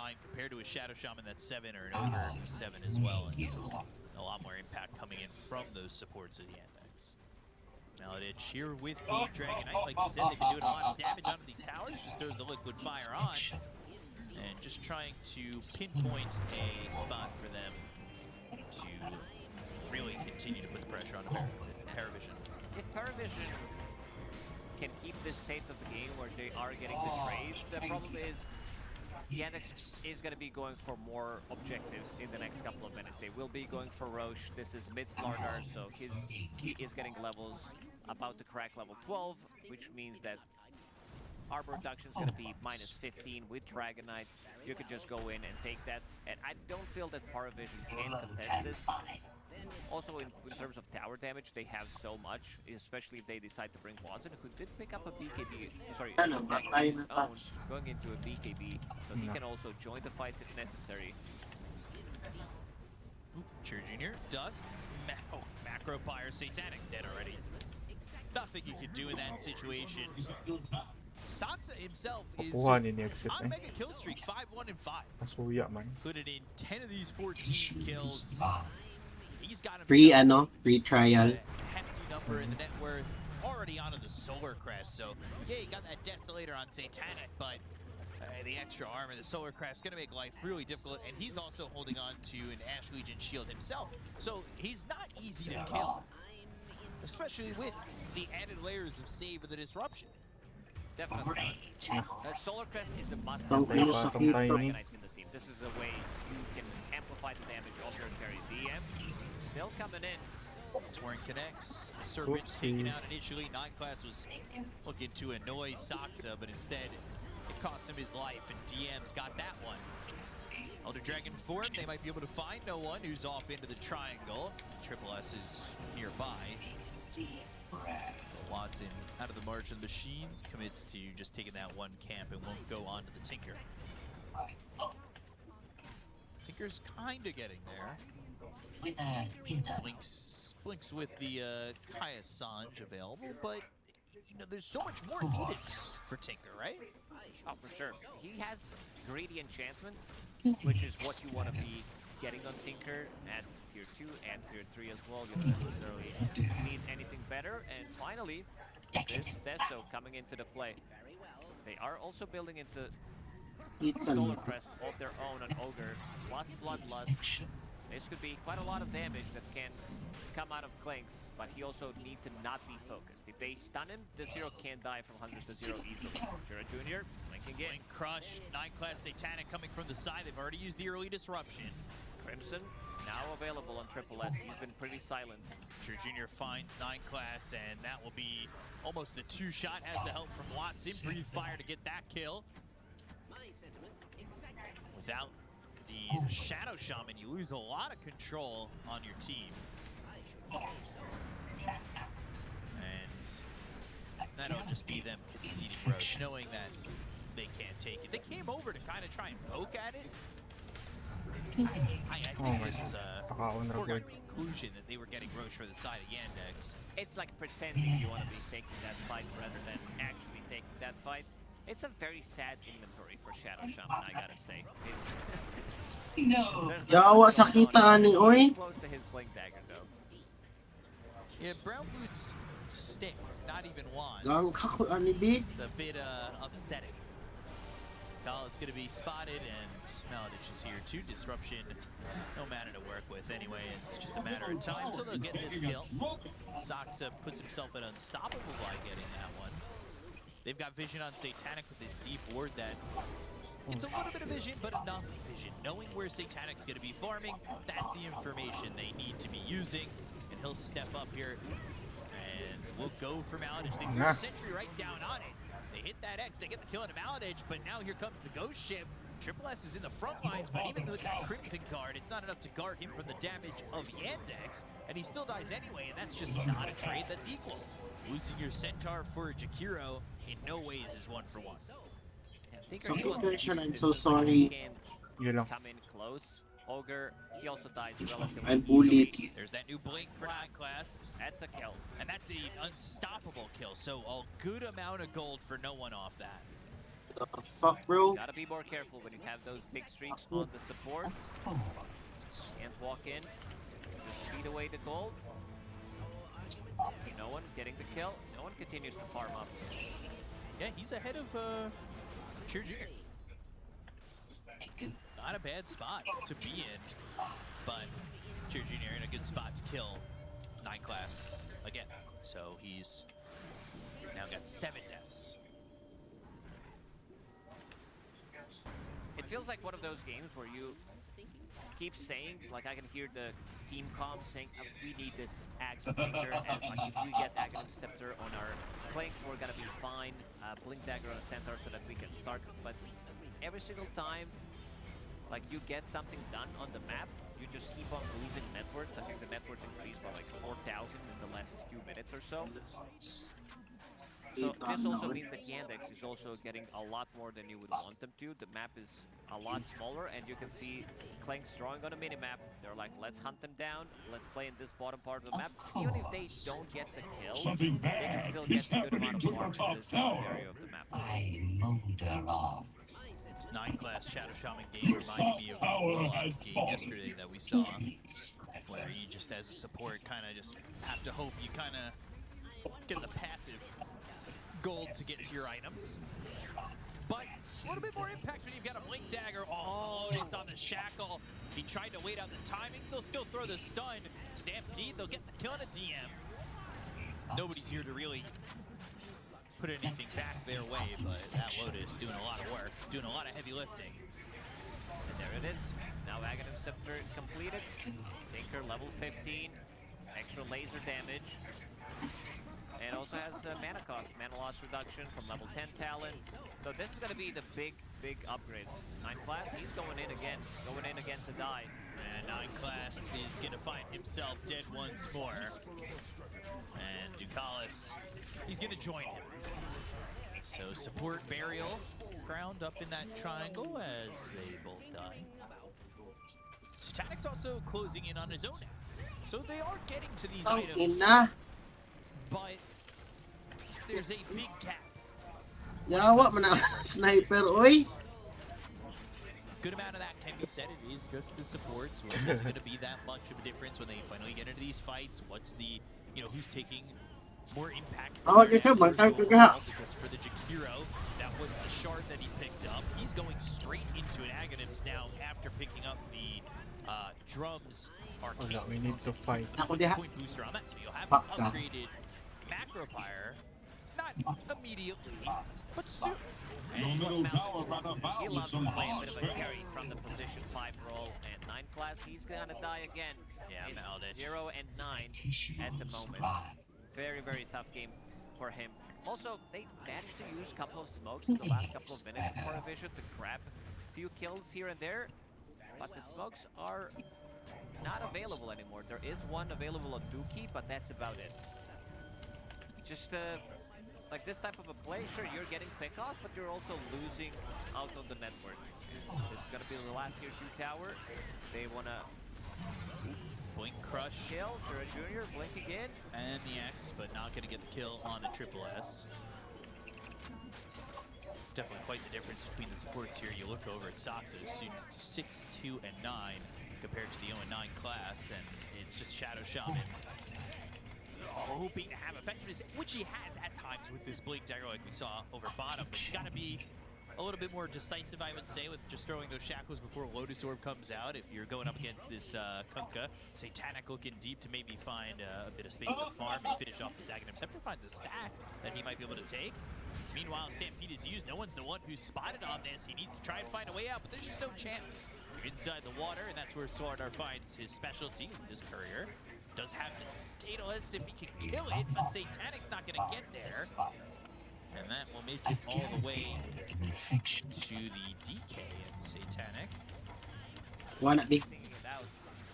9 compared to a Shadow Shaman that's 7 or an Ogre 7 as well. And a lot more impact coming in from those supports of the Yandex. Maladich here with the Dragon Knight. Like you said, they've been doing a lot of damage onto these towers. Just throws the liquid fire on. And just trying to pinpoint a spot for them to really continue to put the pressure on Paravision. If Paravision can keep this state of the game where they are getting the trades, the problem is Yandex is going to be going for more objectives in the next couple of minutes. They will be going for Roche. This is mid Slardar, so he is getting levels about to crack level 12, which means that Arbor reduction is going to be minus 15 with Dragon Knight. You could just go in and take that. And I don't feel that Paravision can contest this. Also, in terms of tower damage, they have so much, especially if they decide to bring Watson, who did pick up a BKB, sorry, going into a BKB, so he can also join the fights if necessary. Cheer Jr., Dust, Macro Pyre, Satanic's dead already. Nothing you can do in that situation. Saksa himself is just on mega kill streak, 5-1 and 5. Put it in 10 of these 14 kills. He's got himself free trial. a hefty number in the net worth, already onto the Solar Crest. So yeah, he got that Desolator on Satanic, but the extra armor, the Solar Crest, gonna make life really difficult. And he's also holding on to an Ash Legion shield himself. So he's not easy to kill, especially with the added layers of save of the disruption. Definitely. That Solar Crest is a must-have in the team. This is a way you can amplify the damage of your carry. DM still coming in. Torrent connects. Serpent taken out initially. 9 class was looking to annoy Saksa, but instead it cost him his life, and DM's got that one. Elder Dragon form, they might be able to find no one who's off into the triangle. Triple S is nearby. Watson out of the march of the machines, commits to just taking that one camp and won't go on to the Tinker. Tinker's kind of getting there. Blinks with the Kaya Sange available, but you know there's so much more needed for Tinker, right? Oh, for sure. He has Greedy Enchantment, which is what you want to be getting on Tinker at tier 2 and tier 3 as well. You don't necessarily need anything better. And finally, this Deso coming into the play. They are also building into Solar Crest of their own on Ogre, plus Bloodlust. This could be quite a lot of damage that can come out of Clinks, but he also needs to not be focused. If they stun him, the Zero can die from 100 to 0 easily. Jura Jr. linking in. Blink Crush, 9 class Satanic coming from the side. They've already used the early disruption. Crimson now available on Triple S. He's been pretty silent. Jura Jr. finds 9 class, and that will be almost a 2-shot. Has the help from Watson. Breathe Fire to get that kill. Without the Shadow Shaman, you lose a lot of control on your team. And that'll just be them conceding Roche, knowing that they can't take it. They came over to kind of try and poke at it. I think this was a foregone conclusion that they were getting Roche for the side of Yandex. It's like pretending you want to be taking that fight rather than actually taking that fight. It's a very sad inventory for Shadow Shaman, I gotta say. It's Yawa sa kita ni oy. Close to his Blink Dagger though. Yeah, Brown Boots stick, not even one. It's a bit upsetting. Kyle is going to be spotted, and Maladich is here too. Disruption, no mana to work with anyway. It's just a matter of time until they'll get this kill. Saksa puts himself at unstoppable by getting that one. They've got vision on Satanic with this deep ward that it's a little bit of vision, but enough vision. Knowing where Satanic's going to be farming, that's the information they need to be using. And he'll step up here, and we'll go for Maladich. They threw a sentry right down on it. They hit that X, they get the kill on Maladich, but now here comes the Ghost Ship. Triple S is in the front lines, but even with that Crimson Guard, it's not enough to guard him from the damage of Yandex, and he still dies anyway, and that's just not a trade that's equal. Losing your Centaur for Jakiro in no ways is 1 for 1. I'm so sorry. Come in close. Ogre, he also dies relatively I'm bullied. easily. There's that new Blink for 9 class. That's a kill. And that's an unstoppable kill, so a good amount of gold for no one off that. The fuck, bro? Gotta be more careful when you have those big streaks on the supports. Can't walk in. Just feed away the gold. No one getting the kill. No one continues to farm up. Yeah, he's ahead of Cheer Jr. Not a bad spot to be in, but Cheer Jr. in a good spot to kill 9 class again. So he's now got 7 deaths. It feels like one of those games where you keep saying, like I can hear the team comms saying, we need this Axe Picker, and like if we get Aghanim Scepter on our flanks, we're gonna be fine. Blink Dagger on a Centaur so that we can start. But every single time, like you get something done on the map, you just keep on losing net worth. I think the net worth increased by like 4,000 in the last few minutes or so. So this also means that Yandex is also getting a lot more than you would want them to. The map is a lot smaller, and you can see Clanks drawing on a mini-map. They're like, let's hunt them down, let's play in this bottom part of the map. Even if they don't get the kills, they can still get a good amount of farm in this bottom area of the map. This 9 class Shadow Shaman game reminded me of the Warlock game yesterday that we saw, where you just as a support kind of just have to hope you kind of get the passive gold to get to your items. But a little bit more impact when you've got a Blink Dagger. Oh, Lotus on the Shackle. He tried to wait out the timings. They'll still throw the stun. Stampede, they'll get the kill on a DM. Nobody's here to really put anything back their way, but that Lotus doing a lot of work, doing a lot of heavy lifting. And there it is. Now Aghanim Scepter completed. Tinker level 15. Extra laser damage. And also has mana cost, mana loss reduction from level 10 talent. So this is going to be the big upgrade. 9 class, he's going in again to die. And 9 class is going to find himself dead once more. And Ducalis, he's going to join him. So support Burial ground up in that triangle as they both die. Satanic's also closing in on his own axe. So they are getting to these items. But there's a big gap. Yawa man ang sniper, oy. Good amount of that can be said. It is just the supports. Well, it isn't going to be that much of a difference when they finally get into these fights. What's the, who's taking more impact? Because for the Jakiro, that was the shard that he picked up. He's going straight into an Aghanims now after picking up the drums. Arcade. We need to fight. Point booster on that, so you'll have an upgraded Macro Pyre. Not immediately, but soon. He loves to play a bit of a carry from the position 5 role, and 9 class, he's gonna die again. Yeah, it's 0 and 9 at the moment. Very tough game for him. Also, they managed to use a couple of smokes in the last couple of minutes for Vision to grab a few kills here and there, but the smokes are not available anymore. There is one available on Dookie, but that's about it. Just like this type of a play, sure, you're getting pick-offs, but you're also losing out on the network. This is gonna be the last tier 2 tower. They wanna Blink Crush. Kill, Jura Jr. Blink again. And the X, but not gonna get the kill on the Triple S. Definitely quite the difference between the supports here. You look over at Sox, it's 6, 2, and 9 compared to the 0 and 9 class, and it's just Shadow Shaman hoping to have effectiveness, which he has at times with this Blink Dagger like we saw over bottom, but he's got to be a little bit more decisive, I would say, with just throwing those shackles before Lotus Orb comes out. If you're going up against this Kunkka, Satanic looking deep to maybe find a bit of space to farm and finish off this Aghanim Scepter, finds a stack that he might be able to take. Meanwhile, Stampede is used. No one's the one who's spotted on this. He needs to try and find a way out, but there's just no chance. You're inside the water, and that's where Swordar finds his specialty. This Courier does have the Daedalus if he can kill it, but Satanic's not going to get there. And that will make it all the way to the DK and Satanic. Wala di.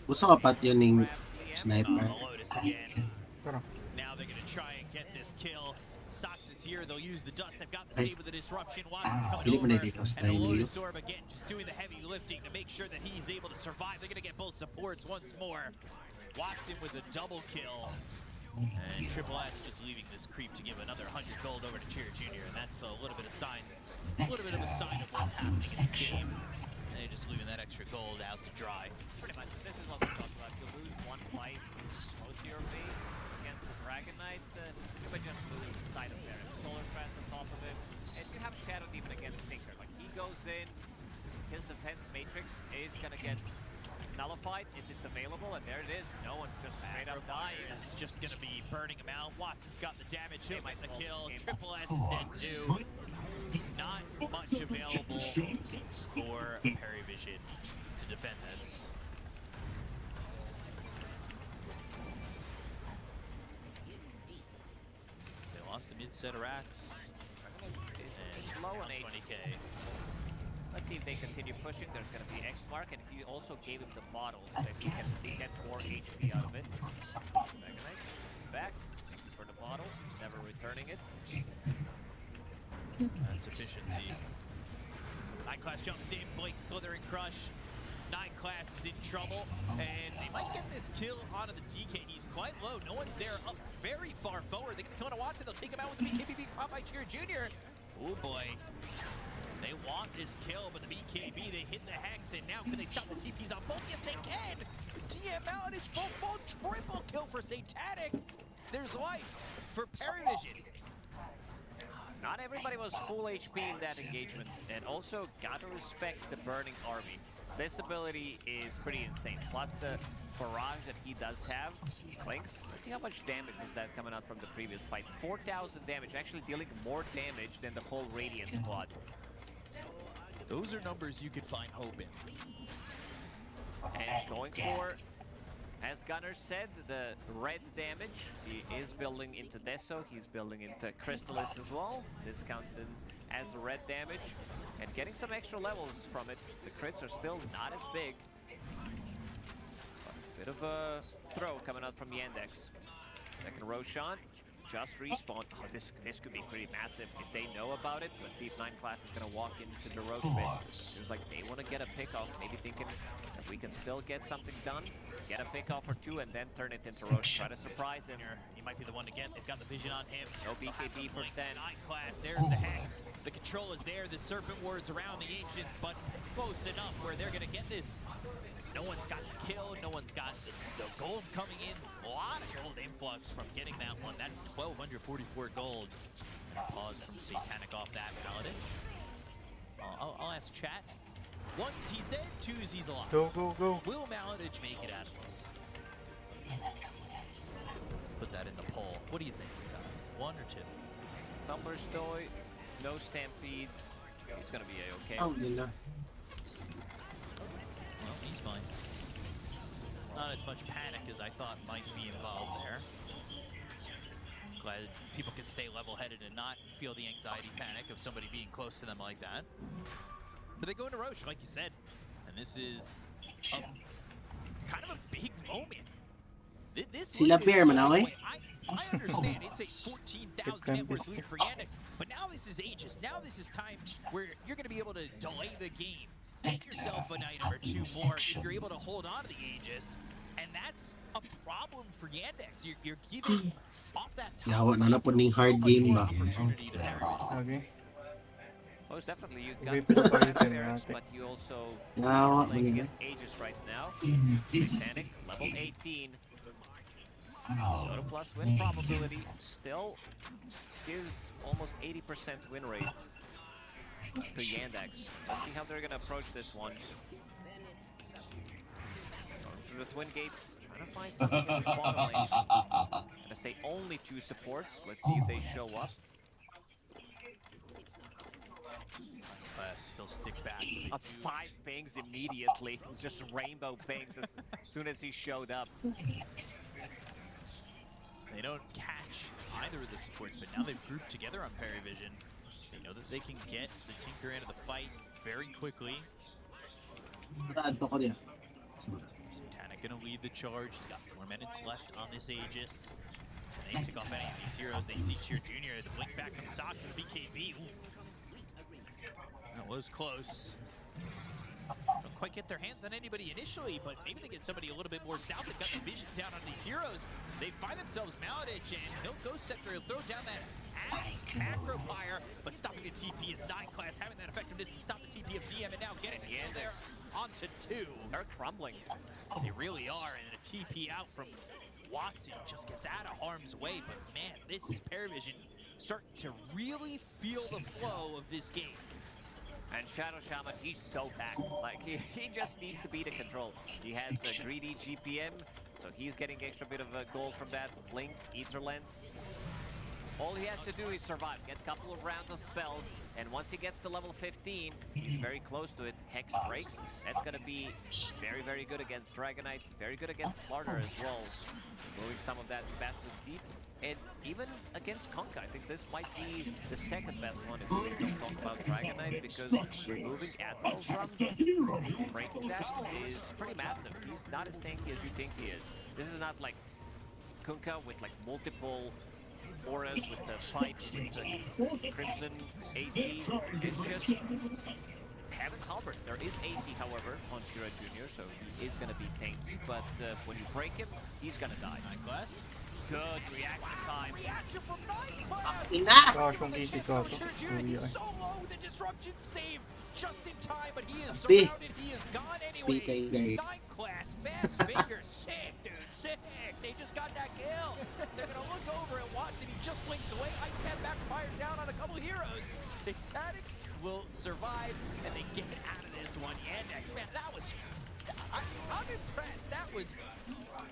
Gusto ka pat yun ng sniper. Lotus again. Now they're going to try and get this kill. Sox is here. They'll use the dust. They've got the save with the disruption. Watson's coming over. And the Lotus Orb again, just doing the heavy lifting to make sure that he's able to survive. They're going to get both supports once more. Watson with a double kill. And Triple S just leaving this creep to give another 100 gold over to Cheer Jr. And that's a little bit of a sign of what's happening in this game. And just leaving that extra gold out to dry. Pretty much, this is what we talked about. If you lose one fight close to your base against the Dragon Knight, you might just lose sight of there. Solar Crest on top of it. And you have Shadow Demon against Tinker. Like, he goes in, his defense matrix is gonna get nullified if it's available, and there it is. No one just straight up dies. Is just gonna be burning him out. Watson's got the damage, he'll get the kill. Triple S is dead too. Not much available for Perivision to defend this. They lost the mid-set of racks. It's low on 20k. Let's see if they continue pushing. There's going to be X mark, and he also gave him the bottle so that he can get more HP out of it. Back for the bottle, never returning it. That's efficiency. 9 class jumps in, Blake slithering crush. 9 class is in trouble, and they might get this kill onto the DK. He's quite low. No one's there, up very far forward. They get the kill on Watson. They'll take him out with the BKB being popped by Cheer Jr. Oh boy. They want this kill, but the BKB, they hit the Hex, and now can they stop the TPs on both? Yes, they can! TM Maladich, full triple kill for Satanic. There's life for Perivision. Not everybody was full HP in that engagement, and also gotta respect the Burning Army. This ability is pretty insane, plus the barrage that he does have. Clinks, let's see how much damage was that coming out from the previous fight. 4,000 damage, actually dealing more damage than the whole Radiant squad. Those are numbers you could find hope in. And going for, as Gunnar said, the red damage. He is building into Deso, he's building into Crystallis as well. This counts in as red damage. And getting some extra levels from it. The crits are still not as big. But a bit of a throw coming out from Yandex. Second Roshan. Just respawn. Oh, this could be pretty massive if they know about it. Let's see if 9 class is going to walk into the Roche pit. Seems like they want to get a pick off, maybe thinking that we can still get something done. Get a pick off or two and then turn it into Roche. Try to surprise him. He might be the one to get. They've got the vision on him. No BKB for 10. 9 class, there's the Hex. The control is there. The Serpent Wards around the Ancients, but close enough where they're going to get this. No one's got the kill, no one's got the gold coming in. A lot of gold influx from getting that one. That's 1,244 gold. Pause and Satanic off that Paladin. I'll ask chat. 1 is he's dead, 2 is he's alive. Go, go, go. Will Maladich make it out of this? Put that in the poll. What do you think, guys? 1 or 2? Numbers Toy, no Stampede. He's going to be A-okay. Oh, you know. Well, he's fine. Not as much panic as I thought might be involved there. Glad people can stay level-headed and not feel the anxiety panic of somebody being close to them like that. But they go into Roche, like you said, and this is kind of a big moment. This Sila Bear, Manali. I understand it's a 14,000 net worth lead for Yandex, but now this is Aegis. Now this is time where you're going to be able to delay the game. Take yourself an item or 2 more if you're able to hold on to the Aegis. And that's a problem for Yandex. You're giving off that top. Yawa na na po ning hard game ba. Opportunity to Perivision. Okay. Most definitely, you Okay, got pero the palitan Bears, natin. but you also Yawa, playing magaling. against Aegis right now. Satanic, level 18. Soda plus win probability still gives almost 80% win rate to Yandex. Let's see how they're gonna approach this one. Going through the twin gates, trying to find something in the spawn lanes. Gonna say only 2 supports. Let's see if they show up. He'll stick back. Up 5 pings immediately. It's just rainbow pings as soon as he showed up. They don't catch either of the supports, but now they've grouped together on Perivision. They know that they can get the Tinker into the fight very quickly. Satanic gonna lead the charge. He's got 4 minutes left on this Aegis. They pick off any of these heroes. They see Cheer Jr. The blink back from Sox and BKB. Ooh. That was close. quite get their hands on anybody initially, but maybe they get somebody a little bit more south. They've got the vision down on these heroes. They find themselves Maladich, and he'll Ghost Scepter. He'll throw down that Axe Macro Fire, but stopping a TP is 9 class, having that effectiveness to stop the TP of DM, and now getting it there onto 2. They're crumbling. They really are, and a TP out from Watson just gets out of harm's way, but man, this is Paravision starting to really feel the flow of this game. And Shadow Shaman, he's so back. Like, he just needs to be the control. He has the greedy GPM, so he's getting extra bit of a gold from that. Blink, Ether Lens. All he has to do is survive, get a couple of rounds of spells, and once he gets to level 15, he's very close to it. Hex breaks. That's gonna be very, very good against Dragonite, very good against Slarder as well. Moving some of that Bastards deep. And even against Conka, I think this might be the second best one if we don't talk about Dragonite, because removing Admiral from breaking that is pretty massive. He's not as tanky as you think he is. This is not like Kunkka with like multiple auras with the fight with the Crimson AC. It's just Heaven's Halberd. There is AC, however, on Shira Jr., so he is going to be tanky, but when you break him, he's going to die. 9 class. Good reaction time. Reaction from 9 class. Ina! Gosh, kung easy ko to. He's so low with the disruption save just in time, but he is surrounded. He is gone anyway. PK, guys. 9 class, fast fingers, sick, dude, sick. They just got that kill. They're gonna look over at Watson. He just blinks away. Ice backfire down on a couple of heroes. Satanic will survive, and they get out of this one. Yandex, man, that was. I'm impressed. That was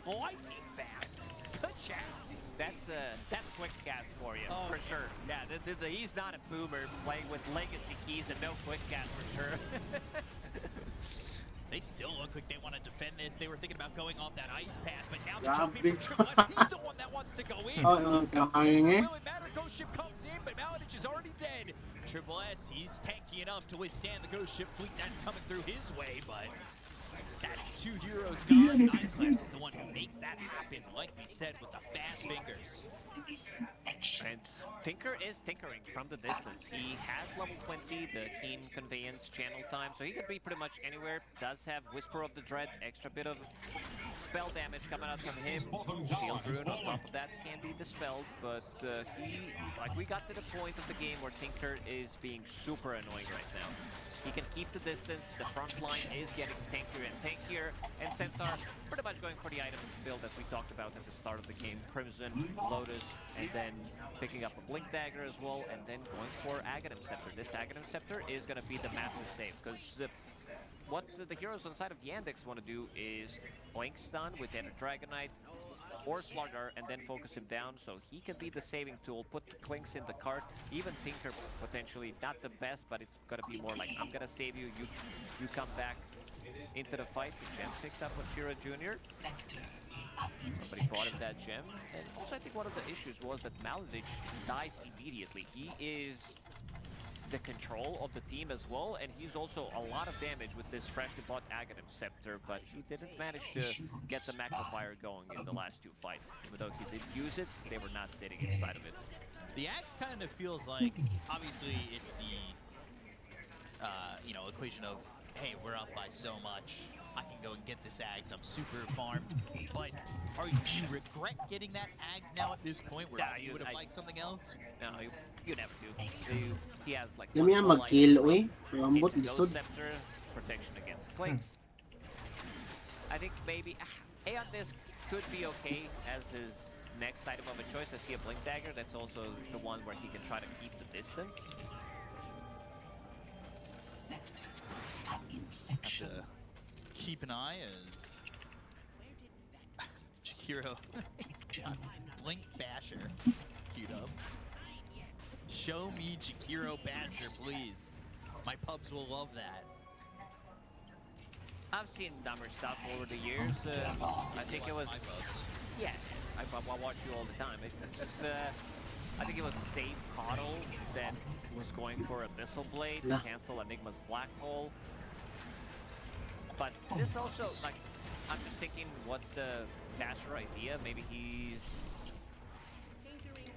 lightning fast. Good job. That's quick cast for you, Oh, for sure. Yeah, he's not a boomer playing with legacy keys and no quick cast for sure. They still look like they want to defend this. They were thinking about going off that ice path, but now the Yeah, jump in big from Triple S, he's the one that wants to go in. Kakain eh. Will it matter? Ghost Ship comes in, but Maladich is already dead. Triple S, he's tanky enough to withstand the Ghost Ship fleet that's coming through his way, but that's 2 heroes gone. 9 class is the one who makes that happen, like we said, with the fast fingers. And Tinker is tinkering from the distance. He has level 20, the Keen Conveyance channel time, so he could be pretty much anywhere. Does have Whisper of the Dread, extra bit of spell damage coming out from him. Shield Rune on top of that can be dispelled, but we got to the point of the game where Tinker is being super annoying right now. He can keep the distance, the front line is getting tankier and tankier, and Centaur pretty much going for the items build as we talked about at the start of the game. Crimson, Lotus, and then picking up a Blink Dagger as well, and then going for Aghanim Scepter. This Aghanim Scepter is going to be the massive save, because what the heroes on the side of Yandex want to do is Blink Stun with either Dragonite or Slugger, and then focus him down so he can be the saving tool, put the Clinks in the cart. Even Tinker potentially not the best, but it's gonna be more like, I'm gonna save you, you come back into the fight. The gem picked up on Shira Jr. Somebody brought him that gem. And also I think one of the issues was that Maladich dies immediately. He is the control of the team as well, and he's also a lot of damage with this freshly bought Aghanim Scepter, but he didn't manage to get the Magnifier going in the last 2 fights. Even though he did use it, they were not sitting inside of it. The axe kind of feels like, obviously, it's the, equation of, hey, we're up by so much. I can go and get this Ags. I'm super farmed. But do you regret getting that Ags now at this point where you would have liked something else? No, you never do. He has like Dami yan mag-kill, uy. Rambot, Ghost lisod. Scepter, protection against Clinks. I think maybe Aeon Disc could be okay as his next item of a choice. I see a Blink Dagger. That's also the one where he can try to keep the distance. Have to keep an eye as Jakiro, he's got Blink Basher queued up. Show me Jakiro Basher, please. My pubs will love that. I've seen dumber stuff over the years. I think it was... My pubs. Yeah, I watch you all the time. It's just... I think it was Save Coddle that was going for Abyssal Blade to cancel Enigma's Black Hole. But this also, like, I'm just thinking, what's the Basher idea? Maybe he's...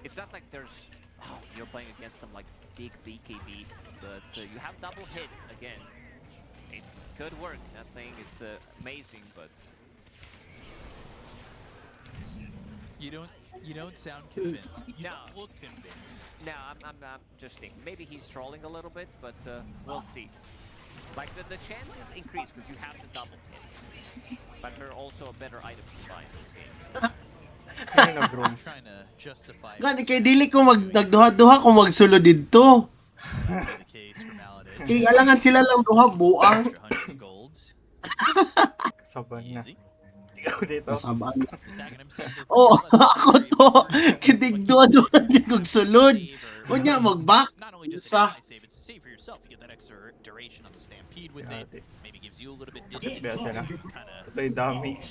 It's not like there's... Oh, you're playing against some, like, big BKB, but you have double hit again. It could work. Not saying it's amazing, but You don't sound convinced. You No. don't look convinced. no, I'm just thinking. Maybe he's trolling a little bit, but we'll see. Like the chances increase because you have the double hits, but there are also better items to buy in this game. Sino nag-roam? Trying to justify it. Gani kay dili ko nagduha-duha kung magsulod didto. That's the case for Maladin. Kay alangan sila lang duha buang. Extra 100 golds. Saban na. Easy. Ikaw dito. Masabaan. Sagging himself there Oh, for less ako than to. three. Kitigduha-duha niya kog sulod. Unya mag-back. Not only just Sa- a save, it's a save for yourself. You get that extra duration on the stampede with Grabe. it. Maybe gives you a little bit distance. Besa na. Kind of Ito yung damage.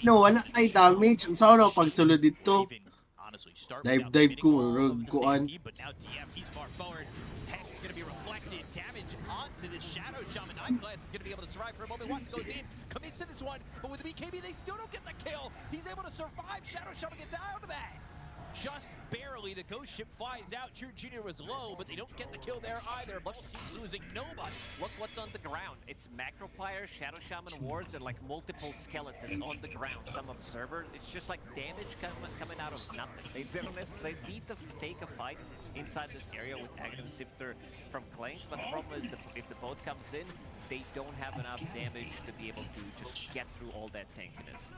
No, wala ay damage. Ang sao na pagsulod dito. Honestly, start Dive, without dive committing ko, all rug of the kuan. stampede, but now TF, he's far forward. Tank's gonna be reflected. Damage onto the Shadow Shaman. Eyeglass is gonna be able to survive for a moment. Watson goes in, commits to this one, but with the BKB, they still don't get the kill. He's able to survive. Shadow Shaman gets out of that. Just barely, the ghost ship flies out. Tier Junior was low, but they don't get the kill there either. Bubble Team's losing nobody. Look what's on the ground. It's Macroplier, Shadow Shaman wards, and like multiple skeletons on the ground. Some observer. It's just like damage coming out of nothing. They need to take a fight inside this area with Aghanim Sifter from Clanks, but the problem is if the boat comes in, they don't have enough damage to be able to just get through all that tankiness.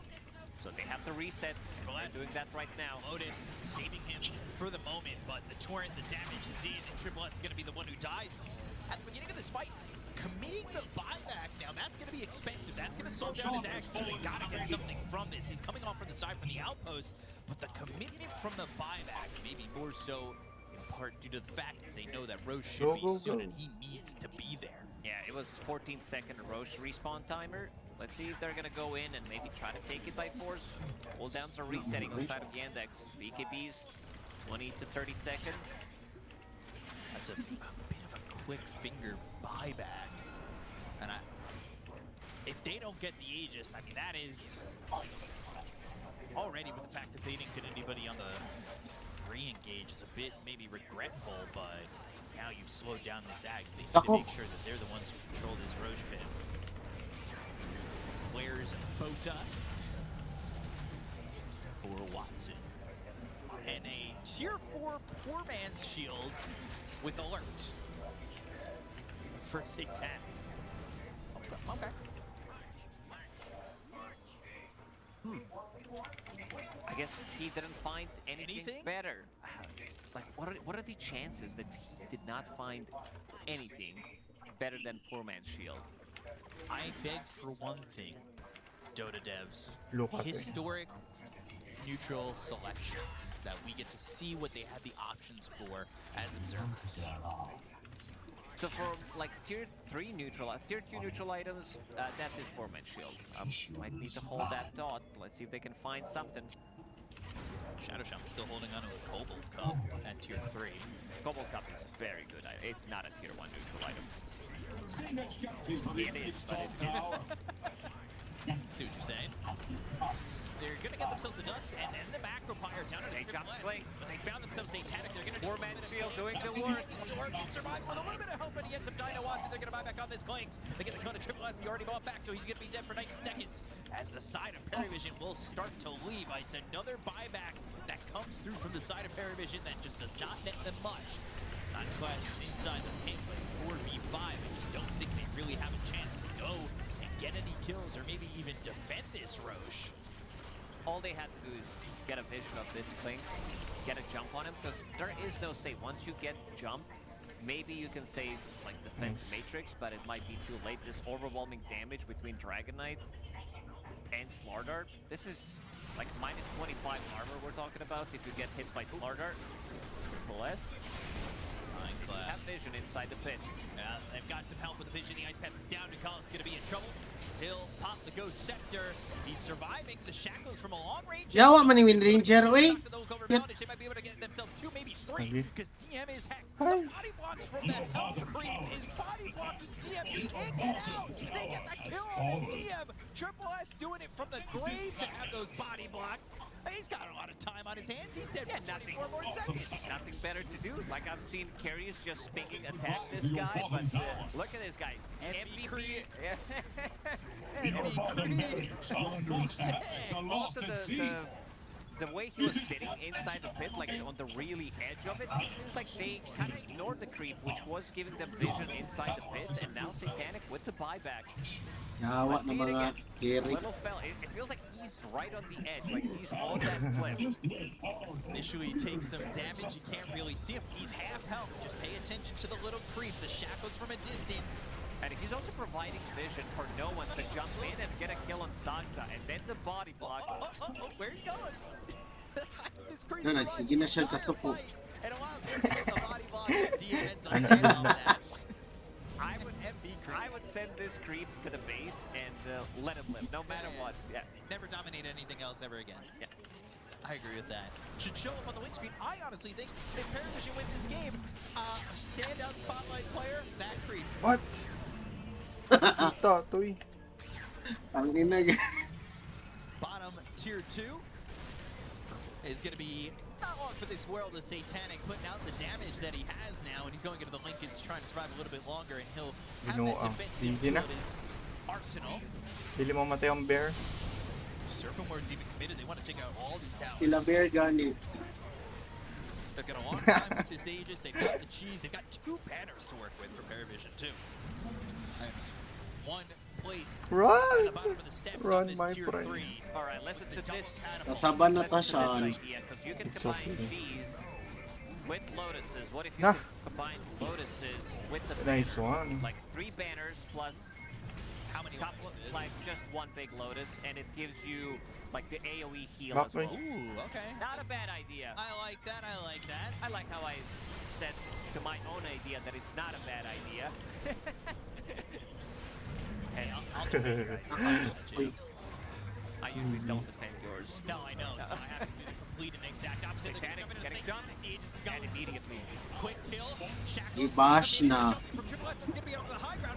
So they have to reset. They're doing that right now. Lotus saving him for the moment, but the torrent, the damage is in, and Triple S is going to be the one who dies. At the beginning of this fight, committing the buyback now, that's going to be expensive. That's going to slow down his axe, so they got to get something from this. He's coming off from the side from the outpost, but the commitment from the buyback, maybe more so in part due to the fact that they know that Roche should be soon, and he needs to be there. Yeah, it was 14-second Roche respawn timer. Let's see if they're gonna go in and maybe try to take it by force. Cooldowns are resetting on the side of Yandex. BKBs, 20 to 30 seconds. That's a bit of a quick finger buyback. And if they don't get the Aegis, I mean, that is already with the fact that they didn't get anybody on the re-engage is a bit maybe regretful, but now you've slowed down this Ags. They need to make sure that they're the ones who control this Roche pit. Flares Bota for Watson. And a tier 4 poor man's shield with alert for Sig-10. Okay. I guess he didn't find anything better. Like, what are the chances that he did not find anything better than poor man's shield? I beg for one thing, Dota devs. Look at it. Historic neutral selections that we get to see what they had the options for as observers. So for like tier 2 neutral items, that's his poor man's shield. Might need to hold that thought. Let's see if they can find something. Shadow Shaman still holding on to a Cobalt Cup at tier 3. Cobalt Cup is very good. It's not a tier 1 neutral item. It is, but See what you're saying? They're gonna get themselves a dust, and then the Macroplier down at They jumped Clanks. But they found themselves satanic. They're gonna Poor man's shield doing the work. He survived with a little bit of help, but he ends up dying to Watson. They're gonna buy back on this Clanks. They get the cone of Triple S. He already bought back, so he's gonna be dead for 90 seconds. As the side of Perivision will start to leave. It's another buyback that comes through from the side of Perivision that just does not net them much. Not Classics inside the paint, but 4v5. I just don't think they really have a chance to go and get any kills or maybe even defend this Roche. All they had to do is get a vision of this Clinks, get a jump on him, because there is no save. Once you get jumped, maybe you can save like defense matrix, but it might be too late. This overwhelming damage between Dragon Knight and Slardart. This is like minus 25 armor we're talking about if you get hit by Slardart. Triple S. Have vision inside the pit. They've got some help with the vision. The Ice Path is down. Nicolas is going to be in trouble. He'll pop the Ghost Scepter. He's surviving the shackles from a long range. Yawa man ni Wind Ranger, oy. They might be able to get themselves 2, maybe 3, because DM is hexed. The body blocks from that health creep is body blocking DM. You can't get out. They get the kill DM, Triple S doing it from the grave to have those body blocks. He's got a lot of time on his hands. He's dead for 24 more seconds. Nothing better to do. Like I've seen carries just picking attack this guy, but look at this guy. MVP. Also the way he was sitting inside the pit, like on the really edge of it, it seems like they kind of ignored the creep, which was giving them vision inside the pit, and now Satanic with the buyback. Yawa ng mga carry. Little fella, it feels like he's right on the edge, like he's on that cliff. Initially takes some damage, you can't really see him. He's half health, just pay attention to the little creep, the shackles from a distance. And he's also providing vision for no one to jump in and get a kill on Saksa, and then the body block. Where are you going? This creep No, survives sige na siya the entire kasupo. fight, and allows him to get the body block and defense on top of that. I would send this creep to the base and let him live, no matter what. Yeah. Never dominate anything else ever again. Yeah. I agree with that. Should show up on the win screen. I honestly think if Paravision win this game, standout spotlight player, that creep. What? Ito, tuy. Ang inag. Bottom tier 2 is going to be not long for this world of Satanic putting out the damage that he has now, and he's going into the Lincolns trying to survive a little bit longer, and he'll have that defensive Hindi na. tool his arsenal. Dili mo matay ang bear. Serpent Ward's even committed. They want to take out all these towers. Sila bear ganit. They've got a long time with this Aegis. They've got the cheese. They've got 2 banners to work with for Paravision too. One placed at Run! the bottom of the steps Run, on this my tier friend. 3. All right, listen to this. Kasaban na ta Listen siya. to this idea, because you can It's combine okay. cheese with lotuses. What if you Nah. could combine lotuses with the Nice banners? one. Like 3 banners plus How many couple, lotuses? like just one big lotus, and it gives you like the AoE heal Rock as well. me. Ooh, okay. Not a bad idea. I like that. I like that. I like how I said to my own idea that it's not a bad idea. Hey, I'll defend your idea. I usually don't defend yours. No, I know. So I have to do the complete and exact opposite. They're Satanic, gonna get it come done, in, the Aegis is and going. immediately. Quick kill. Shackles. Ibash na. From Triple S, that's gonna be on the high ground.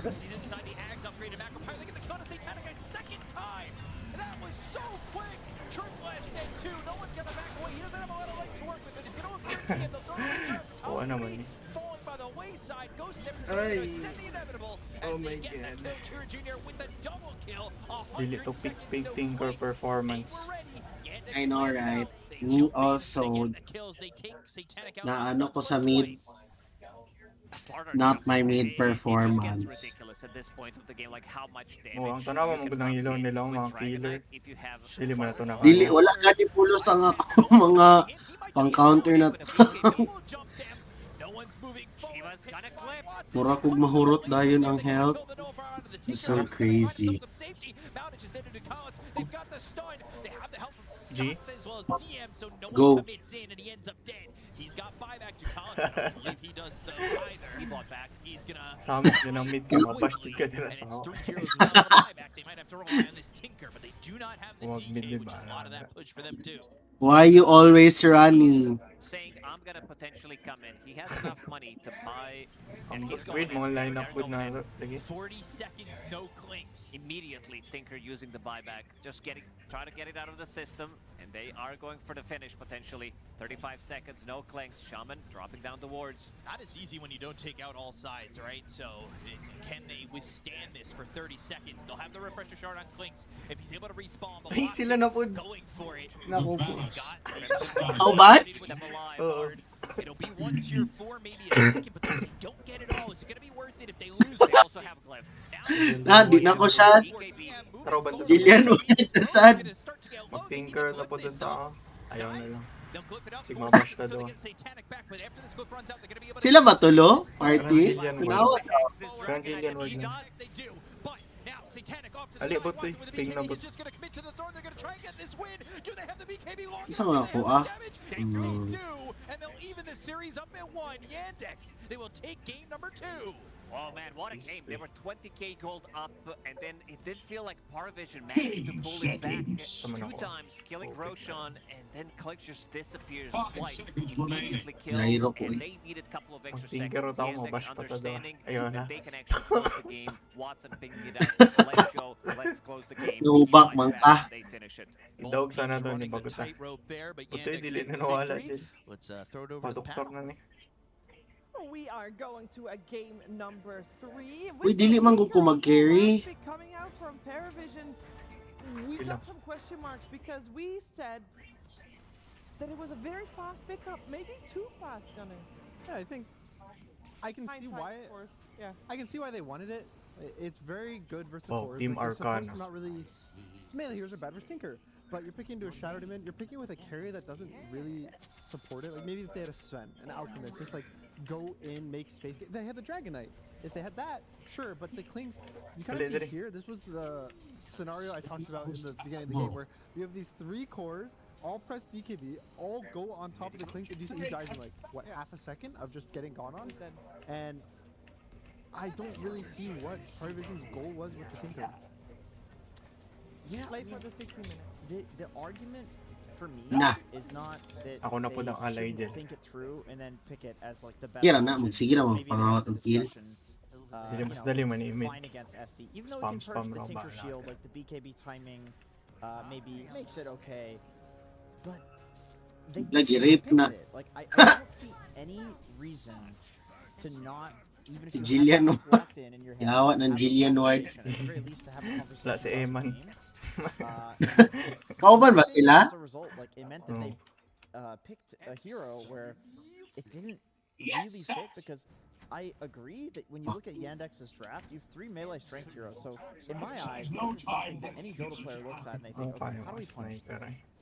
He's inside the Ags, upgraded Macropire. They get the kill to Satanic a second time. That was so quick. Triple S dead 2. No one's gonna back away. He doesn't have a lot of light to work with, but he's gonna look pretty, and they'll throw the laser out to Oo Kawhi. naman. Falling by the wayside. Ghost Shepherd's Ay. gonna extend the inevitable. Oh as they my get that God. kill. Chira Jr. with the double kill. Dili 100 to seconds, Big no Tinker quakes. performance. They were ready. Yandex I know, planned it right? out. They Me jump in, also. they get the kills, they take Satanic out Na once ano ko or sa mid. twice. Slaughter Not team, my mid it performance. just gets ridiculous at this point of the game, like how much damage. Oh, ang tanawa you mo can ng run ilaw in nila, with mga Dragonite killer. if you have Dili mo na to Slaughter. na Dili, wala gani pulos ang ako mga pang-counter na She was gonna clip. Mura kog mahurot dayon ang health. It's so crazy. G? Go. He's got buyback to Collins. I don't believe he does though either. He bought back. He's gonna Samis din ang mid ka, mabasted ka din and sa it's ako. 3 heroes without the buyback. They might have to roll around this Tinker, but they do not have the Huwag DK, mid-mid which is a lot of ba? that push for them too. Why you always running? Saying I'm gonna potentially come in. He has enough money to buy, and Ang he's upgrade, going mga in. line up They're good na going in. lagi. 40 seconds, no clinks. Immediately, Tinker using the buyback, just try to get it out of the system, and they are going for the finish potentially. 35 seconds, no clinks. Shaman dropping down the wards. Not as easy when you don't take out all sides, right? So can they withstand this for 30 seconds? They'll have the refresher shard on clinks. If he's able to respawn, Ay, sila na po. going for it. Naku po. How bad? With them alive, Oo. hard. It'll be 1 tier 4, maybe a second, but if they don't get it all, is it gonna be worth it if they lose They it? also have Glyph. Na, di na ko siya. BKB. Taro banda sa Jillian, sad. Mag-tinker na po dun sa ako. Ayaw na lang. They'll glyph it up. Sigma 4 bash seconds na till they doon. get Satanic back, but after this glyph runs out, they're gonna be able to Sila ba tulo? Party? Jillian Now, Parang Jillian wag He na. does, they do. But now Satanic off to the Ali, side. but Watson with the ping na BKB. but. He's just gonna commit to the throne. They're gonna try and get this win. Do they have the BKB long Isa enough? mo Do na they po, have the ah. damage? They do, and they'll even the series up at 1. Yandex, they will take game number 2. Oh man, what a game. They were 20k gold up, and then it did feel like Parvision managed to pull it back 2 times, killing Roshan, and then Click just disappears twice, immediately Nahiro killed, ko and eh. they needed a couple of extra Tinker seconds. daw, Yandex mabash pa to daw. understanding Ayun that na. they can actually close the game. Watson pinging it out. Let's go. Let's close the game. He Lubak fights man back, ka. they finish it. Idawag sana Teams doon ni running the Baguta. tightrope there, but Puto Yandex dili getting na the nawala victory. dyan. Let's throw it over to the Padoktor panel. na ni. We are going to a game number 3. Uy, dili man gud ko mag-carry. Coming out from Paravision, we got some question marks because we said that it was a very fast pickup, maybe too fast, Gunner. Yeah, I think I can see why. Of course. Yeah. I can see why they wanted it. It's very good versus Oh, Horus. Team Like, they're supposed Arcana. to not really. Melee heroes are bad versus Tinker, but you're picking into a Shadow Demon. You're picking with a carry that doesn't really support it. Like maybe if they had a Sven, an Alchemist, just like go in, make space. They had the Dragon Knight. If they had that, sure. But the Klings, you kind of see here. This was the scenario I talked about in the beginning of the game, where you have these 3 cores. All press BKB, all go on top of the Klings, and he dies in like, what, half a second of just getting gone on? And I don't really see what Parvision's goal was with the Tinker. Yeah, play for the 60 minutes. The argument for me Nah. is not that Ako na po ng they alay shouldn't dyan. think it through and then pick it as like the best Kira na, option. magsige na Maybe mga they pangawat have ng the kill. discussion, Hindi you mas know, dali it's man-imit. fine against SD. Even though Spam, it can purge spam, the roba Tinker natin. Shield, like the BKB timing maybe makes it okay, but they Lagi should've rape picked na. it. Like I don't see any reason to not, even if you Jillian, have it locked in your head, Yawa ng have a Jillian Ward. conversation, at the very least to have a conversation Wala si about the Eman. game. Kauban ba sila? As a result, like it meant that they picked a hero where it didn't really fit, because I agree that when you look at Yandex's draft, you have 3 melee strength heroes. So in my eyes, this is something that any Dota player looks at and they think, okay, how do we punish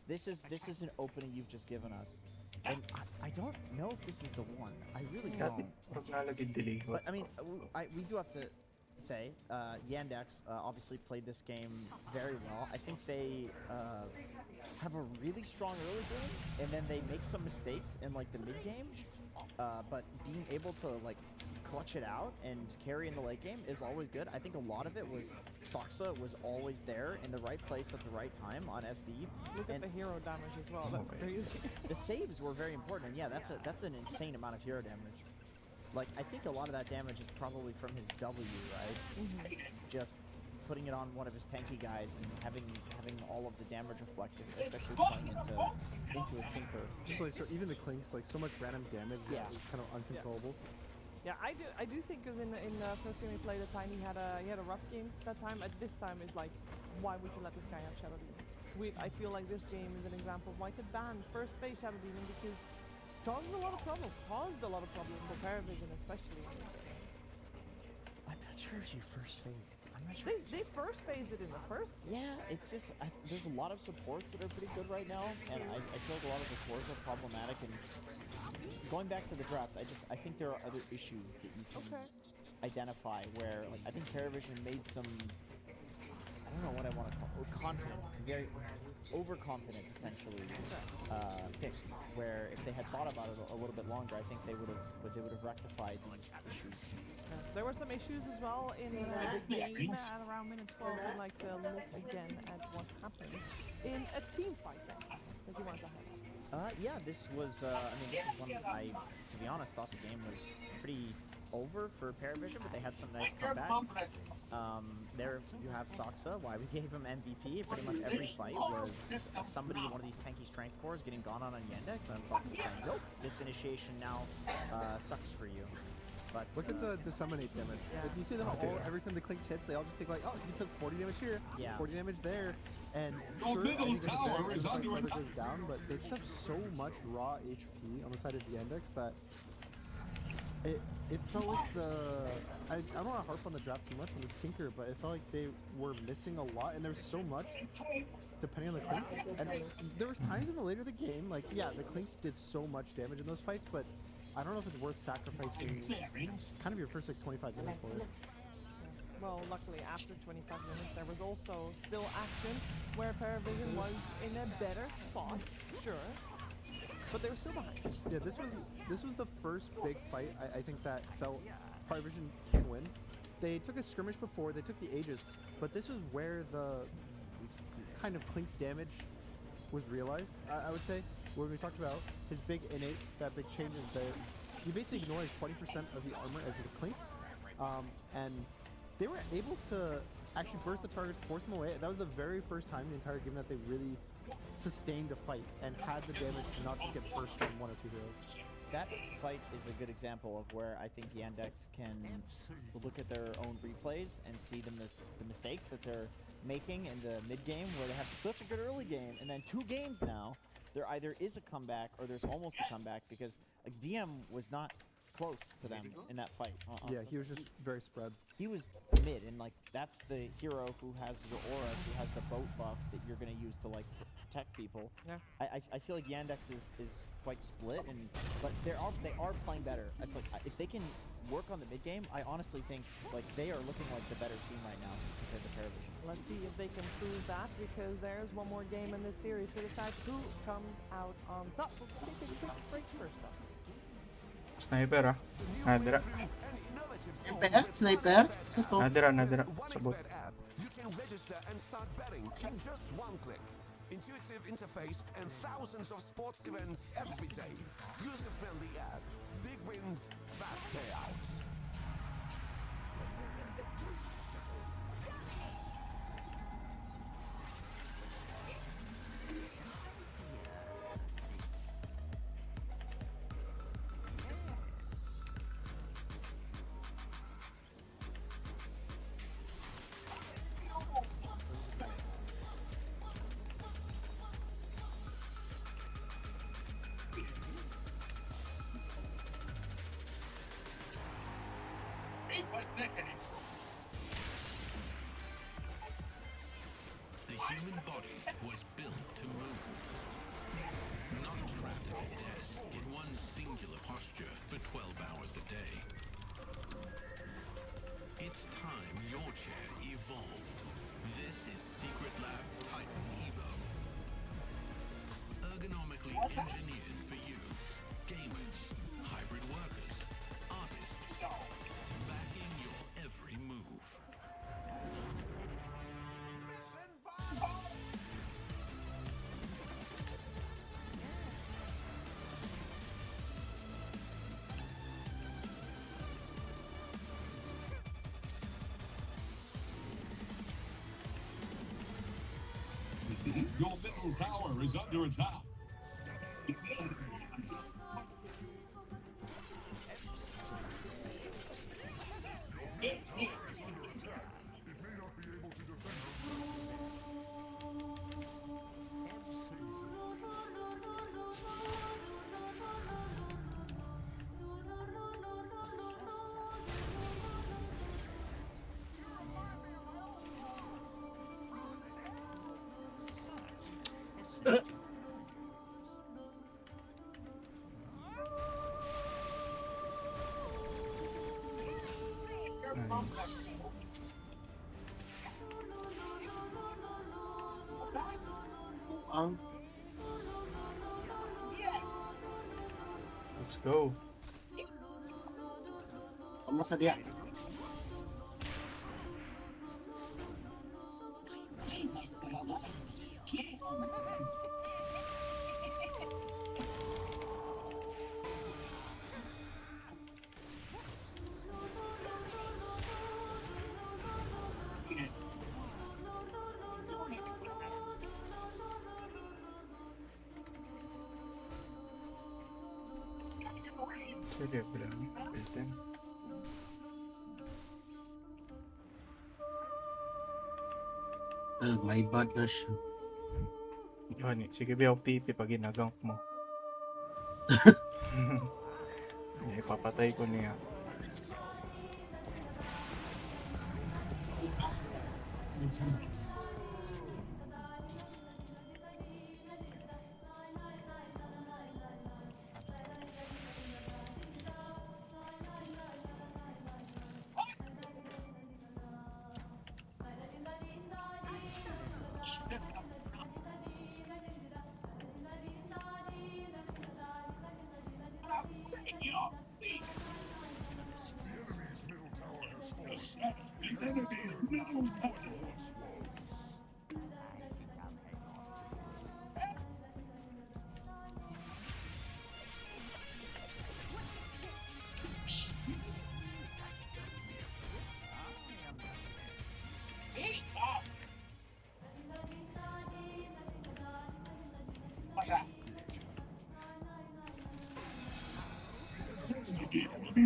this? This is an opening you've just given us. And I don't know if this is the one. I really don't. Huwag nalagay delay. But I mean, we do have to say, Yandex obviously played this game very well. I think they have a really strong early game, and then they make some mistakes in like the mid game. But being able to like clutch it out and carry in the late game is always good. I think a lot of it was Soxa was always there in the right place at the right time on SD. Look at the hero damage as well. That's crazy. The saves were very important. And yeah, that's an insane amount of hero damage. Like I think a lot of that damage is probably from his W, right? Just putting it on one of his tanky guys and having all of the damage reflected, especially playing into a Tinker. Just like so, even the Klings, like so much random damage. Yeah. Is kind of uncontrollable. Yeah, I do think because in the first game we played at time he had a rough game that time. At this time is like, why we can let this guy have Shadow Demon. I feel like this game is an example of why to ban first phase Shadow Demon, because it caused a lot of trouble. Caused a lot of problems for Paravision, especially in this game. I'm not sure if you first phase. I'm not sure. They first phased it in the first. Yeah, it's just there's a lot of supports that are pretty good right now, and I feel like a lot of the cores are problematic. And going back to the draft, I think there are other issues that you can identify where, like, I think Paravision made some, I don't know what I want to call it, confident, very overconfident potentially picks, where if they had thought about it a little bit longer, I think they would have rectified these issues. There were some issues as well in the game at around minute 12. I'd like to look again at what happened in a team fight then, that you want to highlight. Yeah, this was, I mean, this is one that I, to be honest, thought the game was pretty over for Paravision, but they had some nice comeback. There you have Soxa, why we gave him MVP. Pretty much every fight was somebody in one of these tanky strength cores getting gone on Yandex, and then Soxa saying, nope, this initiation now sucks for you. But look at the disseminate damage. Like, do you see them all, every time the Klings hits, they all just take like, oh, you took 40 damage here, 40 damage there, and sure, I think the goes down, but they just have so much raw HP on the side of the index that it felt like I don't want to harp on the draft too much on this Tinker, but it felt like they were missing a lot, and there was so much depending on the Klings. And there was times in the later the game, like, yeah, the Klings did so much damage in those fights, but I don't know if it's worth sacrificing kind of your first like 25 minutes for it. Well, luckily after 25 minutes there was also still action where Paravision was in a better spot, sure, but they were still behind. Yeah, this was the first big fight I think that felt Private Vision can win. They took a skirmish before, they took the Aegis, but this is where the kind of Clink's damage was realized, I would say. When we talked about his big innate, that big change is that you basically ignore like 20% of the armor as the Clinks, and they were able to actually burst the targets, force them away. That was the very first time in the entire game that they really sustained a fight and had the damage to not just get burst on one or two heroes. That fight is a good example of where I think Yandex can look at their own replays and see the mistakes that they're making in the mid game, where they have such a good early game, and then 2 games now, there either is a comeback or there's almost a comeback, because like DM was not close to them in that fight. Yeah, he was just very spread. He was mid, and like that's the hero who has the aura, who has the boat buff that you're gonna use to like protect people. Yeah. I feel like Yandex is quite split, but they are playing better. It's like if they can work on the mid game, I honestly think like they are looking like the better team right now compared to Paravision. Let's see if they can prove that, because there's one more game in this series to decide who comes out on top. We'll take a quick break first up. Sniper ah. Nadira. Sniper? Ito. Nadira. Sabot. app, you can register and start betting in just one click. Intuitive interface and thousands of sports events every day. User-friendly app. Big wins, fast payouts. The human body was built to move, not trapped at a desk in one singular posture for 12 hours a day. It's time your chair evolved. This is Secret Lab Titan Evo. Ergonomically engineered for you, gamers, hybrid workers, artists, backing your every move. Your middle tower is under attack. Nice. Let's go. Vamos a dia. Sige, bilang. Pilten. May bad na siya. Yun eh. Sige, biyaw TP pag ginagank mo. Ipapatay ko niya.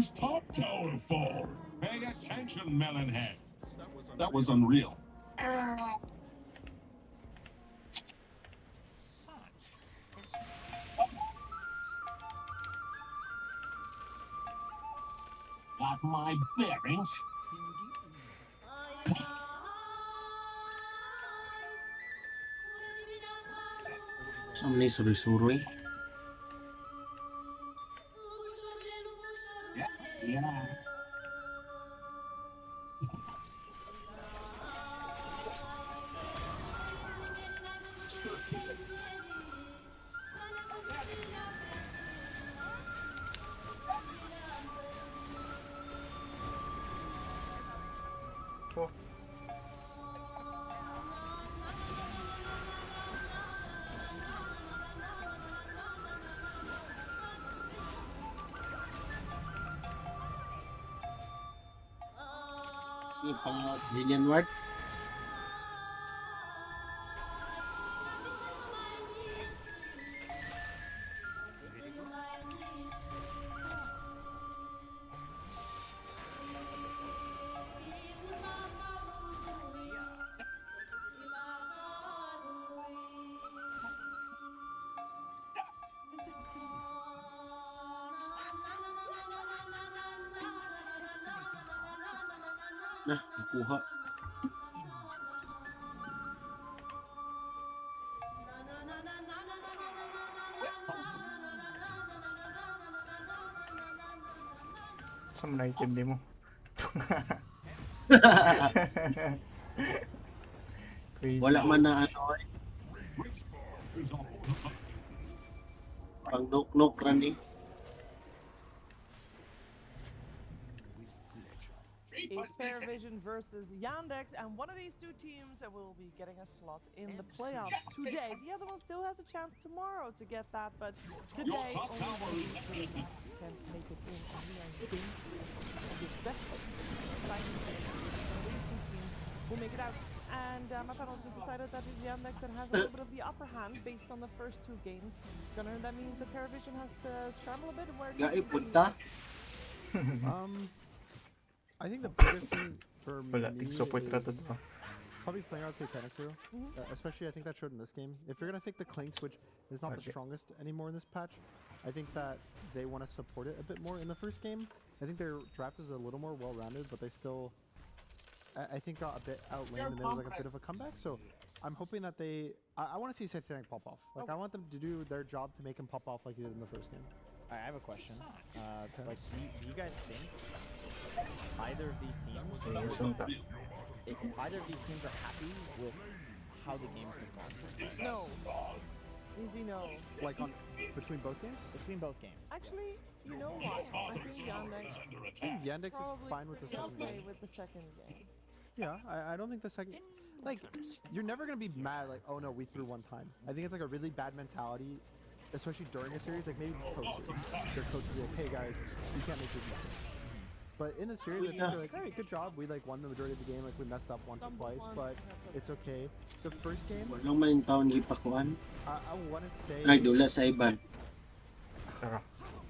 enemy's top tower fall. Pay attention, Melonhead. That was unreal. Got my bearings. Saan ni suroy-suroy? Yeah. Yung pang civilian ward. Nah, nakuha. Saan mo naitindi mo? Crazy. Wala man na ano eh. Pang nok-nok ran eh. It's Paravision versus Yandex, and one of these two teams will be getting a slot in the playoffs today. The other one still has a chance tomorrow to get that, but today only one can make it in. And we are in this best exciting thing. One of these two teams will make it out. And my panel just decided that it's Yandex that has a little bit of the upper hand based on the first two games. Gunnar, that means that Paravision has to scramble a bit. Where do you Punta. I think the biggest thing for me Wala, tig-support is rato daw. probably playing out Satanic Zero. Especially, I think that showed in this game. If you're going to take the Clank switch, it's not the strongest anymore in this patch. I think that they want to support it a bit more. In the first game, I think their draft is a little more well-rounded, but they still, I think, got a bit outlaned, and there was like a bit of a comeback. So I'm hoping that they, I want to see Satanic pop off. Like, I want them to do their job to make him pop off like he did in the first game. I have a question. Like, do you guys think either of these teams, either of these teams are happy with how the games have gone? No. Easy no. Like on between both games? Between both games. Actually, you know what? I think Yandex is probably fine with the second okay game. with the second game. Yeah, I don't think the second... Like, you're never going to be mad, like, oh no, we threw one time. I think it's like a really bad mentality, especially during a series, like maybe pro series. Your coach will be like, hey guys, you can't make your mistakes. But in the series, I think they're like, alright, good job. We like won the majority of the game, like we messed up once or twice, but it's okay. The first game, Walang man yung taon gipakuan. I want to say... Nagdula sa iban.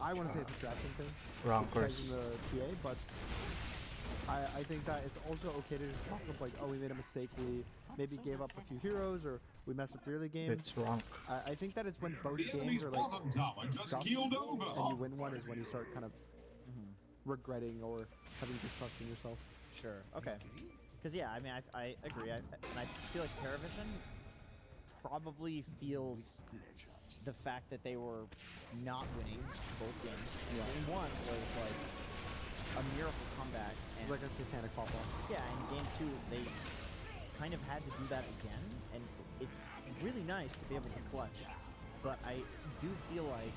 I want to say it's a drafting thing. Rankers. In the TA, but I think that it's also okay to just talk of like, oh, we made a mistake, we maybe gave up a few heroes, or we messed up the early game. It's wrong. I think that it's when both games are like scuffed, and you win one is when you start kind of regretting or having distrust in yourself. Sure. Okay. Because yeah, I mean, I agree. And I feel like Paravision probably feels the fact that they were not winning both games. Yeah. Game one was like a miracle comeback, and like a satanic pop-off. Yeah, and game two they kind of had to do that again, and it's really nice to be able to clutch. But I do feel like,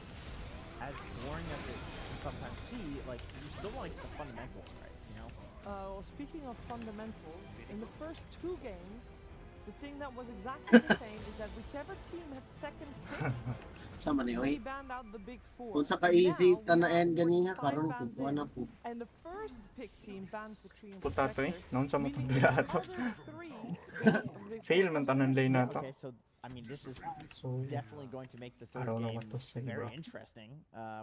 as boring as it can sometimes be, like you still like the fundamentals, right? You know. Well, speaking of fundamentals, in the first two games, the thing that was exactly the same is that whichever team had second pick, we banned out the big four. Kung sa ka-easy tanayan ganiha karon kukuha na po. And the first pick team bans the tree. Puta to eh. Noon sa matang dila ato. Fail man tanan day na to. Okay, so I mean, this is So, definitely going to make the I third don't know game what to say, very bro. interesting.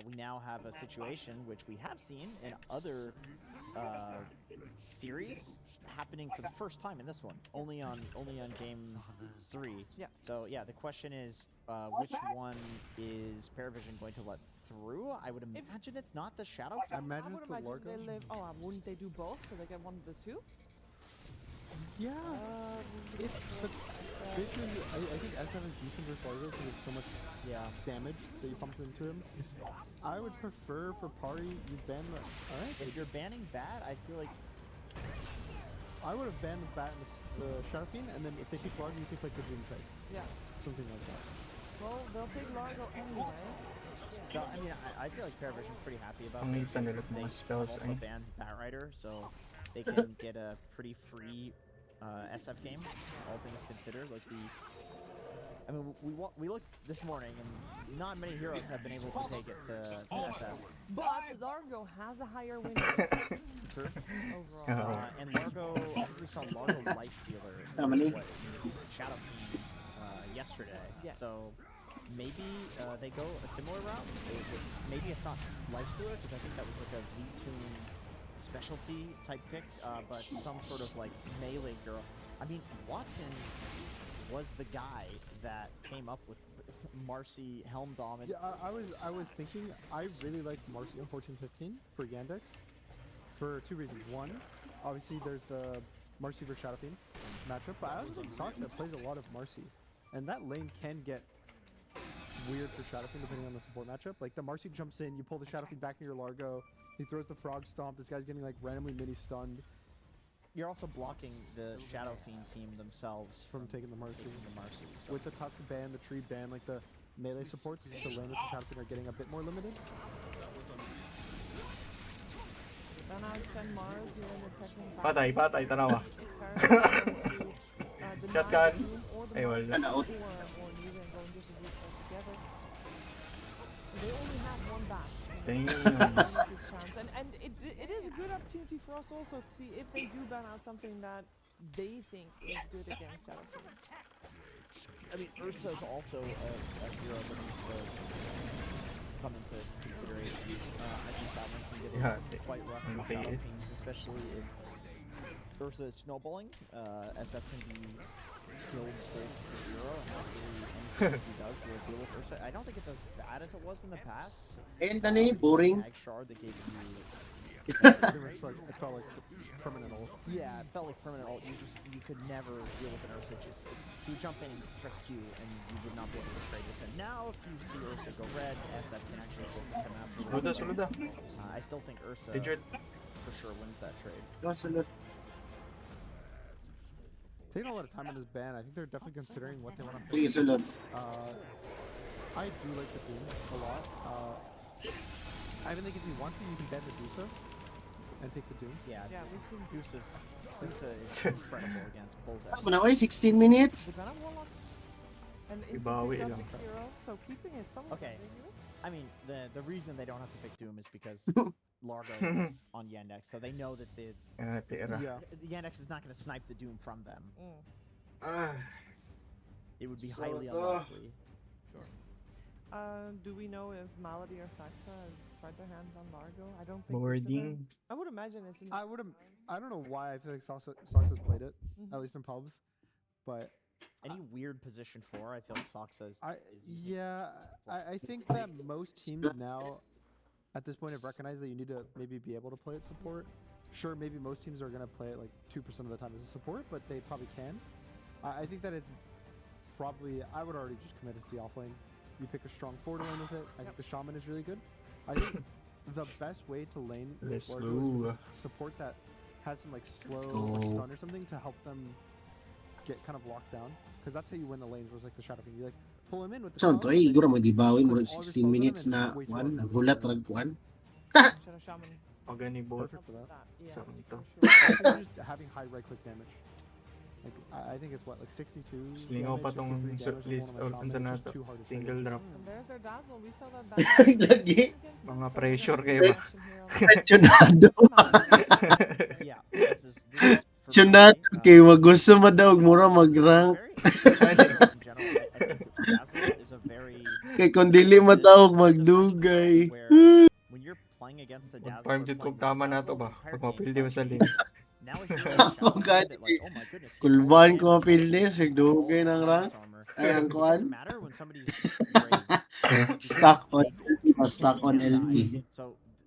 We now have a situation which we have seen in other series happening for the first time in this one, only on game 3. Yeah. So yeah, the question is, which one is Paravision going to let through? I would imagine it's not the Shadow. I imagine I would it's the imagine Largo. they live. Oh, wouldn't they do both so they get one of the two? Yeah. But bitches, I think SF is decent versus Largo because of so much damage that you pump into him. I would prefer for party you ban the. Alright. If you're banning Bat, I feel like I would have banned the Bat and the Shadow Fiend, and then if they take Largo, you take like the Doom trade. Yeah. Something like that. Well, they'll take Largo anyway. so. I mean, I feel like Paravision's pretty happy about Ang this. nita nila They mga spells also ay. banned Bat Rider, so they can get a pretty free SF game, all things considered. Like I mean, we looked this morning, and not many heroes have been able to take it to SF. But Largo has a higher win rate True. overall. And Largo, I think we saw Largo Life Stealer Somebody. Shadow Fiend yesterday. Yeah. So maybe they go a similar route. Maybe it's not Life Stealer because I think that was like a V-Tune specialty type pick, but some sort of like melee girl. I mean, Watson was the guy that came up with Marcy Helm Dom. Yeah, I was thinking I really liked Marcy on 14-15 for Yandex for two reasons. One, obviously there's the Marcy versus Shadow Fiend matchup, but I also think Soxa plays a lot of Marcy, and that lane can get weird for Shadow Fiend depending on the support matchup. Like the Marcy jumps in, you pull the Shadow Fiend back near your Largo, he throws the Frog Stomp, this guy's getting like randomly mini stunned. You're also blocking the Shadow Fiend team themselves from taking the Marcy. So. With the Tusk ban, the Tree ban, like the melee supports, the lane with the Shadow Fiend are getting a bit more limited. Then out 10 Mars here in the second Patay, patay, tanawa. the Shotgun. or the Ay, wala. Mars or Neva and go and distribute together. They only have one back. Damn. And it is a good opportunity for us also to see if they do ban out something that they think is good against Shadow Fiend. I mean, Ursa is also a hero that needs to come into consideration. I think that one can get quite rough for Shadow Fiend, especially if Ursa is snowballing. SF can be killed straight to 0 and not really anything he does will deal with Ursa. I don't think it's as bad as it was in the past. And Dani, boring. Ag Shard that gave you Pretty much like, it felt like permanent ult. Yeah, it felt like permanent ult. You could never deal with an Ursa. Just you would jump in and press Q, and you would not be able to trade with him. Now, if you see Ursa go red, SF can actually focus him out. Suluda. I still think Ursa Legit. for sure wins that trade. Taking a lot of time on this ban, I think they're definitely considering what they want to Sige, sulod. I do like the Doom a lot. I even think if you want to, you can ban the Dusa and take the Doom. Yeah, we've seen Dusa is incredible against both. Ano na, 16 minutes? The Venom Warlock and Ibawi instantly lang. got to hero, so keeping it somewhat Okay. ambiguous. I mean, the reason they don't have to pick Doom is because Largo is on Yandex, so they know that the Yandex is not going to snipe the Doom from them. It would be highly unlikely. Do we know if Malady or Saxa have tried their hand on Largo? I don't think this event- I would imagine it's in I don't know why I feel like Soxa's played it, at least in pubs, but any weird position 4, I feel like Soxa is I think that most teams now at this point have recognized that you need to maybe be able to play it support. Sure, maybe most teams are going to play it like 2% of the time as a support, but they probably can. I think that is probably, I would already just commit it to the offlane. You pick a strong forward lane with it. I think the Shaman is really good. I think the best way to lane Largo is support that has some like slow or stun or something to help them get kind of locked down. Because that's how you win the lanes versus like the Shadow Fiend. You like pull him in with the Saan to? Iguro mo gibawi mo put rin all your 16 focus on minutes him na and wait for one, him to nagulat pull rag one. Shaman. Organic board. Perfect for that. Yeah, Something for to. sure. Also just having high right click damage. Like I think it's what, like 62 Slingaw pa tong 63 damage list on one of my unsa Shaman. na It's just too hard to play. single drop. And there's their dazzle. We saw that back Lagi. Mga pressure kayo ba? Pressionado. Yeah, this is for Pressionado me, kay wag gusto madawag mura mag-rank. in general, I Kay kung dili matawag magdugay. Where when you're playing against the Dazzle, Farm or jud playing kog tama with na to Dazzle, ba? the entire Pag game mapildi mo sa flashes. lane. Now if you're in Ako Shadow gani. that like, oh my goodness, he has all Kulban this ko damage, pilde, all this sigdugay ng minus rank. armor. Ay, ang It kuhan. doesn't matter when somebody's graved. Stuck on Because stuck they on can't LP. die. So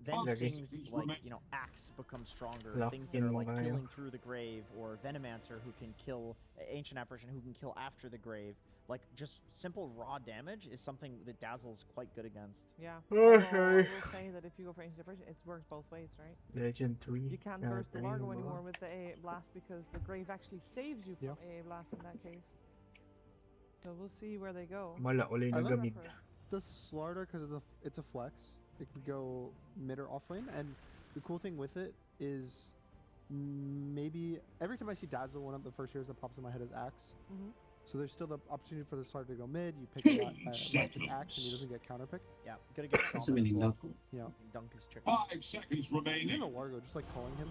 then Lagi. things like, you know, Axe become stronger. Lock Things that in are mo like kayo. killing through the grave, or Venomancer who can kill, Ancient Apparition who can kill after the grave. Like, just simple raw damage is something that Dazzle's quite good against. Yeah. Okay. I will say that if you go for Ancient Apparition, it works both ways, right? Legend 3. You can't burst the Largo anymore with the AA Blast because the Grave actually saves you from AA Blast in that case. So we'll see where they go. Mala, wala yung I love nagamit. The Slardar, because it's a flex, it can go mid or off lane, and the cool thing with it is maybe every time I see Dazzle, one of the first heroes that pops in my head is Axe. So there's still the opportunity for the Slardar to go mid. You pick a last pick Axe, and he doesn't get counterpicked. Yeah, gotta get That's Shaman as really well. low. Yeah. Dunk is tricky. 5 seconds Even remaining. the Largo, just like calling him,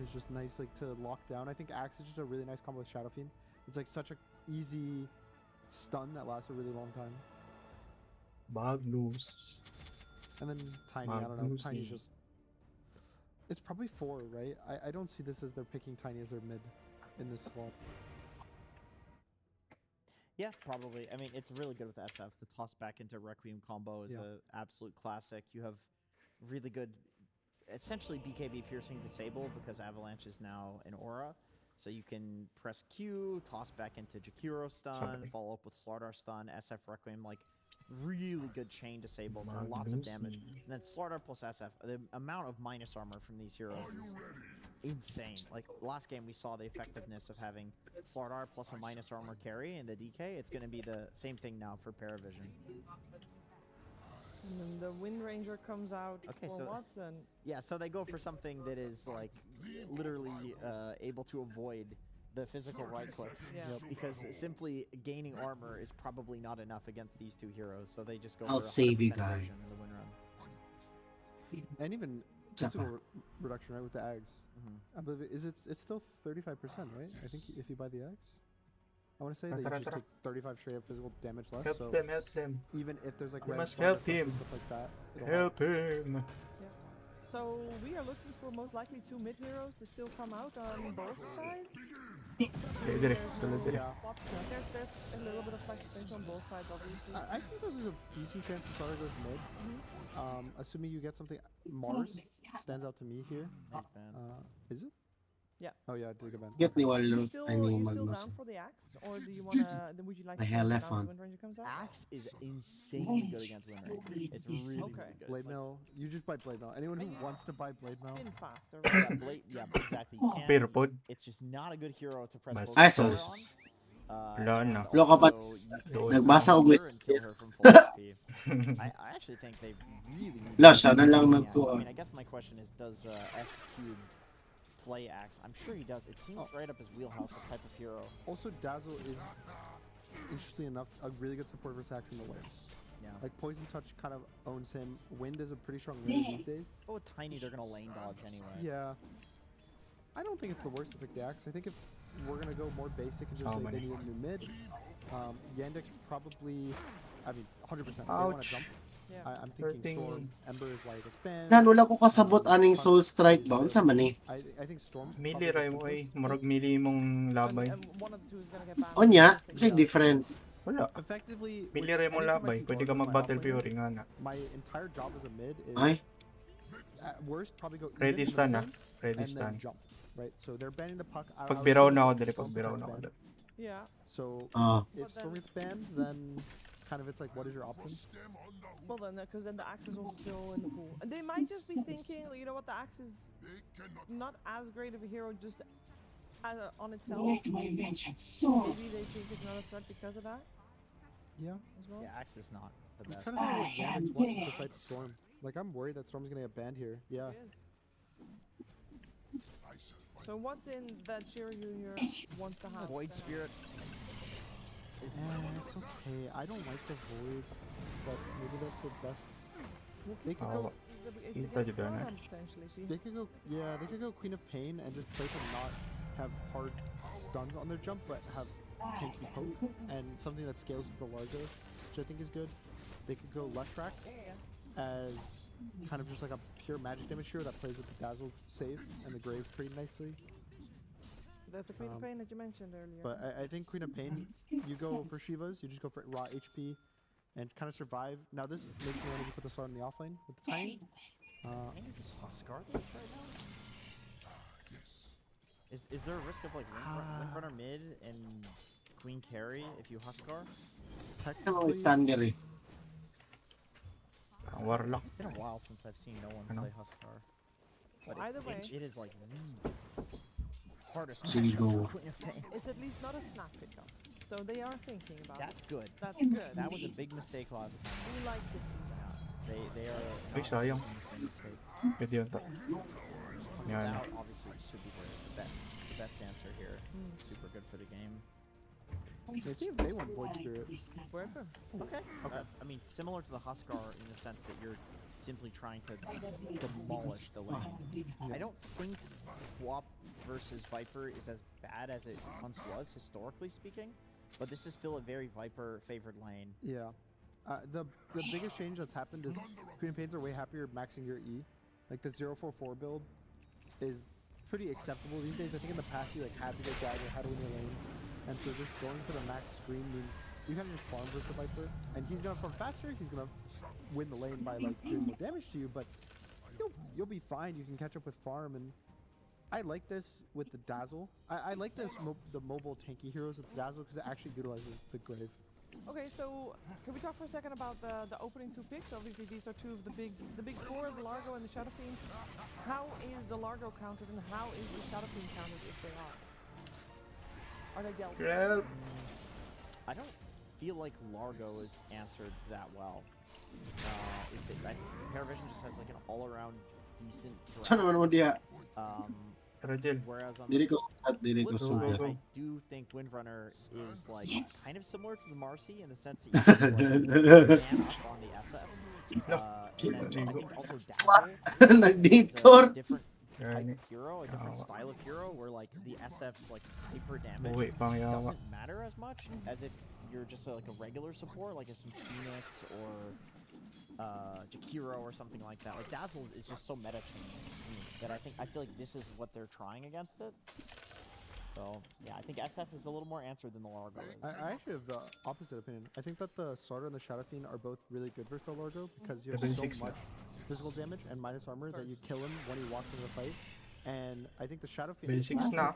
is just nice, like to lock down. I think Axe is just a really nice combo with Shadow Fiend. It's like such a easy stun that lasts a really long time. Magnus. And then Tiny, I don't know. Magnus. Tiny's just. It's probably 4, right? I don't see this as they're picking Tiny as their mid in this slot. Yeah, probably. I mean, it's really good with SF. The toss back into Requiem combo is an absolute classic. You have really good, essentially BKB piercing disable because Avalanche is now an aura. So you can press Q, toss back into Jakiro stun, follow up with Slardar stun, SF Requiem, like really good chain disables and lots of damage. And then Slardar plus SF, the amount of minus armor from these heroes is insane. Like last game we saw the effectiveness of having Slardar plus a minus armor carry in the DK. It's going to be the same thing now for Paravision. And then the Wind Ranger comes out for Watson. Yeah, so they go for something that is like literally able to avoid the physical right clicks. Yeah. Because simply gaining armor is probably not enough against these two heroes, so they just go I'll for a save you 100% guys. evasion in the win run. And even physical reduction, right, with the Ags. I believe it's still 35%, right? I think if you buy the Ags. I want to say that you just take 35 straight up physical damage less. Help so them, help them. even if there's like You red must flag help effects and him. stuff like that, it'll Help him. So we are looking for most likely 2 mid heroes to still come out on both sides. There's Yeah. there's a little bit of flexibility on both sides, obviously. I think there's a decent chance the Slardar goes mid. Assuming you get something. Mars stands out to me here. Is it? Yeah. Oh yeah, I did a ban. Get ni Wallo. You still Magnus. down for the Axe, or do you wanna? Then would you like I to have play left now that on. Wind Ranger comes out? Axe is insanely good against Wind Ranger. It's really, really good. Blade Mail. You just buy Blade Mail. Anyone who wants to buy Blade Mail. Spin faster. Yeah, exactly. You can't, Pero pod. it's just not a good hero to press Mas focus Ay, on. sus. Wala na. Lo kapag nagbasa og her and kill her from full HP. I actually think they really need La, to siya na do lang the Axe. nagkuha. I mean, I guess my question is, does S cubed play Axe? I'm sure he does. It seems right up his wheelhouse, this type of hero. Also, Dazzle is, interestingly enough, a really good support for Sax in the lane. Yeah. Like Poison Touch kind of owns him. Wind is a pretty strong lane these days. Oh, with Tiny, they're gonna lane dodge anyway. Yeah. I don't think it's the worst to pick the Axe. I think if we're gonna go more basic and just say they need a new mid, Yandex probably, I mean, 100%. They want to jump. Yeah. I'm thinking Storm, Ember is why it gets banned. Yan, wala ko kasabot aning Soul Strike ba? Unsa man eh? I think Storm. Mili ray mo ay. Murag mili mong labay. And one of the two is gonna get banned. Onya, what's the difference? Wala. Effectively, Mili ray mo labay. Pwede ka mag-battle Fury nga na. My entire job as a mid is Ay, at worst probably go Ready even in the stun lane Ready and stun. then jump. Right, so they're banning the puck. Pag biraw na ako dali. Pag biraw na ako dali. Yeah. So if But Storm then- gets banned, then kind of it's like, what is your option? Well then, because then the Axe is also still in the pool. And they might just be thinking, you know what, the Axe is not as great of a hero just on itself. Maybe they think it's not a threat because of that Yeah. as well. Yeah, Axe is not the I'm best. trying to figure out Yandex what besides Storm. Like, I'm worried that Storm's gonna get banned here. Yeah. It is. So what's in that Cheer Junior wants to have? Void Spirit. It's okay. I don't like the Void, but maybe that's the best. They could Oh, go. It's Yung against pwede ba na? Sauron, potentially. See? They could go. Yeah, they could go Queen of Pain and just play to not have hard stuns on their jump, but have tanky poke and something that scales with the Largo, which I think is good. they could go Leshrac as kind of just like a pure magic damage hero that plays with the Dazzle save and the Grave pretty nicely. That's a Queen of Pain that you mentioned earlier. But I think Queen of Pain, you go for Shivas, you just go for raw HP and kind of survive. Now this makes me want to put the sword in the offlane with the Tiny. Maybe just Huskar this right now? Is there a risk of like Windrunner mid and Queen carry if you Huskar? Technically, standard eh. Warlock. It's been a while since I've seen no one play Huskar. But either way, it is like the hardest So you matchup go- for Queen of Pain. it's at least not a snap pickup. So they are thinking about That's it. good. That's good. That was a big mistake last time. We like to see that. They are. Uy, sayang. Pwede yun to. Yan. Now, obviously, should be the best answer here. Super good for the game. I think they want Void Spirit. Wherever. Okay. I mean, similar to the Huskar in the sense that you're simply trying to demolish the lane. I don't think Swap versus Viper is as bad as it once was, historically speaking, but this is still a very Viper-favored lane. Yeah. The biggest change that's happened is Queen of Pains are way happier maxing your E. Like the 044 build is pretty acceptable these days. I think in the past you like had to get dagger, had to win your lane. And so just going for the max screen means you kind of just farm versus the Viper. And he's gonna farm faster, he's gonna win the lane by like doing more damage to you, but you'll be fine. You can catch up with farm, and I like this with the Dazzle. I like this the mobile tanky heroes with the Dazzle because it actually utilizes the Grave. Okay, so can we talk for a second about the opening two picks? Obviously, these are two of the big four, the Largo and the Shadow Fiend. How is the Largo countered, and how is the Shadow Fiend countered if they are? Are they dealt? Grab. I don't feel like Largo is answered that well. Paravision just has like an all-around decent Saan naman mo diya? Tara, Jel. whereas on Dili the ko sad, dili ko flip side, sad. I do think Windrunner is like kind of similar to the Marcy in the sense that you can like, man up on the SF. And then I think also Dazzle is Nagditor. a different type of hero, a different style of hero, where like the SF's like hyper damage Buwi, pangyawa. doesn't matter as much as if you're just like a regular support, like some Phoenix or Jakiro or something like that. Like Dazzle is just so meta changing that I feel like this is what they're trying against it. So yeah, I think SF is a little more answered than the Largo is. I actually have the opposite opinion. I think that the Starter and the Shadow Fiend are both really good versus the Largo because you have Level so 6 much physical damage and minus armor that you kill him when he walks into the fight. And I think the Shadow Fiend, Basics na.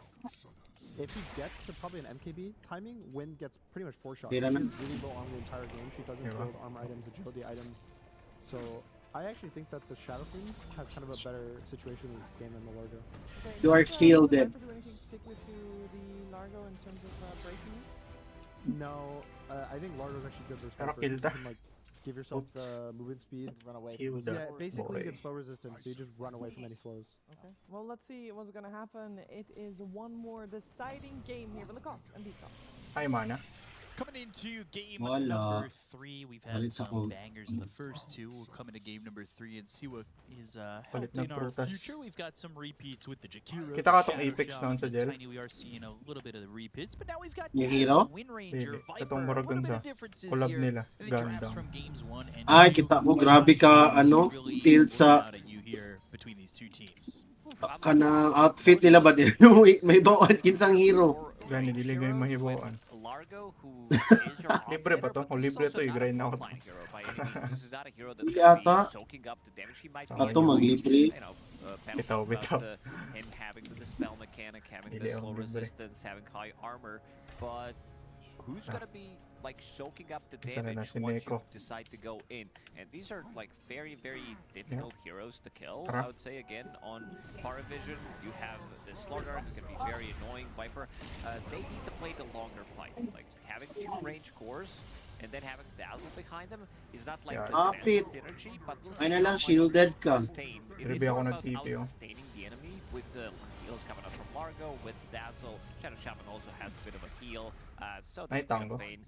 if he gets to probably an MKB timing, Wind gets pretty much 4 shots. Tira She na. is really low on the entire game. She doesn't Diba? build armor items, agility items. So I actually think that the Shadow Fiend has kind of a better situation in this game than the Largo. Okay, You are does shielded. Viper do anything particular to the Largo in terms of breaking it? No, I think Largo's actually good versus Pero Viper. kill You ta. can like give yourself the movement speed. Run away. Kill From the Yeah, basically you boy. get slow resistance, so you just run away from any slows. Okay. Well, let's see what's gonna happen. It is one more deciding game here for the cost and beat cost. Ay, mana. Coming into game Wala. number 3, we've had Palit sa some cold. bangers in the first 2. We'll come into game number 3 and see what is Palit helped ng in our prutas. future. We've got some repeats with the Jakiro. Kita ka tong Apex noon sa Jel? Tiny, we are seeing a little bit of the repeats, but now we've got Yung Dazzle, hero? Wind Ranger, Dili. Viper, Itong a murag little dun bit sa of differences collab here. nila. The drafts Ganda. from games 1 and 2. Ay, kita mo, grabe ka, ano, Really tilt sa working out at you here between these two teams. kanang outfit nila ba din? May bawat kinsang hero. Gani, dili gani mahibuan. Largo, who is your Libre offlaner, ba to? but Kung this is libre also to, not a i-grind na ako frontline to. hero by any means. This is not a hero that's Hindi going to ata. be soaking up the damage. He might be Ato, able to, maglibre. you know, Bitaw, benefit bitaw. about him having the dispel mechanic, having Hindi the ako slow libre. resistance, having high armor, but who's going to be like soaking up the Sana na damage si once you Neko. decide to go in? And these are like very, very difficult heroes to kill. Tara. I would say again on Paravision, you have the Slugger who can be very annoying. Viper, they need to play the longer fights. Like having 2 range cores and then having Dazzle behind them is not like Yeah. the Kapit. best synergy, but we'll Ay see na how lang, much shielded it ka. sustain. Grabe It's ako more ng about TP, oh. out-sustaining the enemy with the heals coming up from Largo, with Dazzle. Shadow Shaman also has a bit of a heal. So Ay, this Queen tango. of Pain,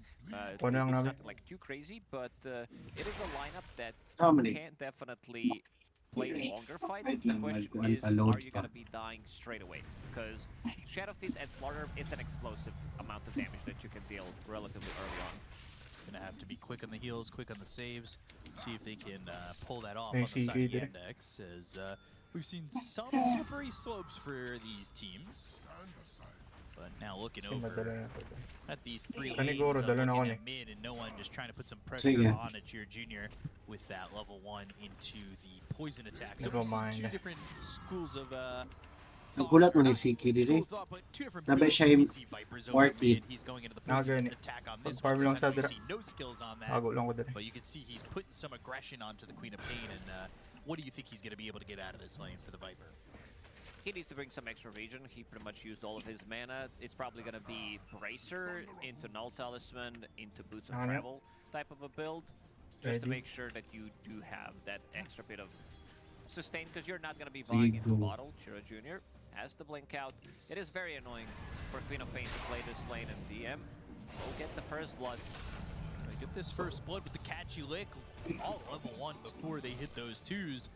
Kuha na lang it's namin. not like too crazy, but it is a lineup that How many? can definitely play longer fights. Wait The lang, question mag- is, unload are you pa. going to be dying straight away? Because Shadow Fiend and Slaughter, it's an explosive amount of damage that you can deal relatively early on. gonna have to be quick on the heals, quick on the saves, see if they can pull that off Hey, on the side of CJ there. Yandex, as we've seen some slippery slopes for these teams. But now looking Kasi over madala na to. at these three Kaniguro, lanes, dala na looking ako at mid, and no one just trying to put some pressure Sige. on a Cheer Junior with that level 1 into the poison attack. So Never we've seen mind. two different schools of Nagulat mo ni Siki diri. Nabe siya yung worthy. He's going into the poison Nagani. attack on this Pag-farm one. lang sa Sometimes dira. you see no skills on that. Bago lang ko dali. But you can see he's putting some aggression onto the Queen of Pain, and what do you think he's going to be able to get out of this lane for the Viper? He needs to bring some extra regen. He pretty much used all of his mana. It's probably going to be Bracer into Null Talisman into Boots of Travel type of a build, just to Ready. make sure that you do have that extra bit of sustain, because you're not going to be buying into bottle. Chira Jr. has to blink out. It is very annoying for Queen of Pain to play this lane, and DM will get the first blood. They get this first blood with the catchy lick, all level 1 before they hit those 2s.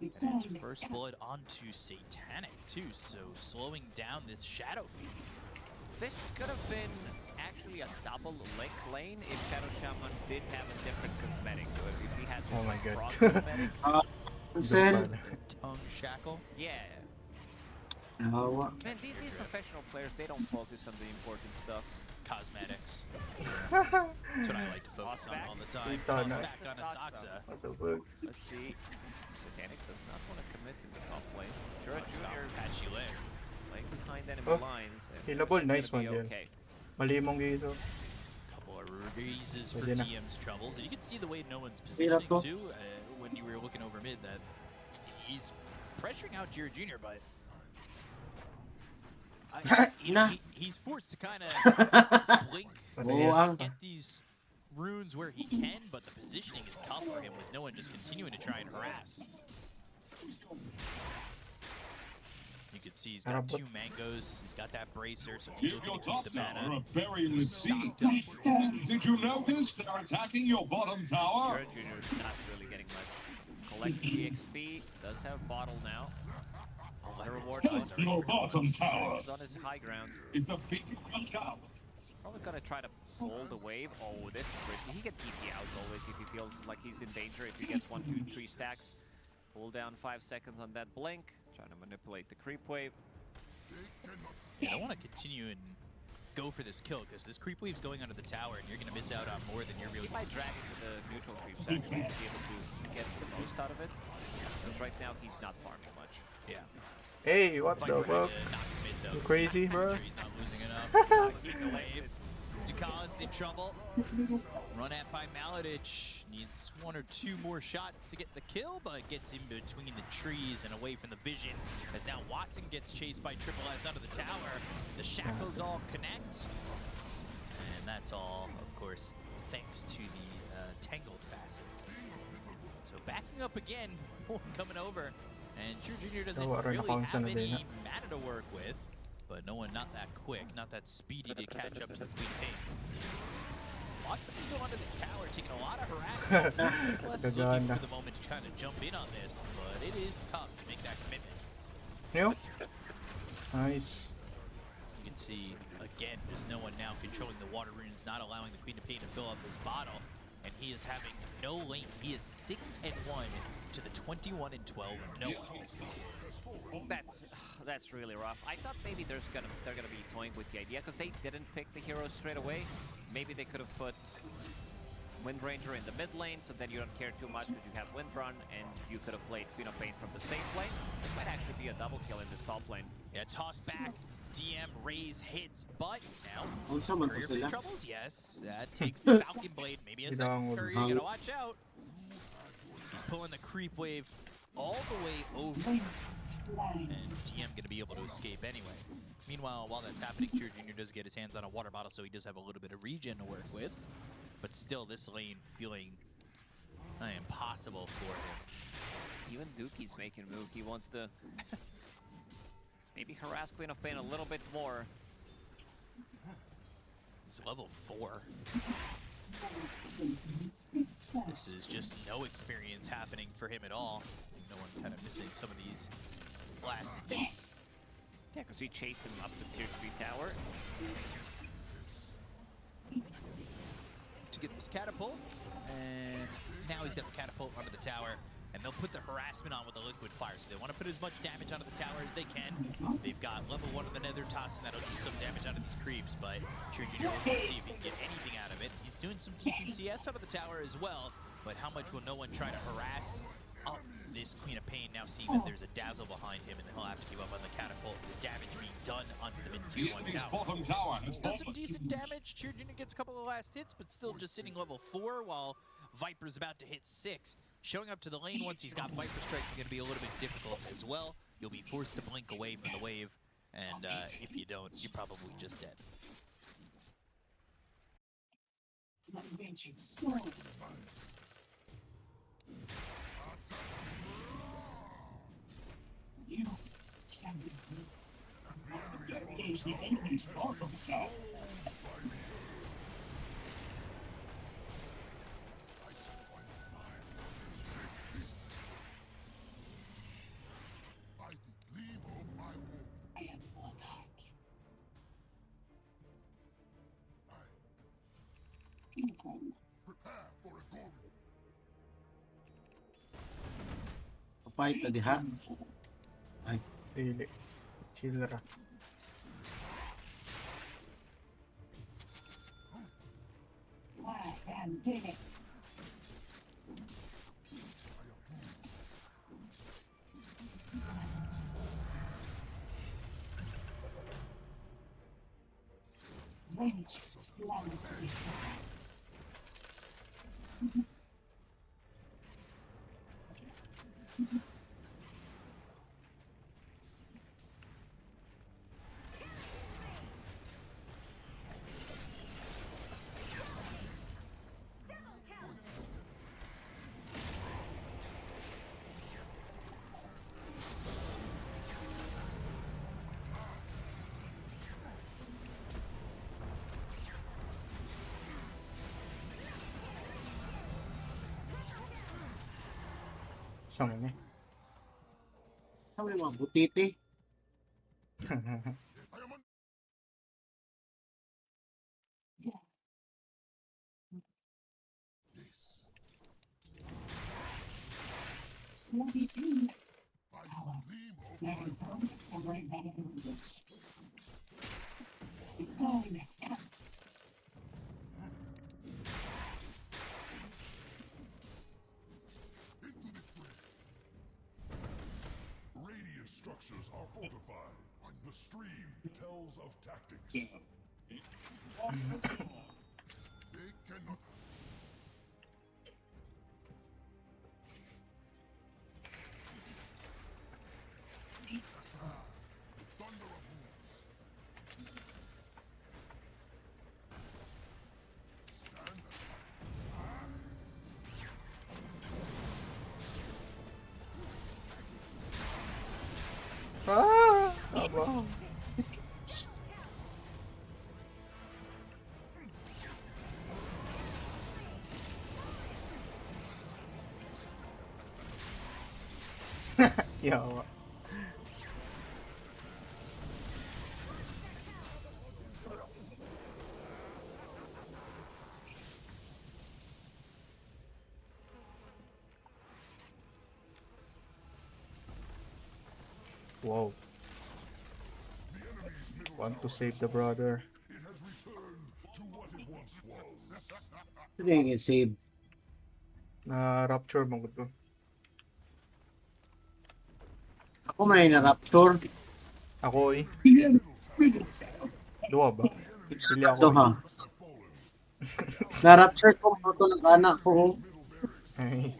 And it's first blood onto Satanic too, so slowing down this Shadow Fiend. This could have been actually a double lick lane if Shadow Shaman did have a different cosmetic. So if he had Oh my this God. frog cosmetic, Sen. Tongue shackle. yeah. Awa. Man, these professional players, they don't focus on the important stuff. Cosmetics. That's what I like to focus on all the time. Ito na. Back on Asaxa. What the fuck? Let's see. Satanic does not want to commit in the top lane. Jura Jr. Catchy lick. playing behind enemy Oh, lines. and healable, it's nice gonna be one, okay. Mali mong gito. Couple of raises for Pwede na. DM's troubles. And you can see the way no one's Hirap positioning to. too when you were looking over mid that he's pressuring out Jira Jr., but he's forced to kind of blink, Oo, get these runes where he can, but the positioning is tough for him with no one just continuing to try and harass. You can see he's got 2 mangoes, he's got that bracer, so he's If looking your to keep top the tower mana. are buried with sea, stocked up. did you notice they're attacking your bottom tower? Jura Jr. is not really getting much. Collecting EXP, does have bottle now. The reward That's your bottom tower. is on his high ground. If the people watch out, Probably gonna try to pull the wave. Oh, this is risky. He can TP out always if he feels like he's in danger. If he gets 1, 2, 3 stacks, pull down 5 seconds on that blink. Trying to manipulate the creep wave. Yeah, I want to continue and go for this kill because this creep wave's going under the tower and you're going to miss out on more than you're really. He might drag into the neutral creeps actually to be able to get the most out of it. Because right now he's not farming much. Yeah. Hey, what the Viper had fuck? to knock him in, though, You 'cause crazy, he's bro? He's not losing enough. Keep the wave. Daka's in trouble. Run at by Maladich. Needs 1 or 2 more shots to get the kill, but gets in between the trees and away from the vision. As now Watson gets chased by Triple S under the tower. The shackles all connect. And that's all, of course, thanks to the Tangled facet. So backing up again, coming over. And True Jr. doesn't Tawa rin really account have na din, any mana to work with. But no one not that quick, not that speedy to catch up to the Queen of Pain. Watson's still under this tower, taking a lot of harassment. Plus looking Gagana. for the moment to kind of jump in on this, but it is tough to make that commitment. Yo. Nice. You can see, again, there's no one now controlling the water runes, not allowing the Queen of Pain to fill up this bottle. And he is having no lane. He is 6-1 to the 21-12 of no one. That's really rough. I thought maybe they're gonna be toying with the idea because they didn't pick the heroes straight away. Maybe they could have put Wind Ranger in the mid lane, so then you don't care too much because you have Wind Run, and you could have played Queen of Pain from the safe lane. This might actually be a double kill in this top lane. Yeah, toss back. DM raise hits, but now Unsa man po Courier for sila? troubles. Yes, that takes the Falcon Blade. Maybe a Bidang second would Courier. hang. You gotta watch out. He's pulling the creep wave all the way over, and DM gonna be able to escape anyway. Meanwhile, while that's happening, True Jr. does get his hands on a water bottle, so he does have a little bit of regen to work with. But still, this lane feeling impossible for him. Even Dookie's making a move. He wants to maybe harass Queen of Pain a little bit more. He's level 4. This is just no experience happening for him at all. No one kind of missing some of these last hits. Yeah, because he chased him up the tier 3 tower. get this catapult, and now he's got the catapult onto the tower, and they'll put the harassment on with the liquid fire. So they want to put as much damage onto the tower as they can. They've got level 1 of the Nether Toxin that'll do some damage onto these creeps, but Cheer Jr. will see if he can get anything out of it. He's doing some decent CS out of the tower as well, but how much will no one try to harass up this Queen of Pain, now seeing that there's a Dazzle behind him, and he'll have to give up on the catapult. The damage being done onto the mid-tier 1 tower. Does some decent damage. Cheer Jr. gets a couple of last hits, but still just sitting level 4, while Viper's about to hit 6. Showing up to the lane once he's got Viper Strike is going to be a little bit difficult as well. You'll be forced to blink away from the wave, and if you don't, you're probably just dead. There goes the enemy's bottom tower. Fight na diha. Ay, Dili. Chill ra. Sama ni. sama yung mga butiti. Radiant structures are fortified. The stream tells of tactics. They cannot. Thunder of Moons. Stand Ah! Aba. Yawa. Wow. Want to save the brother. It has returned to what it once was. Ito yung save. Na rapture mo ko. Ako may na-rapture. Ako eh. Dua ba? Pili ako. Ito ha. Na-rapture ko mo ito ng anak ko. Ay.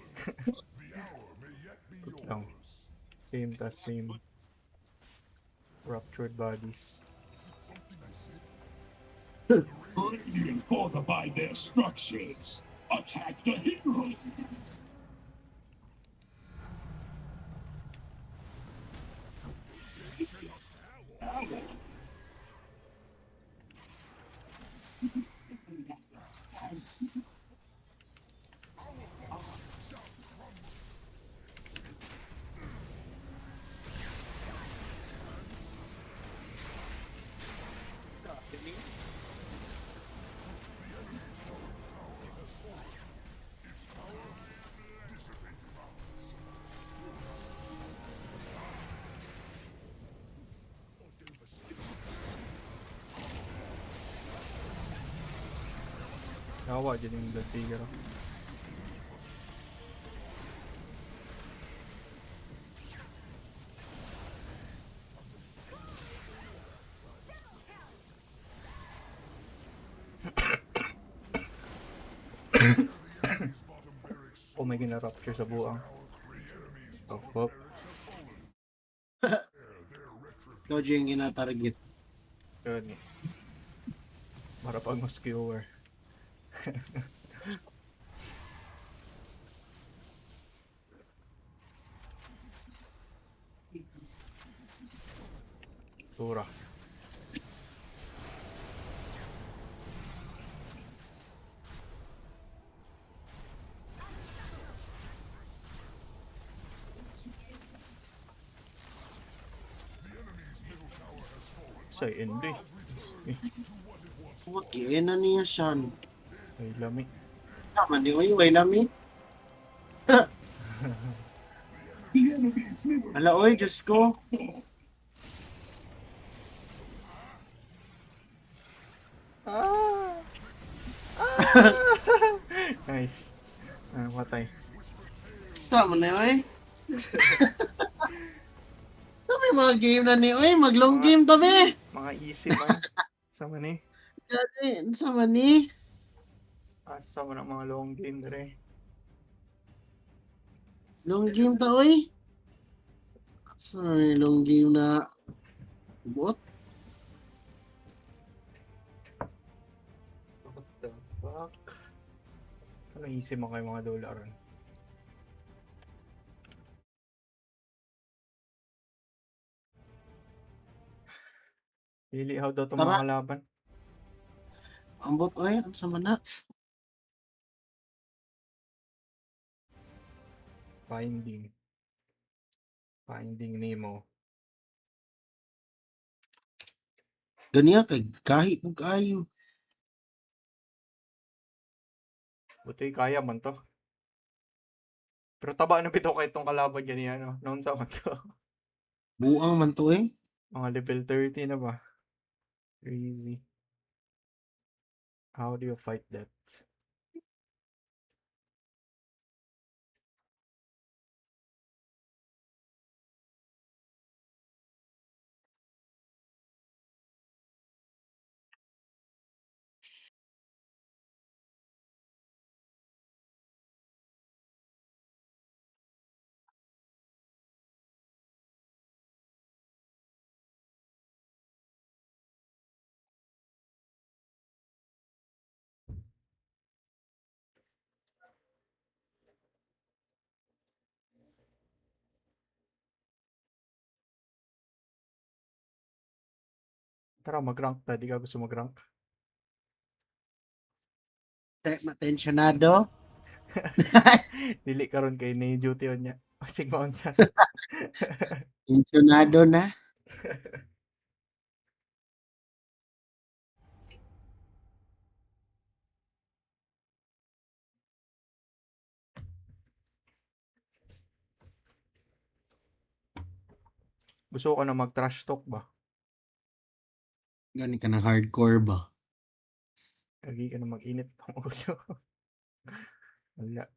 Put lang. Same tas same. Ruptured bodies. Radiant fortified their structures. Attack the heroes. Kawa dyan yung Bloodseeker. Oh, may gina-rapture sa buang. The fuck? Dojo yung ginatarget. Yun eh. Marapag mo skewer. Tura. Sa end eh. Okay, na niya siya. Ay lami. Tama ni Uy, way lami. Ala, oy, Diyos ko. Nice. Matay. Sama na, oy. Kami mga game na ni, oy, mag-long game kami. Mga easy man. Sama ni. Dati, sama ni. Asa mo ng mga long game dere. Long game ta, oy. Saan na yung long game na bot? What the fuck? Ano easy mo kayo mga dolaran? Pili how daw itong mga kalaban. Ang bot, oy, ang sama na. Finding. Finding Nemo. Ganiya, kahit mo kayo. Buti kaya man to. Pero taba na bitaw kayo itong kalaban dyan yan. No? Noon sa man to. Buang man to, eh. Mga level 30 na ba? Crazy. How do you fight that? Tara, mag-rank ta. Di ka gusto mag-rank? Matensyonado. Dili karon kay na duty on niya. Sige mo sa. Tensyonado na. Gusto ko na mag-trash talk ba? Gani ka na hardcore ba? Lagi ka na mag-init ng ulo. Wala.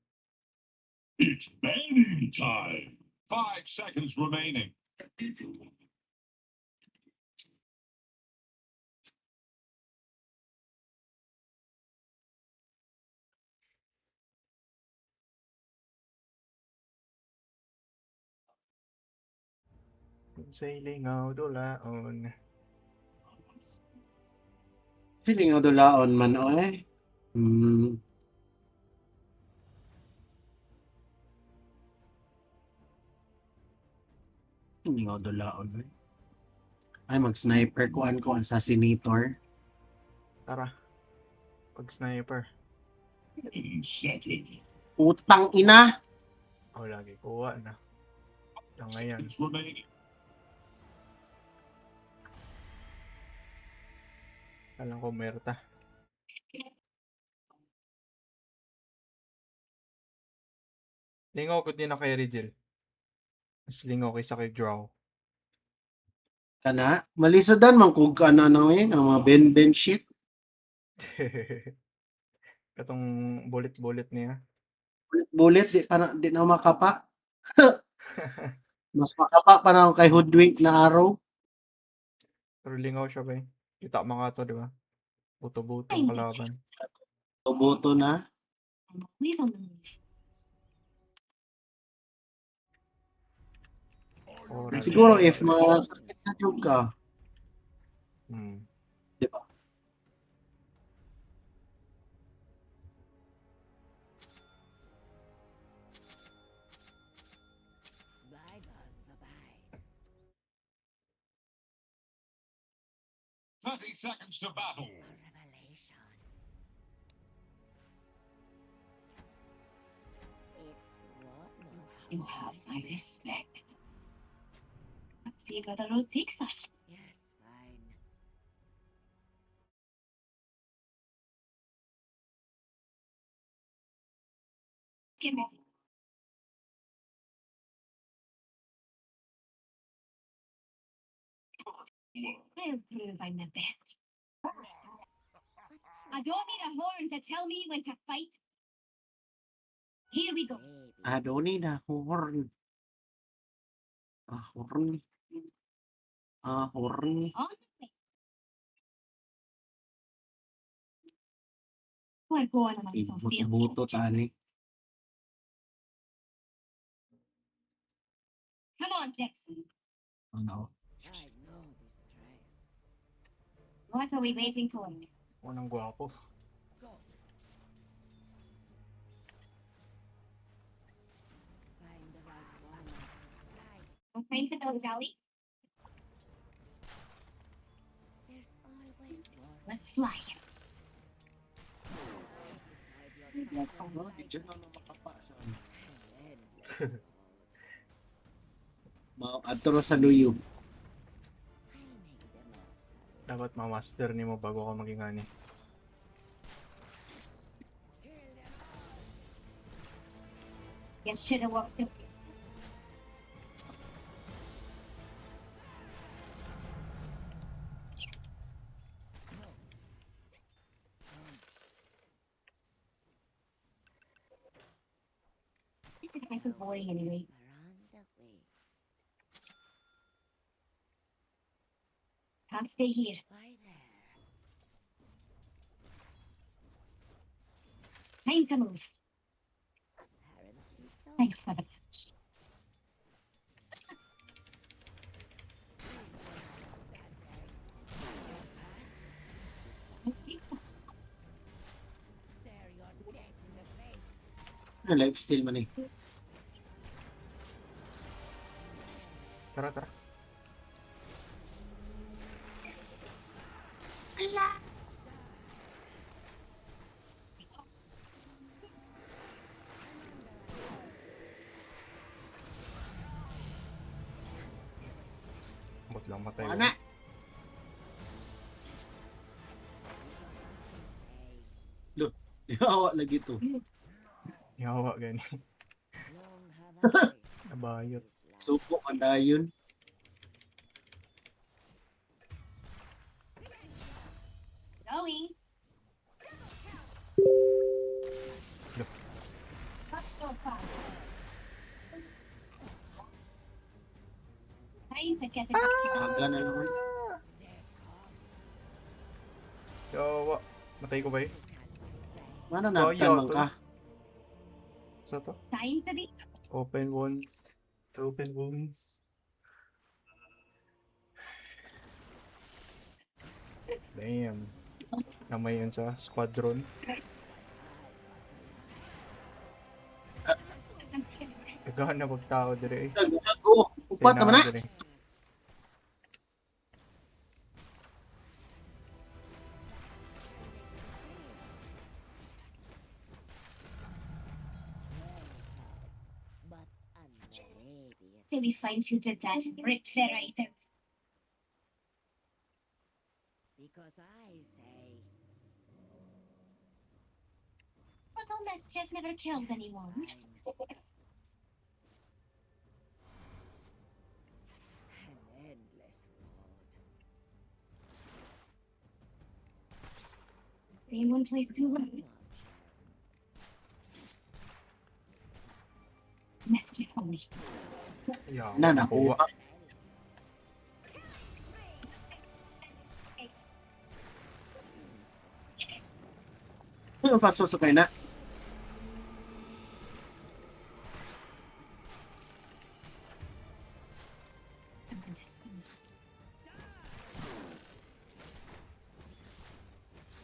It's banning time. 5 seconds remaining. Sailing out dulaon. Feeling nga dulaon man, oy. Hindi nga dulaon, oy. Ay, mag-sniper kuan ko, assassinator. Tara. Pag-sniper. 10 seconds. Utang ina! Oh, lagi kuha na. Lang ngayon. Seconds remaining. Alam ko merta. Lingaw ko din na kay Rigel. Mas lingaw kaysa kay Draw. Kana, malisadan man kung ano, ano, eh, ang mga ben shit. Itong bullet niya. Bullet, di na makapa. Mas makapa pa na ako kay Hoodwink na araw. Pero lingaw siya ba eh. Kita mga to, di ba? Buto-buto ang kalaban. Boto na. Oral. Siguro if masakit na jug ka, Hmm. di ba? Bygones abide. 30 seconds to battle. A revelation. It's what You have my respect. Let's see where the road takes us. Yes, fine. Give me. I'll prove I'm the best. I don't need a horn to tell me when to fight. Here we go. I don't need a horn. A horn. A horn. On the way. We're going on some field. Buto tani. Come on, Jackson. Ano? I know this trail. What are we waiting for? Unang gwapo. Go. Find the right moment to strike. We're trying to build a valley. There's always more. Let's fly. Decide your path. Diyan na makapa. An endless road. Atro sa luyo. I'll make the most of it. Dapat ma-master ni mo bago ka maging ani. Yes, should have walked up. This is so boring anyway. Around the way. Can't stay here. Why there? Time to move. Apparently so. Thanks for the catch. It takes us. Stare your death in the face. Lifesteal man eh. Tara, tara. Bot lang matay. Ana. Lo, yawa lagi to. Yawa gani. Long have I faced Nabayot. this life. Supo mandayon. Going. Look. Not so fast. Time to get it up here. Aga na lang. Death comes. Yawa. Matay ko ba eh? Mana Oh, naptan man ka? Sa to? Time to be. Open wounds. Open wounds. Damn. Namay yun sa squadron. Gagawin na pagtao dire eh. Gago. Upat naman na. Dire. But maybe it's Till we find who did that and rip their eyes out. because I say Little mischief never killed anyone. fine. An endless road. Stay in one place too long. No option. nicht. Yeah, Na, nakuha. Pasusok kayo na.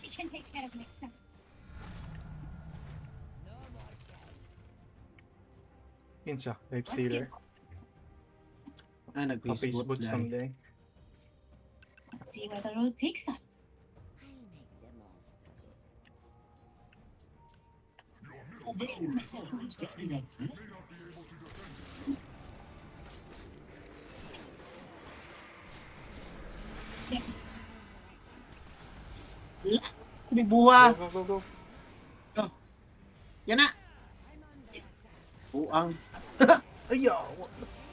I can take care of myself. Kinsa, life stealer. Ah, Pa-face nag-Facebook boots someday. Let's see where the road takes us. Your middle tower is getting a May buwa. Go, go, go, go. Yan na. Buang. Ayaw!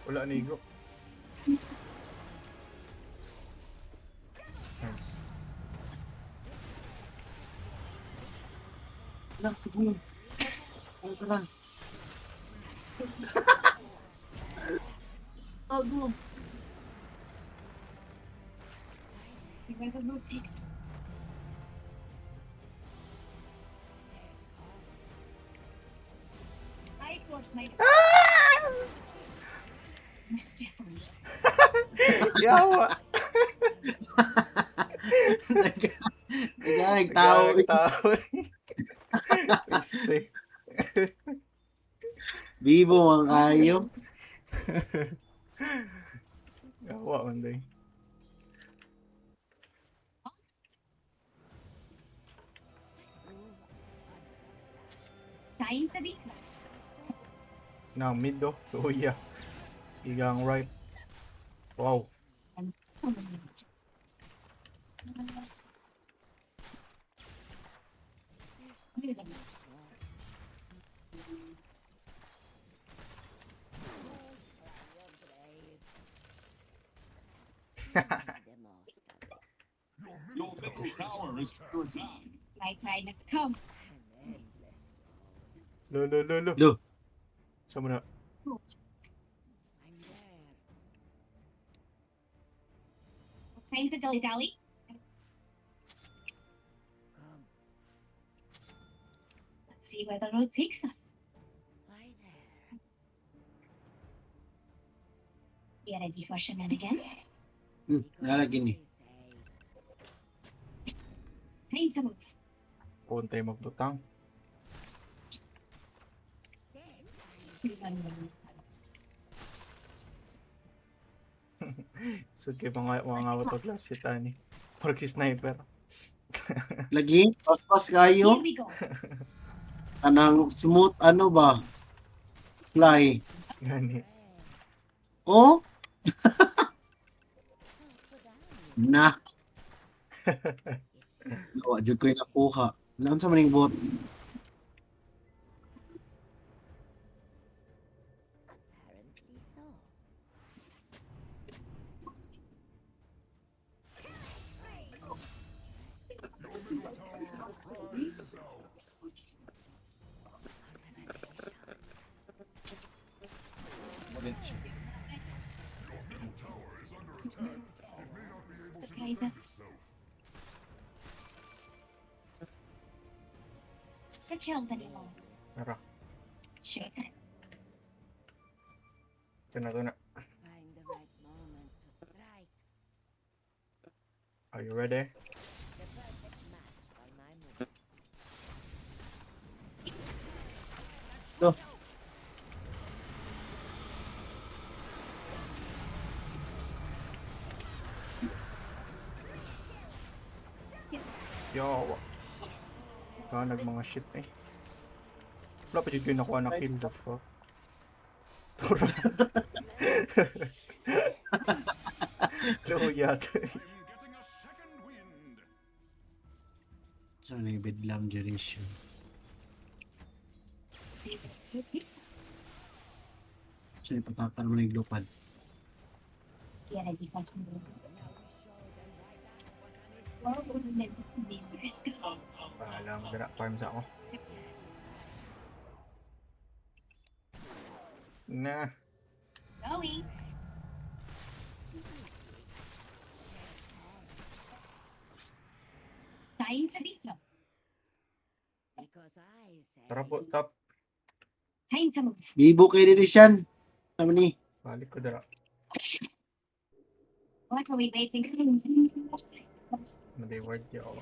Wala nigo. Nice. Lang, sige. Ano ka lang? Tago. See where the road takes us. I forced my. Miss Jeffrey. Yawa! Nagaling tao. Tao. Este. Vivo ang ayo. Yawa man day. Signs of it. Now mid do. Oh yeah. Igang right. Wow. Your middle tower is under attack. My time has come. Lo. Lo. Sama na. Time to dilly dally. Let's see where the road takes us. You ready for shenanigans? Nalagyan ni. Time to move. Puntay magbutang. So kay mga auto class si Tani. Parang si sniper. Lagi, pas Here kayo. we go. Anang smooth, ano ba? Fly. Gani. Oh? Na. Nawa, dyan ko yung nakuha. Naan sa maning bot? Surprises. The killed anymore. Tara. Showtime. Ito na. Are you ready? Go. Yo. Mga shit eh. Wala pa dyan ko yung nakuha na kill the fuck. Tura. Luya to eh. So, bidlam duration. So, ipatakal mo na yung lupad. You ready for shenanigans? Or would you never be risk? Bahala mo dira. Farm sa ako. Nah. Going. Time to beat up. Tara po, top. Time to move. Bibo kay diri siyan. Tama ni. Balik ko dara. What are we waiting? Madi word yo.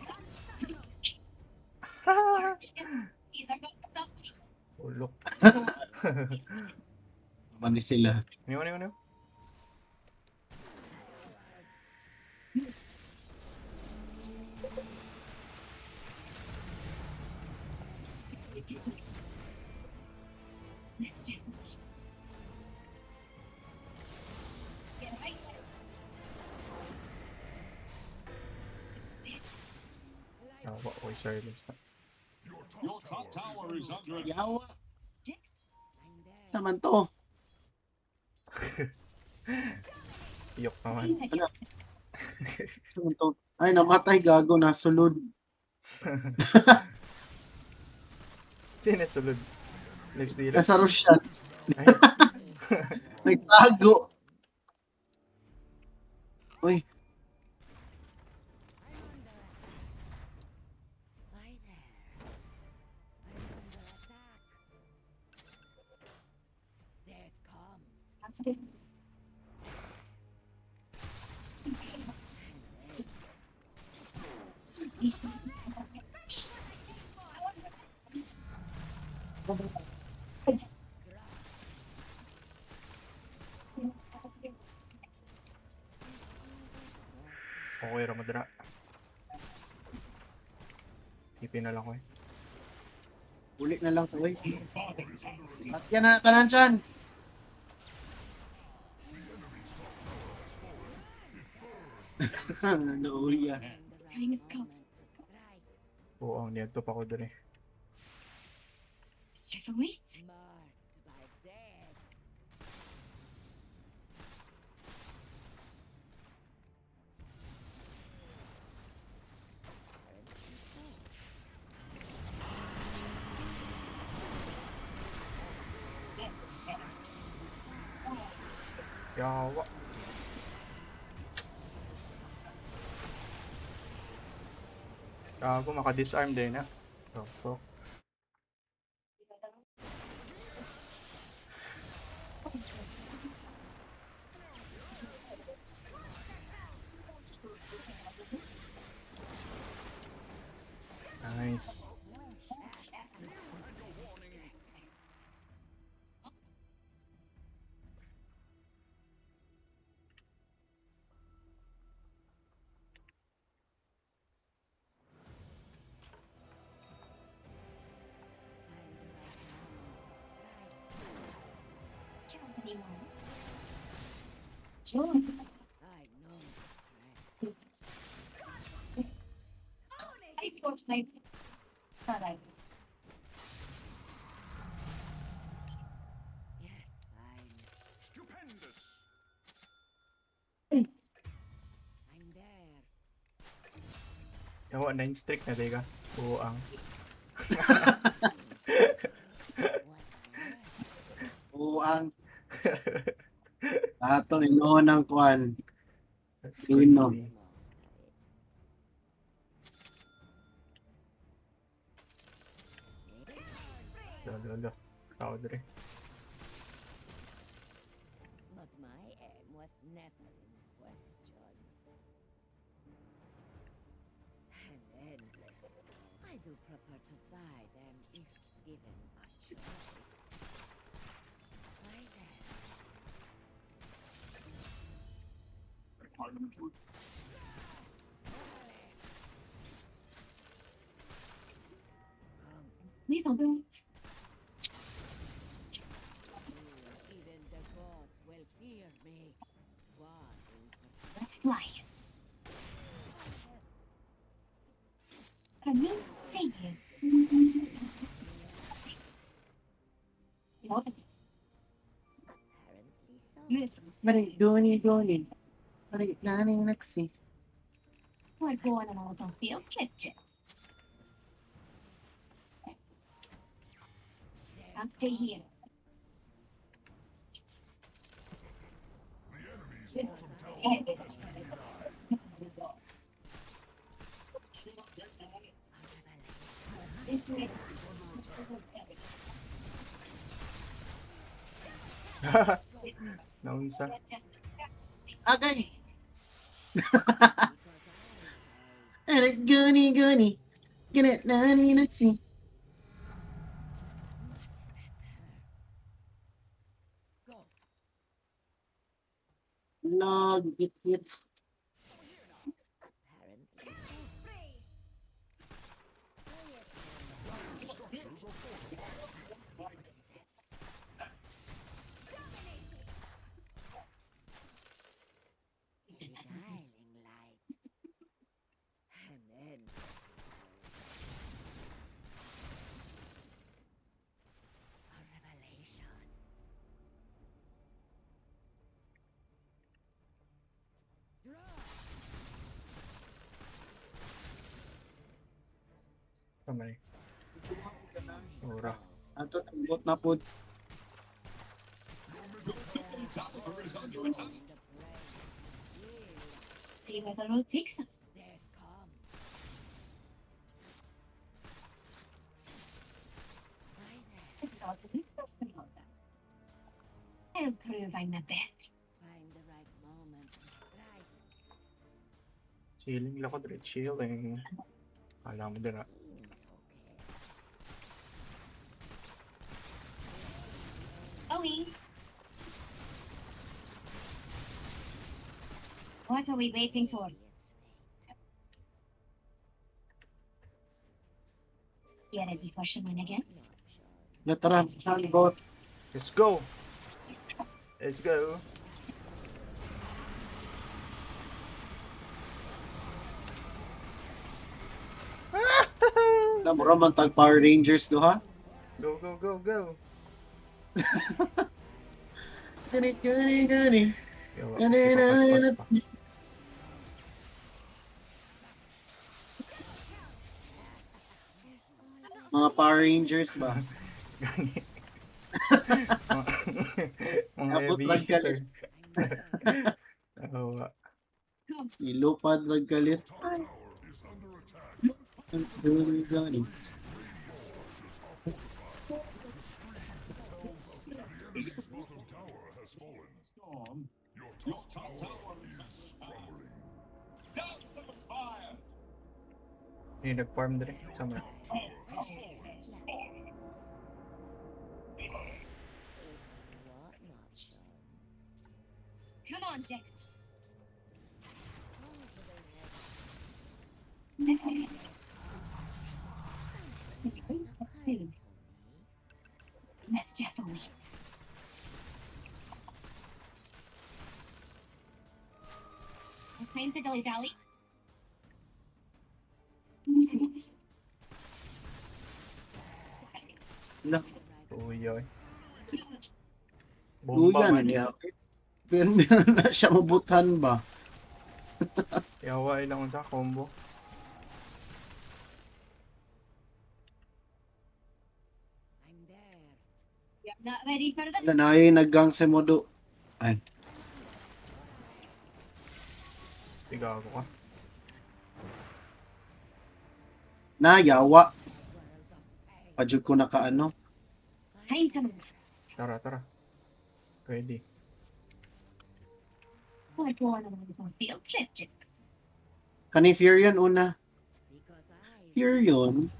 These are good stuff. Ulok. Mani sila. Ano? Mischief. Get right there. Yawa ko silence na. Your top tower is under attack. Yawa. Jix. Naman to. Iyok naman. Naman to. Ay, namatay gago na sulod. Sino sulod? Lips nila. Nasa Rusya. Ay. Nagtago. Uy. Okay, Ramadra. Ipin na lang ko eh. Uli na lang to, uy. At yan na, tanan siyan. Nauya. Time is come. Oo, niyadto pa ko dun eh. Mischief awaits. Yawa. Gago, maka-disarm din ah. Oh, fuck. Nice. Joy. I forced my alright. Stupendous. Yawa, 9 streak na diga. Oo ang. Oo, ang. Ato, ino ng kwan. That's Sino? crazy. Lolo. Tao dre. But my aim was never in question. An endless one. I do prefer to buy them if given a choice. Why then? Please open. Even the gods will fear me. One in particular. Let's fly. A new taken. Open it. Apparently so. Beautiful. Balik, doon. Balik, naning naksi. We're going on a little field trip, Jix. I'll stay here. Naunsa. Agay. Gani gani. Ganit nani natsi. Log it. Kamay. Ora. Ato tambot na po. Tower is under attack. See where the road takes us. I thought this was about that. I'll prove I'm the best. Find the right moment to strike. Chilling lang ako dito. Chilling. Kala mo din ah. Seems okay. Owie. What are we waiting for? You ready for shenanigans? Tara, saan bot? Let's go! Let's go! Mura man tag Power Rangers do ha? Go, go, go, go! Gani. Yawa, gusto pa paspas pa. Mga Power Rangers ba? Mga Abot heavy lang hitter. galit. Yawa. Ilupad lang galit. Gani. Storm. Your top tower is crumbling. Down the fire. Yung nag-farm din eh. Sama. Come on, Jax. This way. Soon. Miss Jeffrey. Time to dilly-dally. Na. Uy, oy. Luya Bomba na man. niya. Pero meron na siya mabutan ba? Yawa ilang sa combo. I'm there. You're not ready for the... Nanay naggang sa modo. Ay, Tigago ka. nayawa. Pajud ko nakaano. Time to move. Tara, tara. Ready. Like one of those field trip, Jax. Kani Furion una. Because I Furion.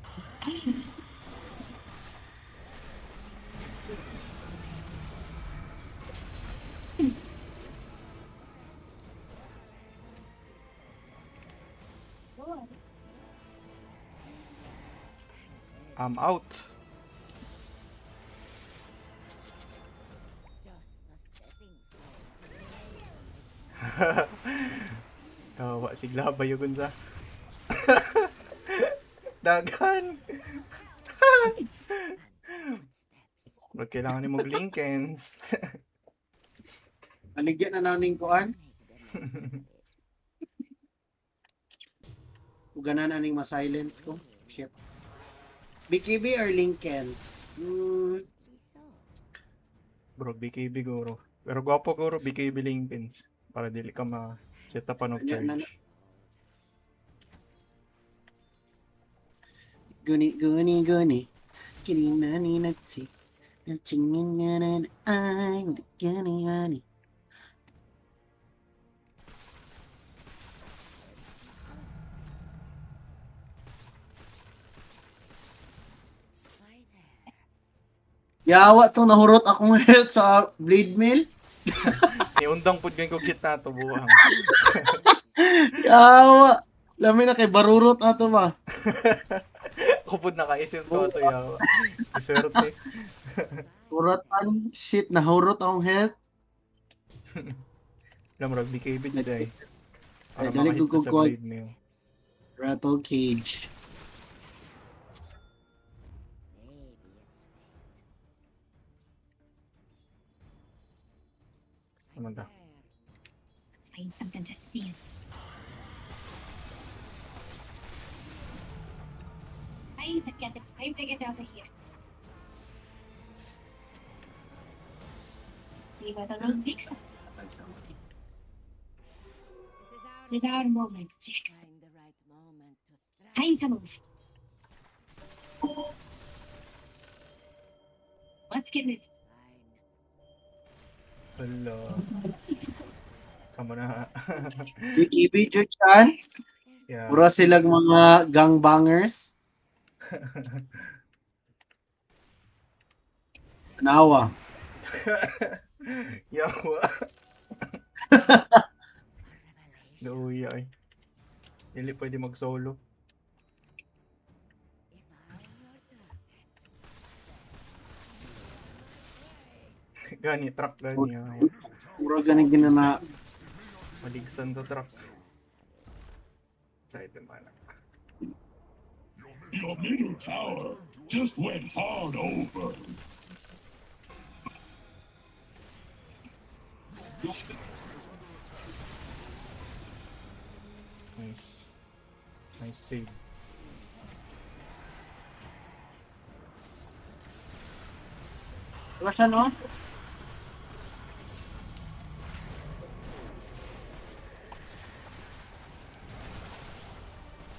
I'm out. just a stepping stone to the Yawa, sigla ba yung sa? Dagan! footsteps. Wag kailangan ni mag-linkens. Aligyan na naning kuan. Make the most of it. Uganan aning ma-silence ko. Shit. BKB or Linkens? So, Bro, BKB guro. Pero gwapo guro, BKB linkens. Para dili ka ma-set up of Kanya na. charge. Guni. Kininani natsi. Nachingan ay gani. Yawa tong nahurot akong health sa blade mill. Niundang pud ko kit na to buhang. Yawa. Lami na kay barurot ato ba? Ako pud nakaisip ko ato yawa. Iswerte. Uratan shit nahurot akong health. Alam mo, BKB today. Para Dali makahit ka sa gugugod. blade mill. Rattle cage. Ano ta? Let's find something to steal. Time to get out of here. See where the road takes us. This is our moment, Jax. Find the right moment to strike. Time to move. Let's get moving. Hello. Sama na. BKB dyan. Yeah. Pura silang mga gangbangers. Nawa. Yawa. Nauya eh. Hindi pwede mag-solo. Gani, truck gani. Pura ganang ginana. Maligsan sa truck. Sa ito man. Your middle tower just went hard over. Nice. Nice save. Wala siya no?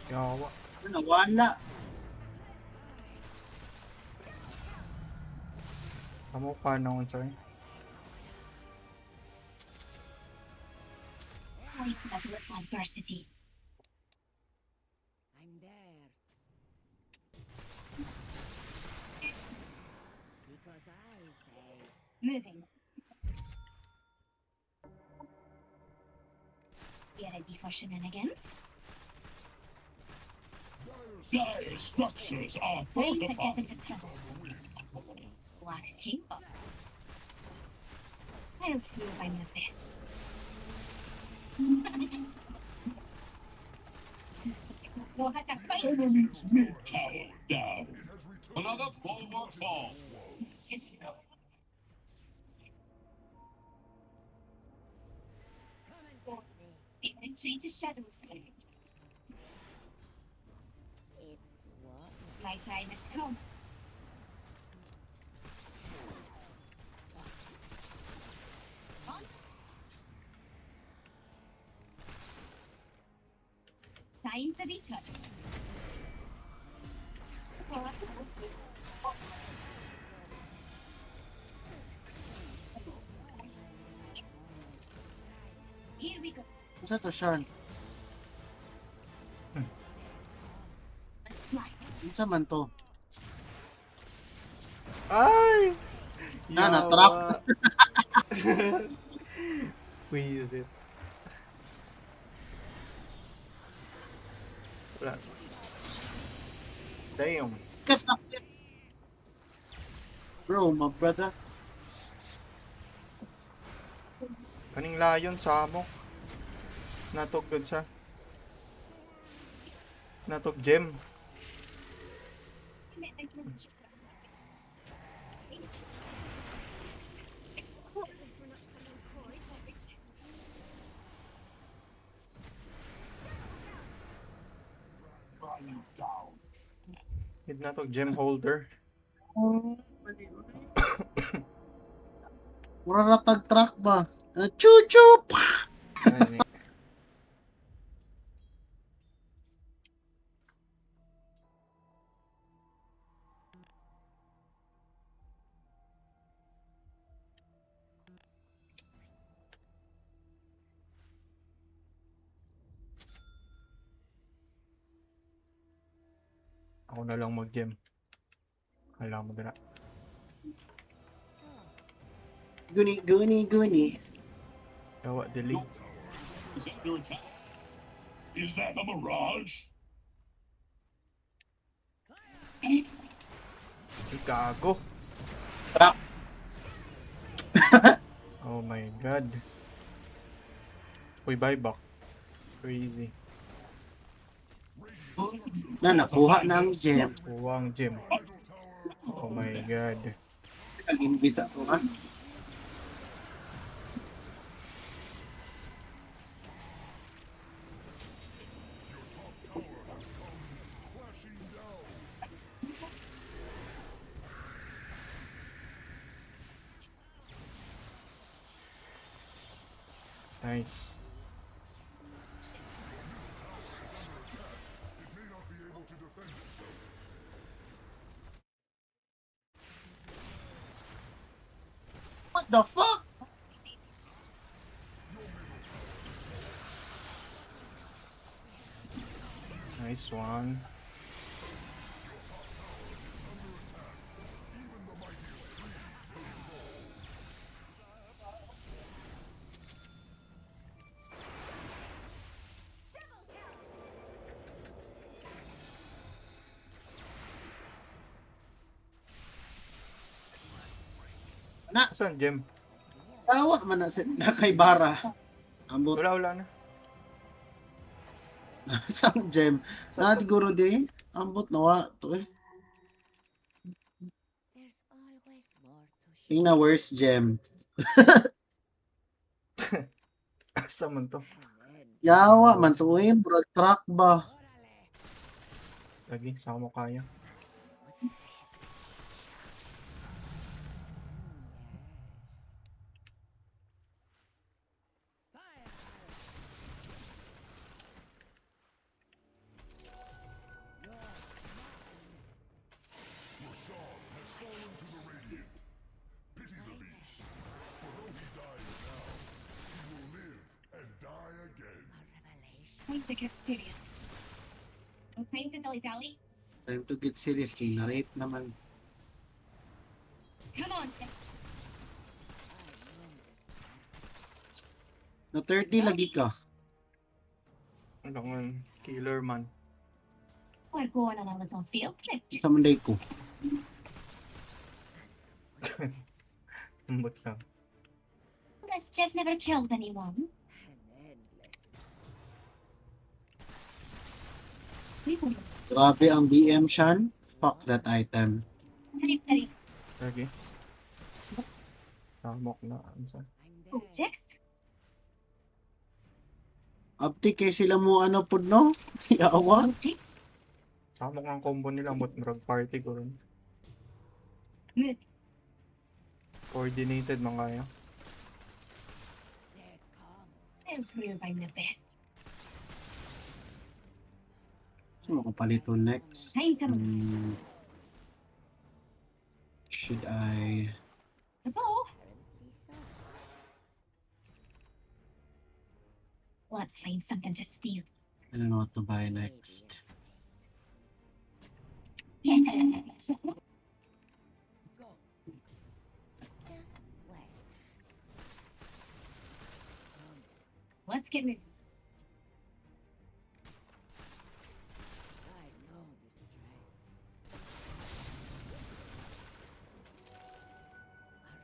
Yawa. Nawala. Amo pa naman sorry. Wait for that little adversity. I'm there. Because I say Moving. You ready for shenanigans? Dire structures are Time to get fortified. into trouble. Black King. I'll feel by moving. Enemy's mid tower down. Another bulwark fall. Retreat to shadows. it's what? My time has come. Time to be touched. Here we go. Isa to Sean. Let's fly. Isa man to. Ay! Na, na-trap. Wheeze it. Wala. Damn. Kasakit. Bro, my brother. Kaning layon sa amo. Natog good siya. Natog gem. Hit natog gem holder. Mura ratag track ba? Chuchu! Gani. Ako na lang mag-gem. Alam mo na. Guni. Gawa delay. Is that your attack? Is that a mirage? Ay, gago. Trap. Oh my god. Uy, buyback. Crazy. Na nakuha na ang gem. Kuwang gem. Oh my god. Nag-imbis ako ha. Nice. What the fuck? Nice one. Na, Saan gem? tawa man na kay Bara. Ambot. Wala na. Sang gem. Na siguro din. Ambot nawa to eh. There's always more to show. Yung na worst gem. Asa man to? Yawa man to eh. Murag track ba? Lagi, saan mo kaya? Time to get serious. No time to dilly-dally. Time to get serious. Kay narrate naman. Come on. Na 30 lagi ka. Ano nga, killer man. We're going on a little field trip. Sa manday ko. Ambot lang. Unless Jeff never killed anyone. We will. Grabe ang BM Shan. Fuck that item. Ready. Lagi. Samok na. Ansa? Objects? Abti kay sila mo ano pud no? Yawa. Objects? Samok ang combo nila. Ambot murag party ko rin. Good. Coordinated mga kaya. I'll prove I'm the best. So, makapalito next. Time to move. Should I... To go. Let's find something to steal. I don't know what to buy next. Get it. Just wait. Let's get moving. I know this trail.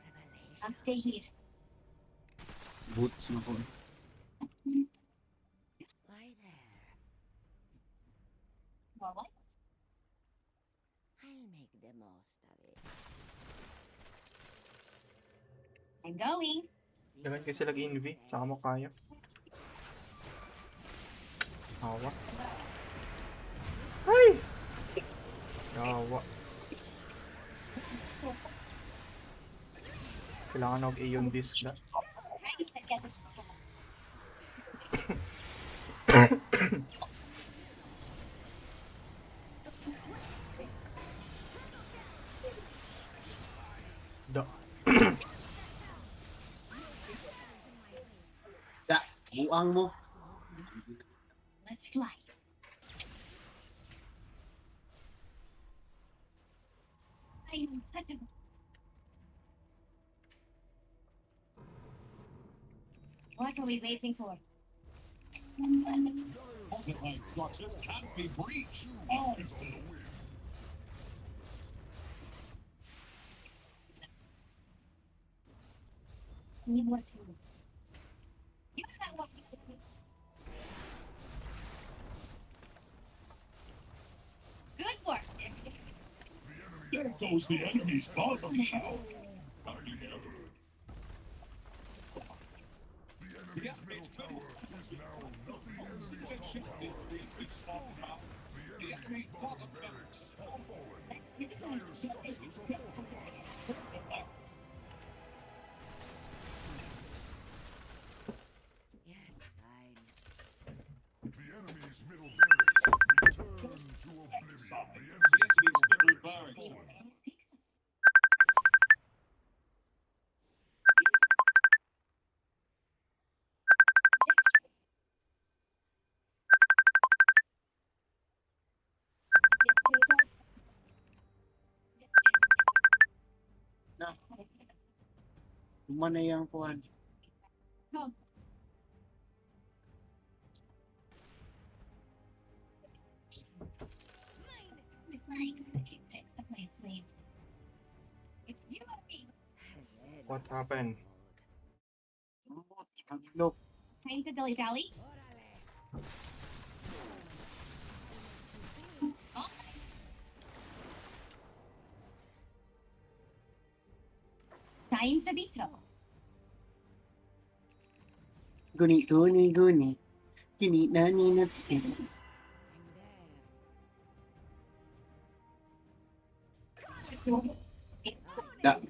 A revelation. I'll stay here. Boots na ko. Why there? More what? I'll make the most of it. I'm going. Dagan kasi lag-envy. Saka mo kaya. Awa. Ay! Awa. Kailangan og Aeon disc na. Ready to get it. Da. Da, buang mo. Let's fly. I am untouchable. What are we waiting for? Fortified structures can't be breached. Oh, Need more too. Use that weapon. Good work. there goes the enemy's bottom tower. The enemy's middle tower is now nothing. The enemy's bottom barracks have fallen. Dire structures are fortified. Yes, fine. The enemy's middle barracks return to oblivion. The enemy's middle barracks have fallen. Lumana yung kuhan. Go. Mine. The few tricks of my sleeve. If you are me, What happened? Look, time to dilly dally. Time to be thrown. guni, guni, guni. Kini, nani, natsi. Da.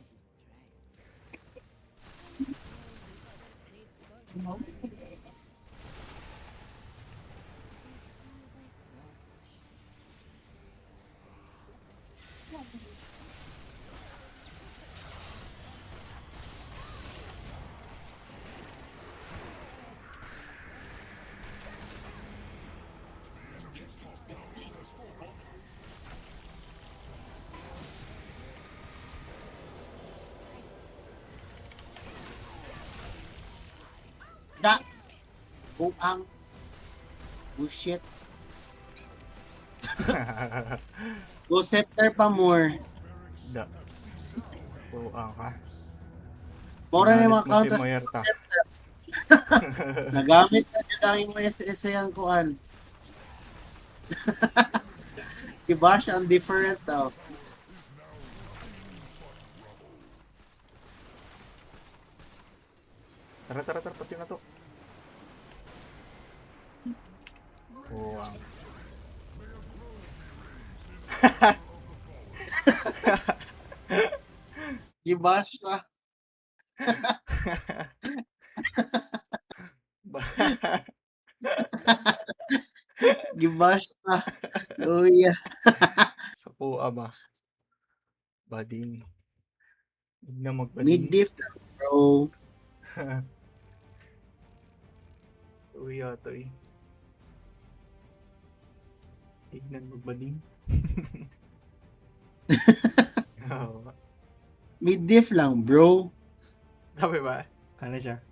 Da. Buang. Bullshit. Go scepter pa more. Da. Buang ka. Mora na yung mga Pinalit mo si counters Mayerta. sa scepter. Nagamit na dyan ang mga SS yung kuhan. Si Bash ang different daw. Tara, tara, tara. Pati na to. Buang. Si Bash pa. Gibash pa. Oh yeah. Sa puwa ba? Bading. Huwag na magbading. Mid-diff na, bro. Uy, ato eh. Tignan magbading. Oo. Mid-diff lang, bro. Sabi ba? Ano siya?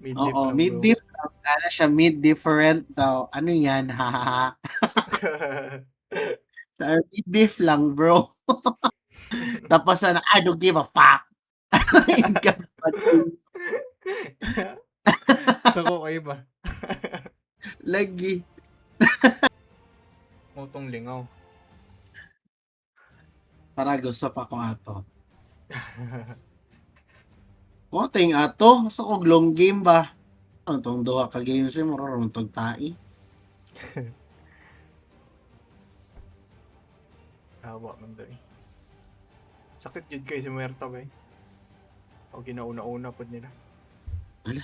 Mid-diff Oo, lang, mid-diff lang. Kala siya mid-different daw. Ano yan? Hahaha. Mid-diff lang, bro. Tapos I don't give a fuck. So, ko kayo ba? Lagi. Motong lingaw. Para gusto pa ko ato. O, ting ato. So, kung long game ba? Ano tong duha ka games mo ron tong tai. Hawa man daw eh. Sakit yun kayo si Muerta ba eh. O ginauna-una po nila. Ala.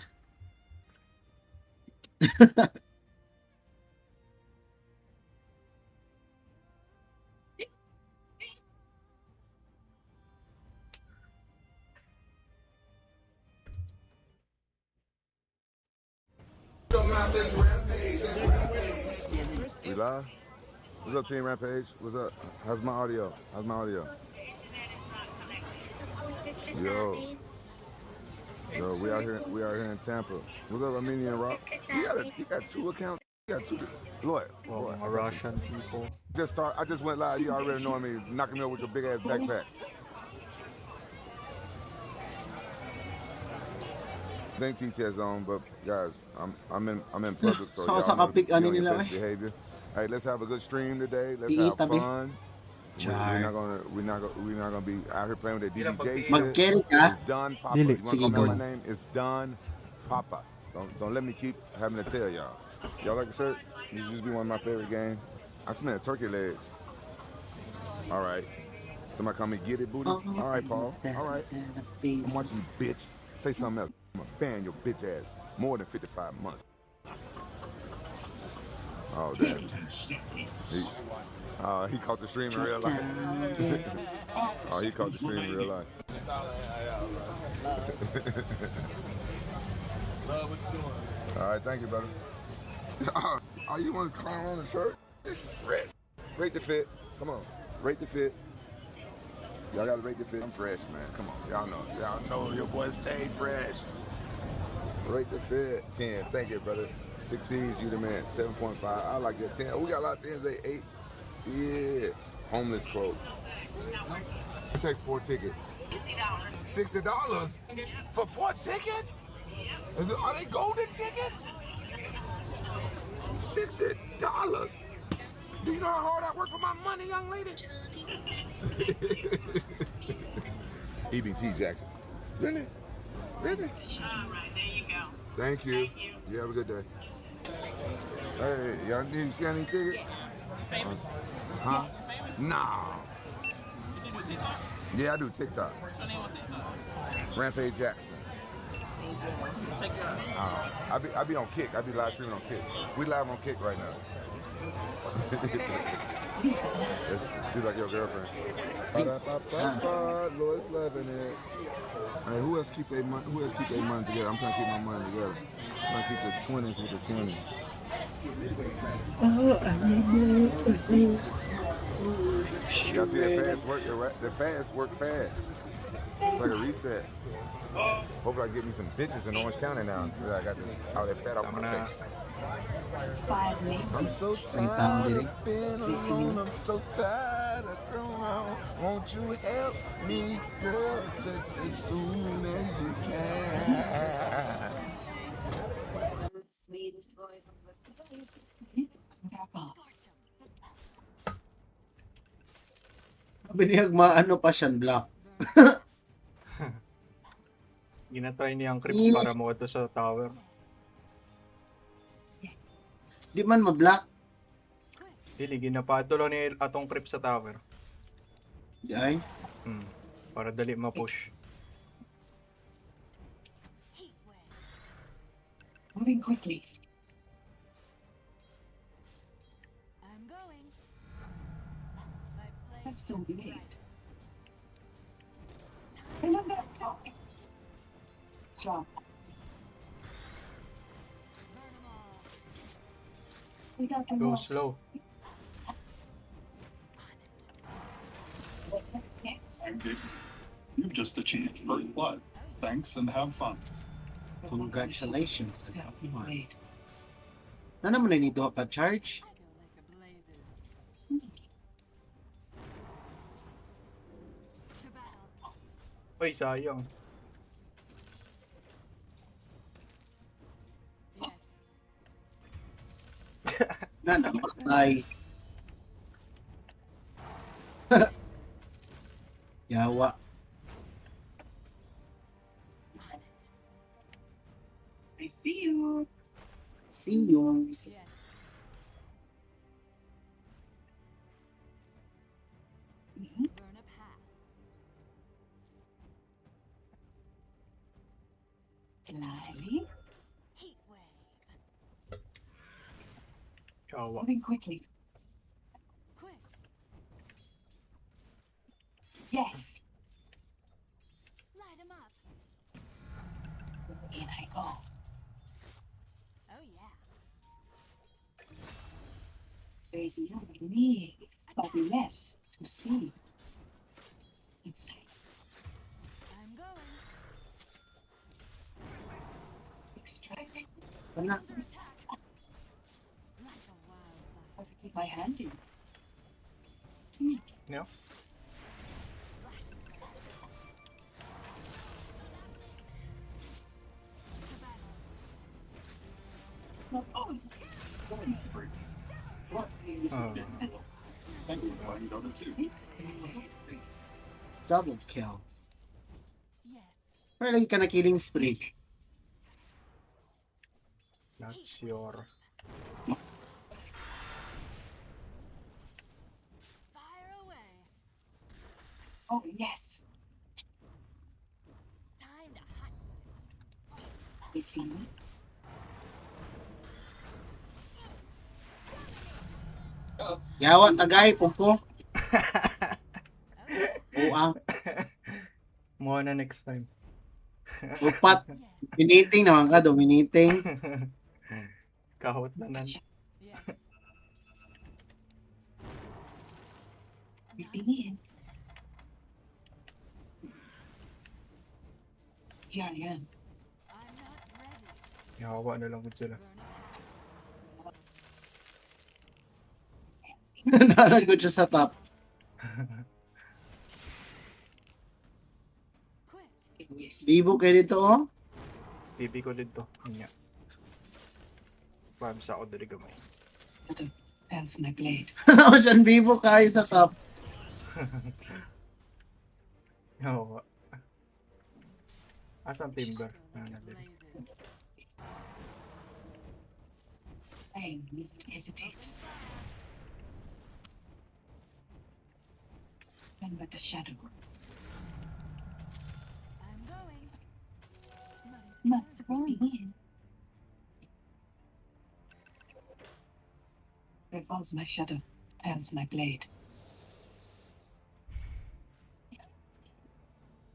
We live? What's up, Team Rampage? What's up? How's my audio? Yo, we out here in Tampa. What's up, Armenian Rock? You got 2 accounts. You got 2. Lloyd, Well, mga Russian people. I just went live. You already knowing me, knocking me over with your big ass backpack. Ain't TTS on, but guys, I'm in public, so y'all know to be on your best behavior. Hey, let's have a good stream today. Let's have fun. We're not gonna be out here playing with the DDJ shit. It's done, Papa. You wanna call me my name? It's done, Papa. Don't let me keep having to tell y'all. Y'all like the shirt? This used to be one of my favorite games. I smell turkey legs. All right. Somebody call me get it, booty. All right, Paul. All right. I'm watching you, bitch. Say something else. I'm gonna ban your bitch ass more than 55 months. Oh, damn. He caught the stream in real life. Oh, he caught the stream in real life. Love what you doing. All right, thank you, brother. Oh, you want to clown on the shirt? This is fresh. Rate the fit. Come on. Rate the fit. Y'all gotta rate the fit. I'm fresh, man. Come on. Y'all know your boy stayed fresh. Rate the fit. 10. Thank you, brother. 6 C's, you the man. 7.5. I like that 10. Oh, we got a lot of 10s. 8. Yeah. Homeless quote. I take 4 tickets. $60 for 4 tickets? Are they golden tickets? $60. Do you know how hard I work for my money, young lady? EBT Jackson. Really? Really? All right, there you go. Thank you. You have a good day. Hey, y'all need to see any tickets? Huh? Nah. Yeah, I do TikTok. Rampage Jackson. I be on Kick. I be live streaming on Kick. We live on Kick right now. She's like your girlfriend. Lloyd's loving it. Hey, who else keep their money? Together? I'm trying to keep my money together. I'm trying to keep the 20s with the 20s. Y'all see that fast work? The fast work fast. It's like a reset. Hopefully I get me some bitches in Orange County now. I got this all that fat off my face. I'm so tired of being alone. I'm so tired of growing on. Won't you help me, girl, just as soon as you can? Binihag maano pa siyan, Black. Ginatry niya ang creeps para mawad sa tower. Di man ma-black. Dili, ginapadulo ni atong creeps sa tower. Yay? Para dali ma-push. Moving quickly. I'm going. Absorbing it. Remember, talk. Drop. Go slow. Yes. You've just achieved first blood. Thanks and have fun. Congratulations. Na naman na nito pa charge? Ay, sayang. Na namatay. Yawa. I see you. See you. Burn a path. Slyly. Heat wave. Yawa. Moving quickly. Quick. Yes. Light 'em up. In I go. Oh yeah. There's no need, but less to see. It's I'm going. extract. Wala. Under attack. Like a wildfire. How to keep my hand in. Sneak. No? It's not on. Killing spree. Plus, this is getting Oh. cool. Thank you for playing Dota 2. Double kill. Yes. Pero lagi ka na killing spree. Not sure. Fire away. Oh, yes. Time to hot foot it. They see me. Yawa, tagay, pupo. Uang. Mo na next time. Upat. Dominating naman ka, dominating. Kahot na nan. Yes. Repeat. Yeah, yeah. I'm not ready. Yawa na lang ko sila. Burn a path. Naragod siya sa top. Quick. Bibo kayo dito, oh. TV ko dito. Nga. Pabs ako dali gamay. That's my blade. Ano siya, bibo kayo sa top. Yawa. Asang timber? Nandun. I need to hesitate. None but the shadow. I'm going. Must begin. There falls my shadow, pales my blade.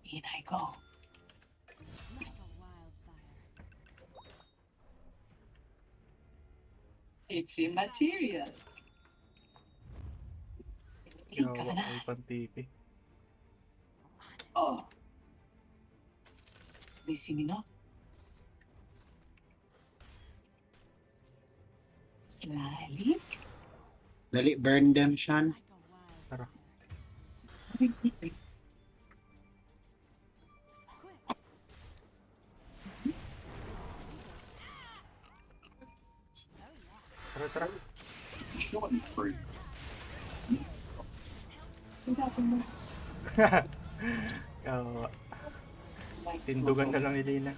In I go. Like a wildfire. It's immaterial. Yawa ay pang TV. Oh. They see me not. Slyly. Dali, burn them, Sean. Like a wildfire. Tara. Quick. Tara, tara. Killing spree. Yawa. Tindugan na lang ni Lina.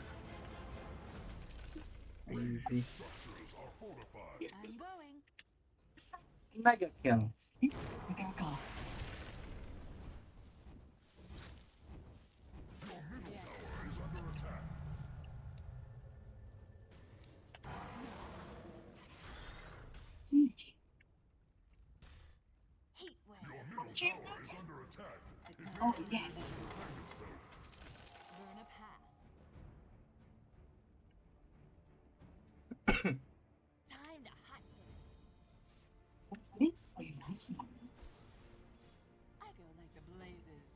Easy. I'm going. Mega kill. Go. Sneaky. Heat wave. Oh, yes. Burn a path. Time to hot foot it. Oh, you nice. I go like the blazes.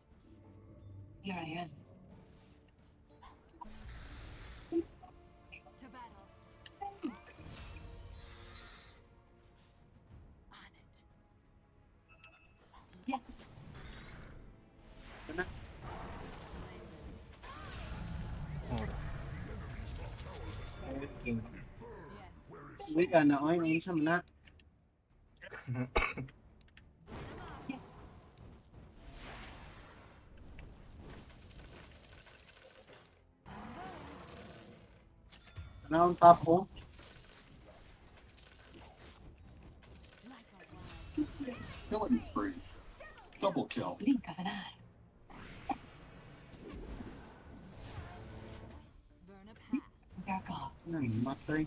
Here I am. To battle. On it. Yeah. Ora. Yes. Uy, na, oy, ngayon sa muna. Yes. I'm going. Ano ang top ko? Like a wild. Killing spree. Double kill. Blink of an eye. Burn a path. There go. Ano, matay.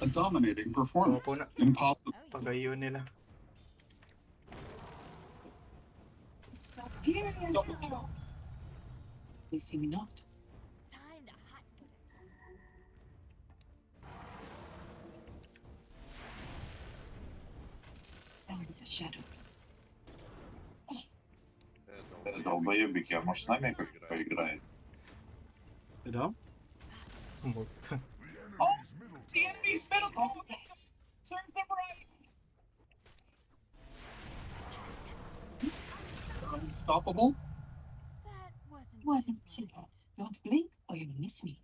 A dominating performance. Opo na. Impossible. Oh, yeah. Pagayon nila. Here I am. They see me not. Time to hot foot it. Stand Долбоебик, я, может, с нами как поиграет? Да? Вот. Oh, the enemy's middle tower! Yes! Serve them right! Unstoppable? Wasn't too bad. Don't blink or you'll miss me.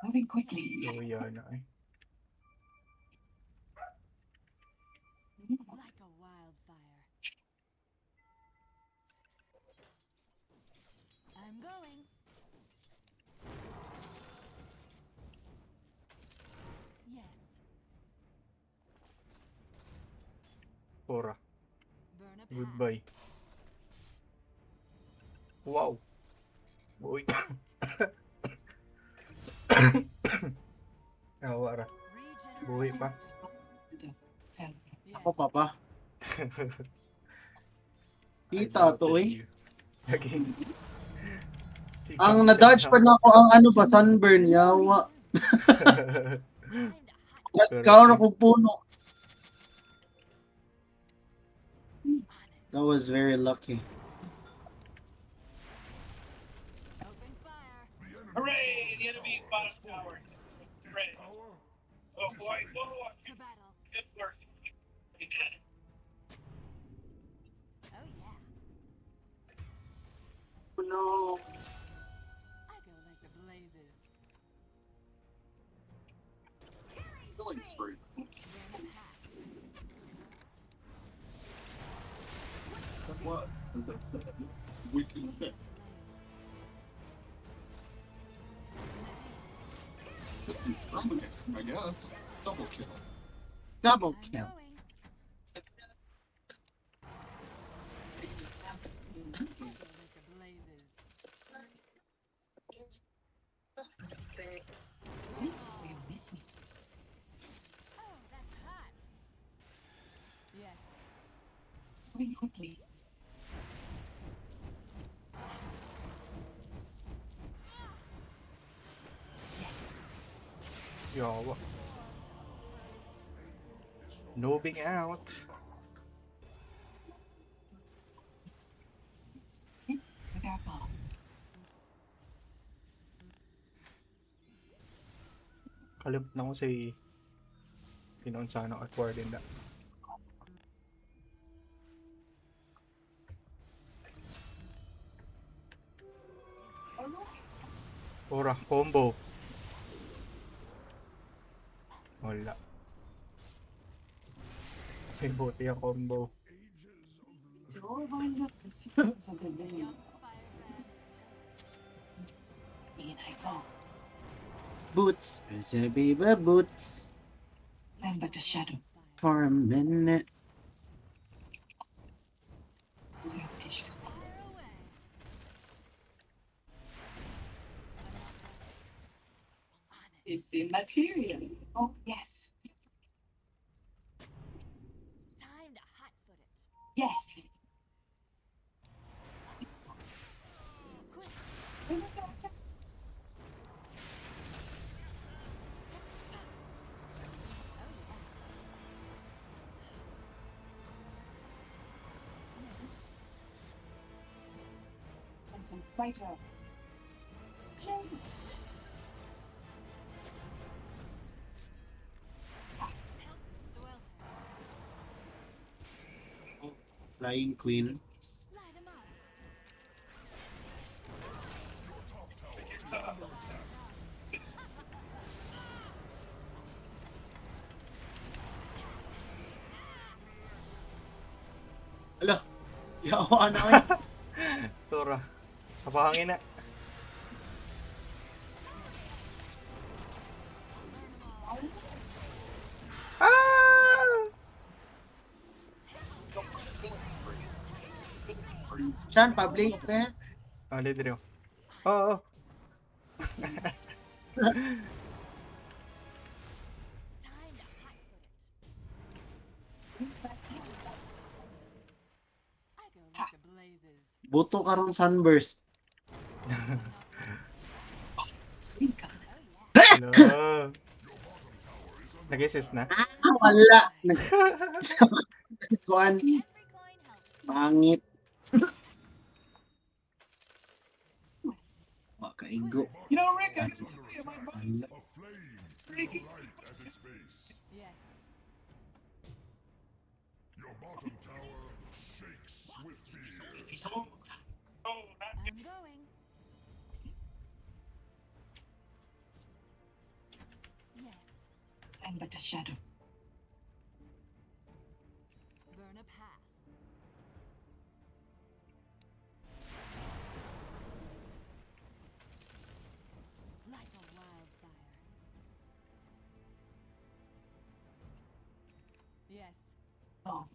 Moving quickly. So, yan na eh. Like a wildfire. I'm going. Yes. Ora. Burn a Goodbye. Wow. Boy. Awara. Buhay pa. Ako papa. Kita to eh. Lagi. Ang na-dodge pa na ako ang ano ba, sunburn, yawa. Ikaw na kong puno. That was very lucky. Hooray! The enemy's bottom tower! Ready. Oh boy, oh, good work. You got it. Oh yeah. No. I go like the blazes. Killing spree. What? We can fit. I guess. Double kill. Double kill. Oh, that's hot. Yes. Moving quickly. Yawa. Noobing out. With our bomb. Kalimut na ko sa tinoon sana acquire din na. Ora, combo. Wala. May buti ang combo. To overlook the systems of the veil. In I go. Boots. Baby boots. I'm but a shadow. For a minute. Surreptitious. It's immaterial. Oh, yes. Time to hot-foot it. Yes. Phantom fighter. Flying Queen. Ala, yawa na eh. Tora. Kapahangin na. Sean, public eh. Ali dito. Oo. Buto karong sunburst. Hello. Nag-assist na? Wala. Kuan. Pangit. Makaigo. You know, Rick, I gotta tell you, my buddy. Yes. Your bottom tower shakes with fear. Oh, not I'm going. Yes. I'm but a shadow. Burn a path. Like a wildfire. Yes. Oh.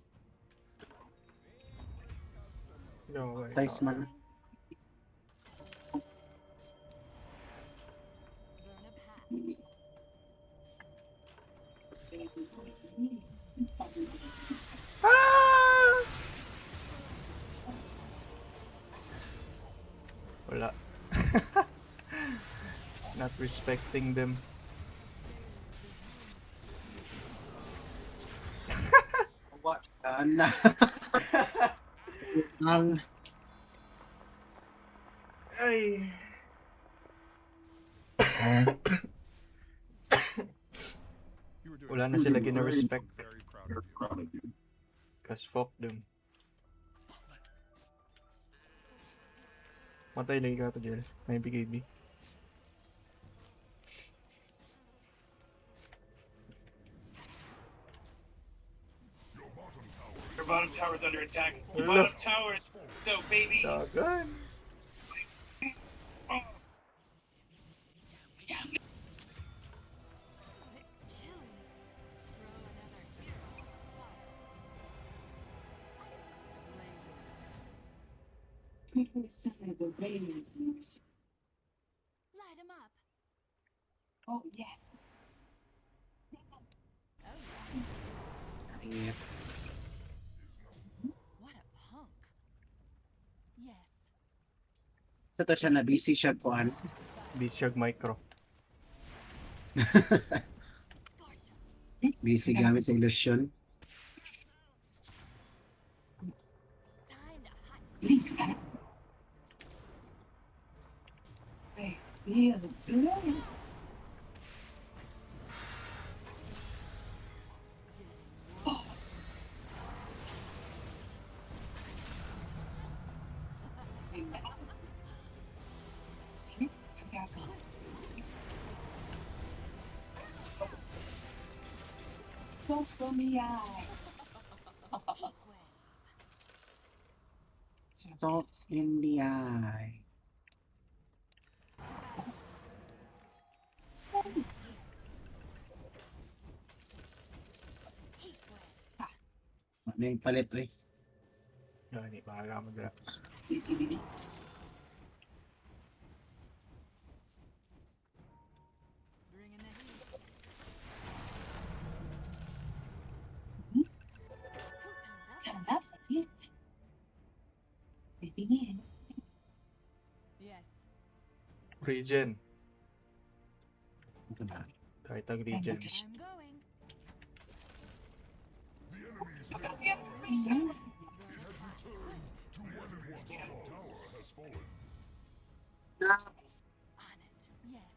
No way. Nice man. Burn a path. Wala. Not respecting them. What? Na. Ang Ay. Wala na sila gina-respect. Cause fuck them. Matay lagi ka to, Jel. May BKB. Your bottom tower's under attack. Your bottom tower's so baby. Dagan. Inside the radiance. Light him up. Oh, yes. yes. What a punk. Yes. Sa to siya na busy siya kuan. Bishog micro. Busy gamit sa illusion. Time to hunt. Blink back. I feel the bloom. Oh. Sleep together. So from the eye. Thoughts in the eye. Ano yung palit eh? Hindi, baka mag-drop. Bringing the heat. Who Turned up, that's it. Creeping in. Yes. Regen. Ito na. Kahit ang-regen. I'm going. On it. Yes.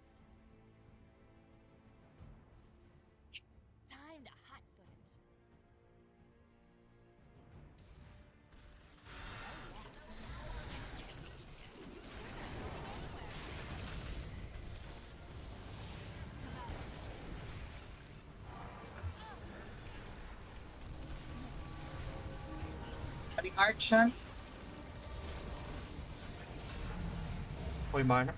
Time to hotfoot it. Paling art siya. Uy, mana.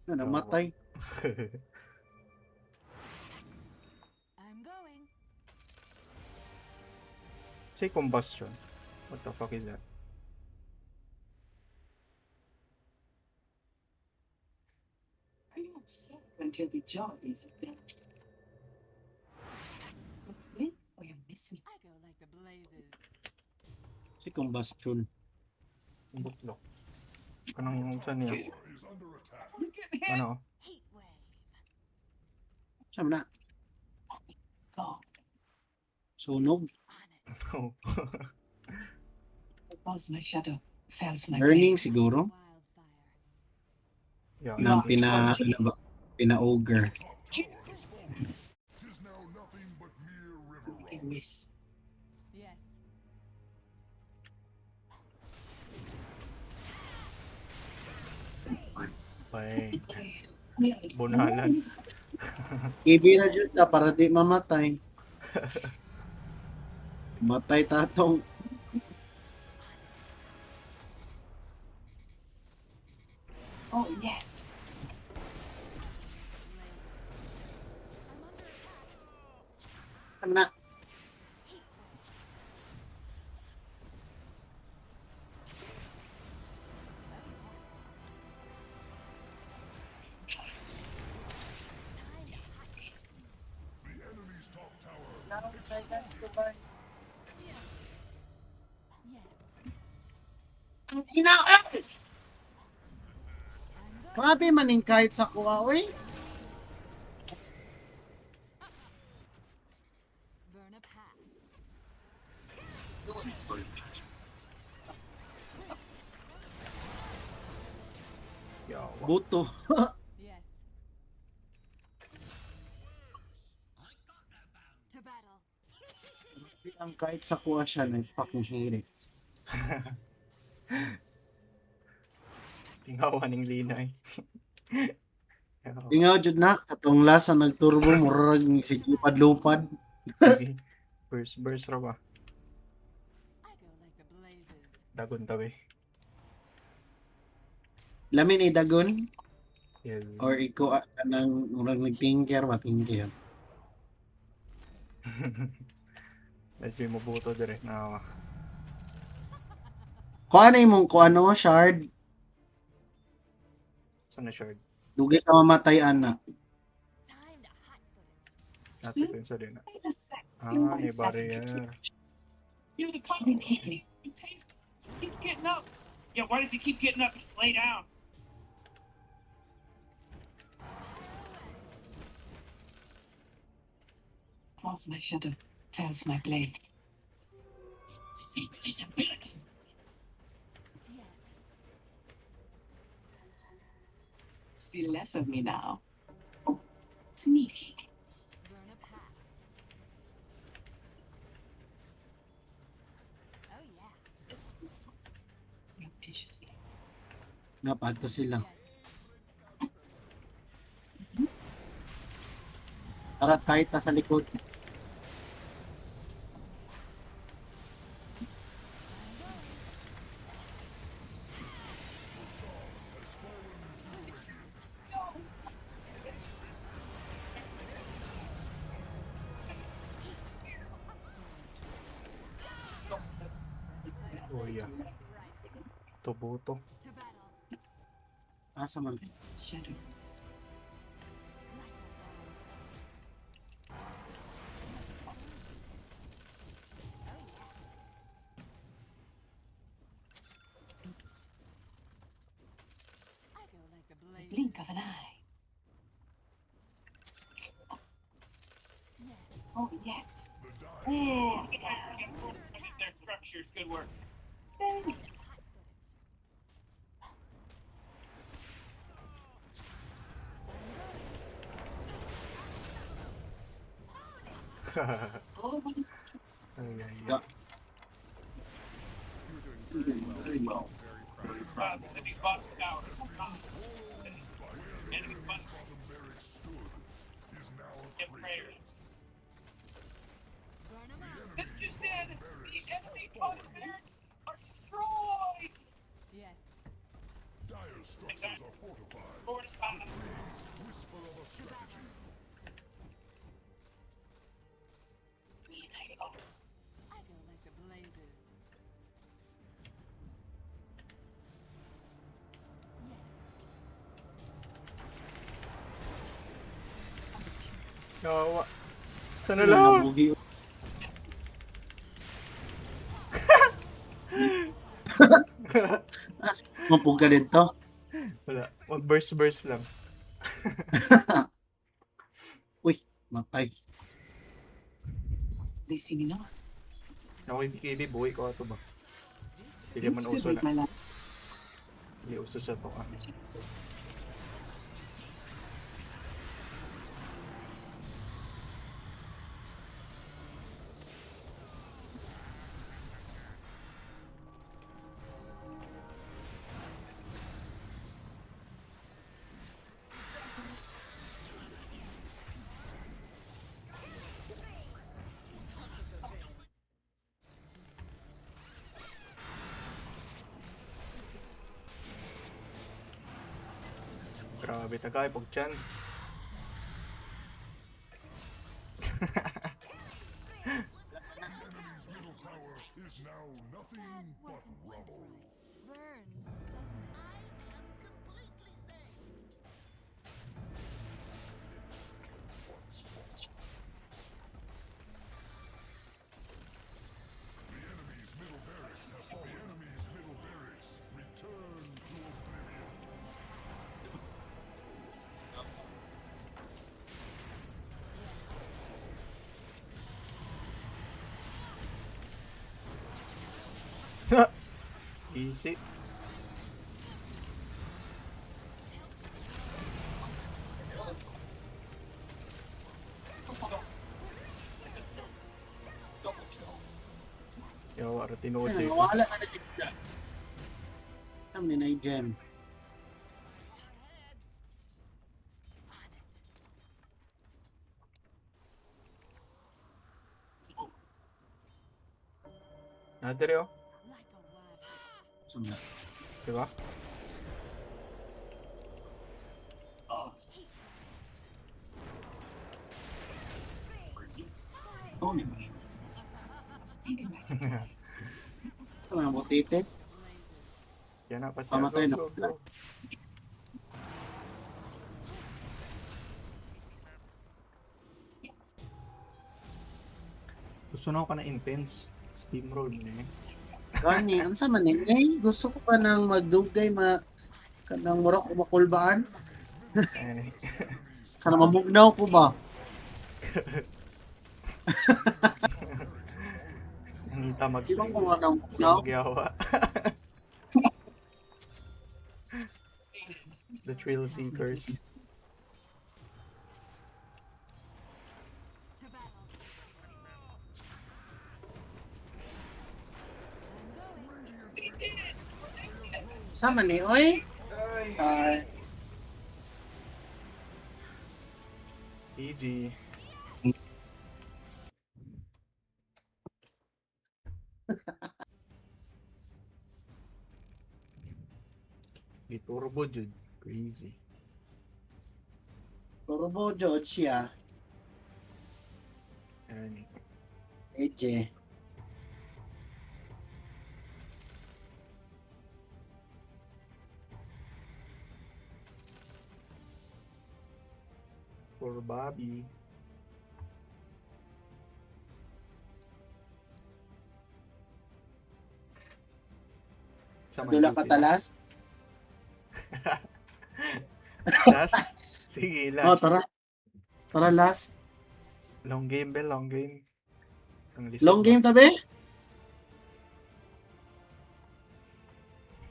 Ano, namatay. I'm going. Say combustion. What the fuck is that? I am so when until the job is done. Win or you miss me. I go like the blazes. Si combustion. Butlok. Kanang saan niya? Ano? Heat wave. Saan na? Sunog. Oh. Falls my shadow, fells my Burning blade. siguro. Yeah, Na yeah. pina-ogre. Miss. Yes. Ay. Bunalan. Ibi na dyan na para di mamatay. Matay tatong. Oh, yes. Saan na? Ang ina! Grabe maning kahit sa kuha, oy. Burn a path. Buto. Yes. To battle. Ang kahit sa kuha siya na fucking hate it. Tingawa ning linay. Ingaw jud na katong lasa nagturbo murag si lupad-lupad. Sige. Burst ra ba? I go like the blazes. Dagon tabi. Lamin ni dagon Yes. or iko kanang murag nagtinker ba tinker. Let's be mabuto dire na. Kuha na imong kuano shard. Saan na shard? Dugay ka mamatay ana. Time to hot foot it. Natin ko yun sa din. May barrier. You're the cop. He keeps getting up. Yeah, why does he keep getting up? Just lay down. Falls my shadow, fells my blade. Invisibility. Yes. See less of me now. Sneaky. Burn a path. Oh yeah. Surreptitiously. Napadto sila. Tara kahit sa likod. Oh yeah. Tubuto. To battle. Asa man. Shadow. I go like the blazes. Blink of an eye. Yes. Oh, yes. Ooh, their structures. Good work. Hot foot it. Oh, Yeah. very well. Enemy's bottom tower. Enemy bottom. Get prayers. Burn 'em out. That's just it. The enemy bottom barracks are destroyed. Yes. Dire structures are fortified. Fortified. Whisper of a strategy. I go like the blazes. Yes. Kawawa. Sana Ano, lang. nabuhi. Mapog ka dito. Wala. Mag-burst lang. Uy, matay. Ako yung BKB, buhay ko ato ba? Hindi man uso na. Hindi uso sa to. Grabe tagay pag chance. Easy. Yo, ara tinuod Ay, dito. wala ka na dito. Alam ni na-gem. Nadere oh. Sumla. Diba? Oh, ni ba? Ito mga butite. Yan na pati. Pamatay na. Go, go, go. Gusto na ako ka na intense. Steamroll na eh. Gani, ang sama ni ngay gusto ko pa nang magdugay kanang murok o makulbaan. Ayan eh. Kana mamugnaw ko ba? Ang tamag. Di ba kung anong mugnaw? Magyawa. The Thrill Seekers. Sama ni, oy. Ay. EG. Turbo jud. Crazy. Turbo George siya. Ayan eh. Eje. For Bobby. Dula patalas. Last? Sige, last. Oh, tara. Tara, last. Long game, Bel. Long game. Long game tabi?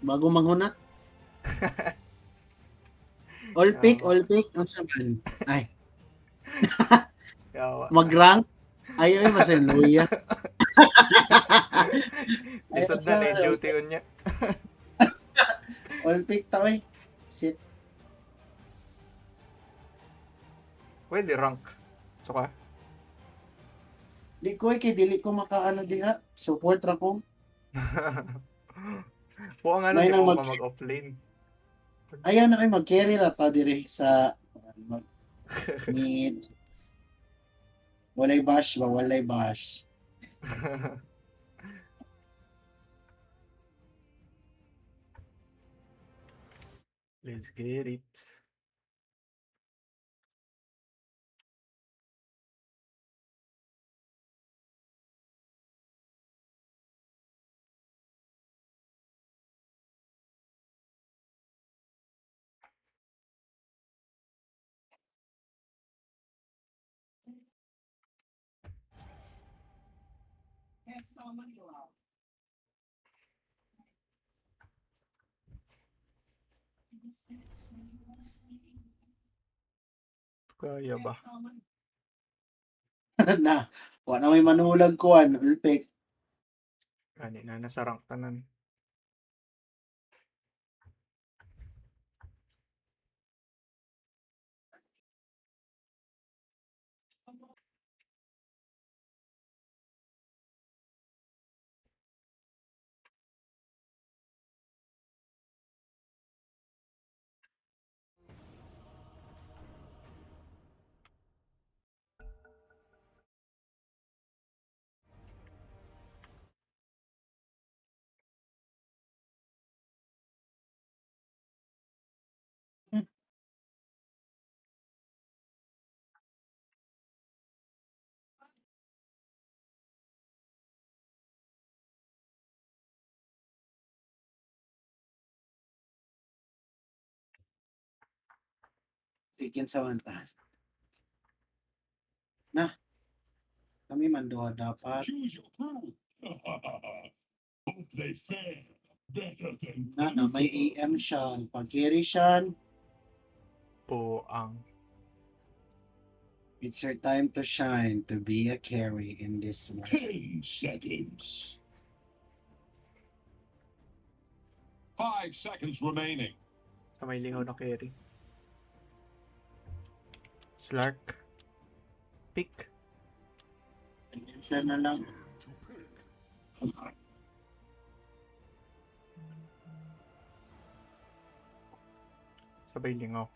Bago manghunat. All pick. Ang saman. Ay. Mag-rank. Ay, masin luya. Lisod na na yung duty on niya. All pick tao eh. Sit. Pwede rank. So ka? Di ko kay dili ko makaano diha. Support ra ko. Buang ano, di mo mag-offlane. Ayaw na kayo mag-carry ra ta dire sa mid. Walay bash ba? Walay bash. Let's get it. Kaya ba? Na, wala may manulag kuan, ulpik. Gani na nasarang tanan. Tikin sa manta. Na, kami man duha dapat. Choose your crew. Hope they fare better than Na may AM siya, pag-carry siya. Poang. It's your time to shine, to be a carry in this world. 10 seconds. 5 seconds remaining. Sa may lingaw na carry. Slark. Pick. Isa na lang. Sabay lingaw.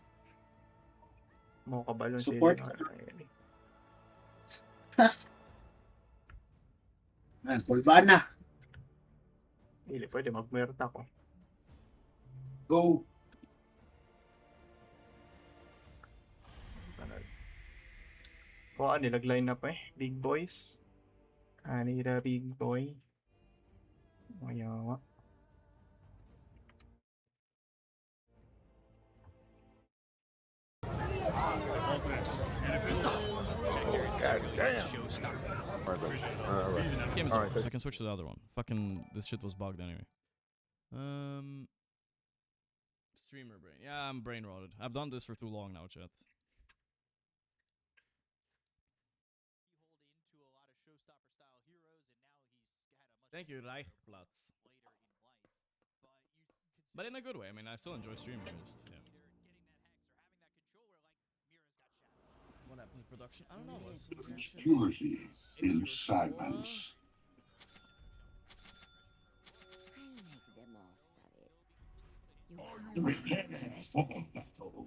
Mo kabalon si Support. lingaw na carry. Pulbaan na. Hindi pwede magmerta ko. Go. O nilag-line up big boys. Kanina big boy. Mayawa. God damn. Game's All over, right, so I can switch to the other one. Fucking, this shit was bugged anyway. Streamer brain. Yeah, I'm brain rotted. I've done this for too long now, chat. Thank you, Reichplatz. But in a good way. I mean, I still enjoy streaming. Just, yeah. What happened to production? I don't know. Obscurity in silence. Prepare for battle.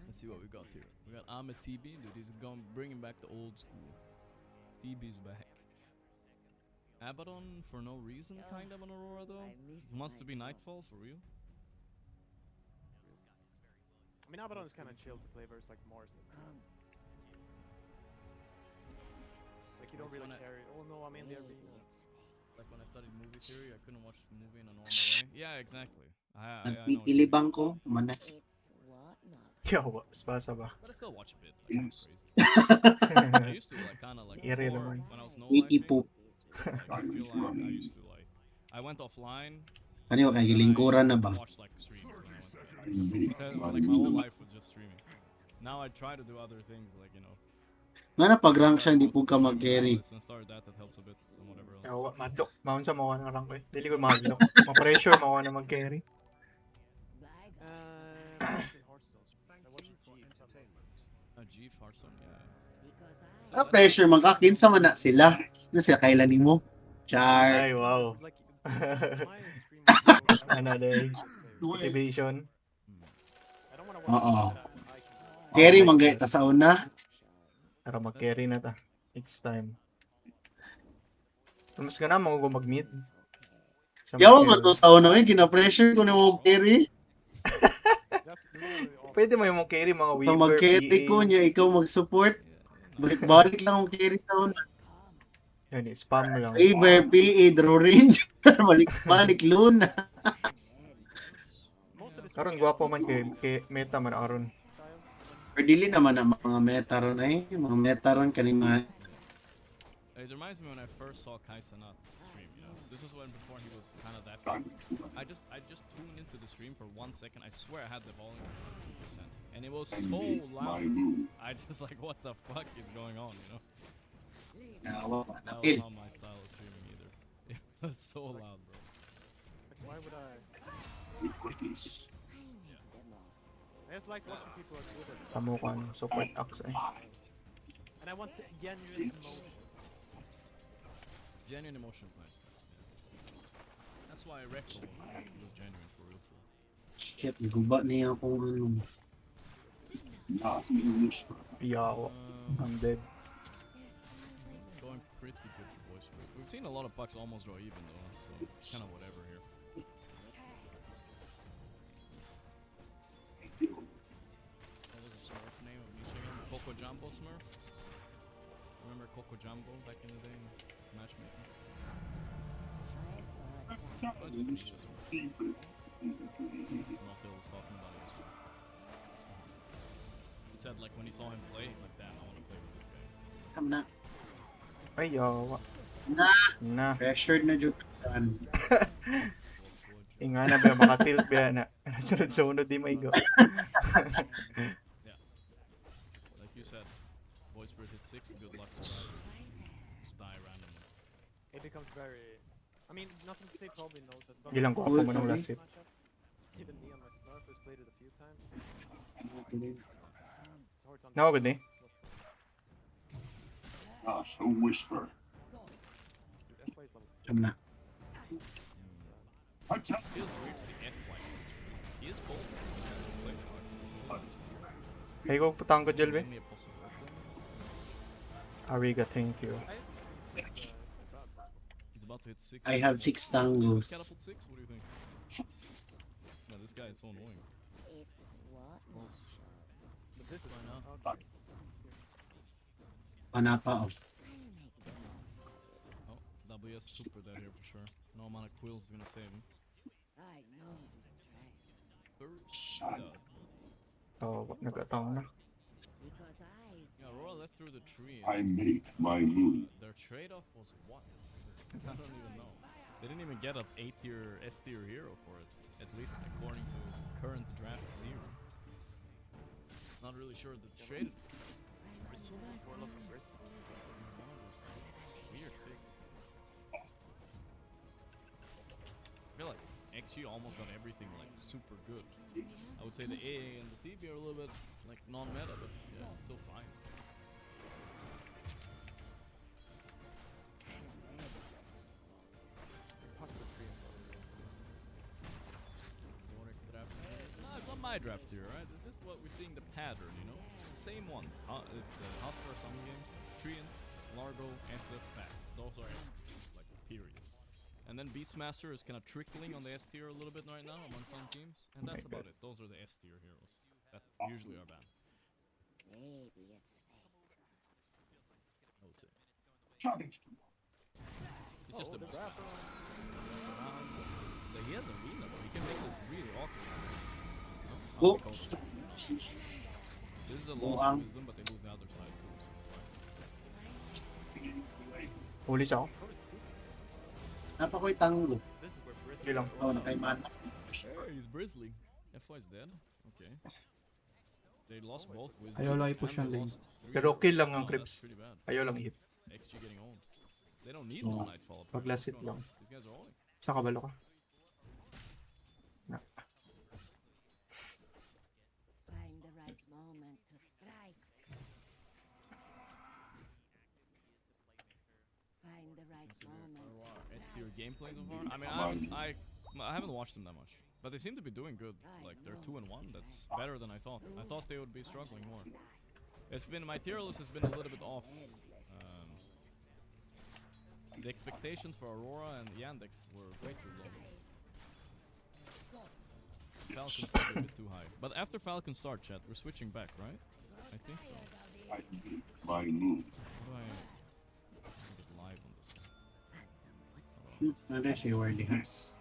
Let's see what we got here. We got Ahmed TB, dude. He's going bringing back the old school. TB's back. Abaddon for no reason, kind of on Aurora though. Wants to be Nightfall for real. I mean, Abaddon is kind of chill to play versus like Morrison. Like you don't really care. Oh no, I'm in there. Like when I studied movie theory, I couldn't watch the movie in a normal way. Yeah, exactly. I know. Nagpipilibang ko, mana. Yo, basa ba? But I still watch a bit. Like, crazy. I used to like kind of like before, when I was no life. I feel like I used to like. I went offline. Ano kay gilingkuran na ba? Watched like streams when I went. Like my whole life was just streaming. Now I try to do other things, like you know. Nga na pag-rank siya, hindi po ka mag-carry. Start that helps a bit and whatever else. Yo, madlock. Maun sa mawa ng rank Dili ko madlock. Ma-pressure mawa na mag-carry. Jeep Hearthstone, Ah, yeah. pressure man ka, kinsa man na sila. Ano sila kailan nimo? Char. Ay, wow. Another motivation. Oo. Carry man gaya ta sa una. Tara mag-carry na ta. Next time. Mas ka na mga mag-mid. Yawa mo to sa una, gina-pressure ko na mo carry. Pwede mo yung carry mga weaver, So mag-carry ko niya, ikaw mag-support. Balik-balik lang ang carry sa una. Yan, spam lang. Weaver, PE, Draw Ranger. Balik-balik, Luna. Karon gwapo man kay meta man aron. Or dili naman ang mga meta ron ay, mga meta ron kanina. It reminds me when I first saw Kaisanat stream, you know. This was when before he was kind of that big. I just tuned into the stream for 1 second. I swear I had the volume on 2%. And it was so loud. I just like, what the fuck is going on, you know? That was not my style of streaming either. It was so loud, bro. Like, why would I? I just like watching people are good at stuff. Kamukha ng support axe eh. And I want genuine emotion. Genuine emotion is nice. Yeah. That's why Recto was genuine for real. Shit, guba niya akong ano. Yawa. I'm dead. Going pretty good for voice rate. We've seen a lot of pucks almost draw even though, so it's kind of whatever here. What was the Smurf name of Michigan? Coco Jumbo Smurf? Remember Coco Jumbo back in the day in matchmaking? Phil was talking about it as well. He said like when he saw him play, he's like, damn, I want to play with this guy. Come na. Ay, yawa. Na. Pressured na dyan. Inga na ba makatilt ba na? Sunod-sunod di maigo. Yeah. Like you said, voice bird hit 6, good luck surviving. Just die randomly. It becomes very. I mean, nothing to say probably knows it. But Ilang ko mo nung last hit. Even me on my Smurf who's played it a few times. No, good eh. Gosh, a whisper. Come na. Feels weird to see F like he is cold. Hey, go putang ko Jelbe. Ariga, thank you. He's about to hit 6. I have 6 tangos. Catapult 6? What do you think? No, this guy is so annoying. But this is Panapa off. Oh, WS super dead here for sure. No amount of quills is gonna save him. I know this track. Oh, nagatang na. Because eyes. Yeah, Aurora left through the tree. I make my move. Their trade-off was what? I don't even know. They didn't even get an A-tier, S-tier hero for it. At least according to current draft theory. Not really sure the trade. It's weird thing. I feel like XG almost got everything like super good. I would say the AA and the TB are a little bit like non-meta, but yeah, still fine. No, it's not my draft here, right? This is what we're seeing the pattern, you know? Same ones. It's the Husker some games, Trian, Largo, SF, Pack. Those are S tiers, like period. And then Beastmaster is kind of trickling on the S tier a little bit right now among some teams, and that's about it. Those are the S tier heroes that usually are banned. Maybe it's fate. I would say. It's just a draft. He has arena though. He can make this really awkward. Oh. This is a loss of wisdom, but they lose the other side too, so it's fine. Huli siya ako. Napa ko'y tango. Hindi lang. Oh, nakaiman. Hey, he's Brizzly. FY is dead. Okay. They lost both wisdom. Ayaw lang i-push and ang they lane. lost 3. Pero kill lang ang Oh, creeps. that's pretty bad. Ayaw lang i-hit. XG getting owned. They don't need no Nightfall. Pag last hit lang. These guys are owning. Saan kabalo ka? Na. Find the right moment to strike. Find the right moment. S-tier gameplay so far. I mean, I haven't watched them that much, but they seem to be doing good. Like they're 2-1. That's better than I thought. I thought they would be struggling more. It's been my tier list has been a little bit off. The expectations for Aurora and Yandex were way too low. Falcons might be a bit too high. But after Falcon start, chat, we're switching back, right? I think so. I make my move. How do I get live on this one? Not actually already has.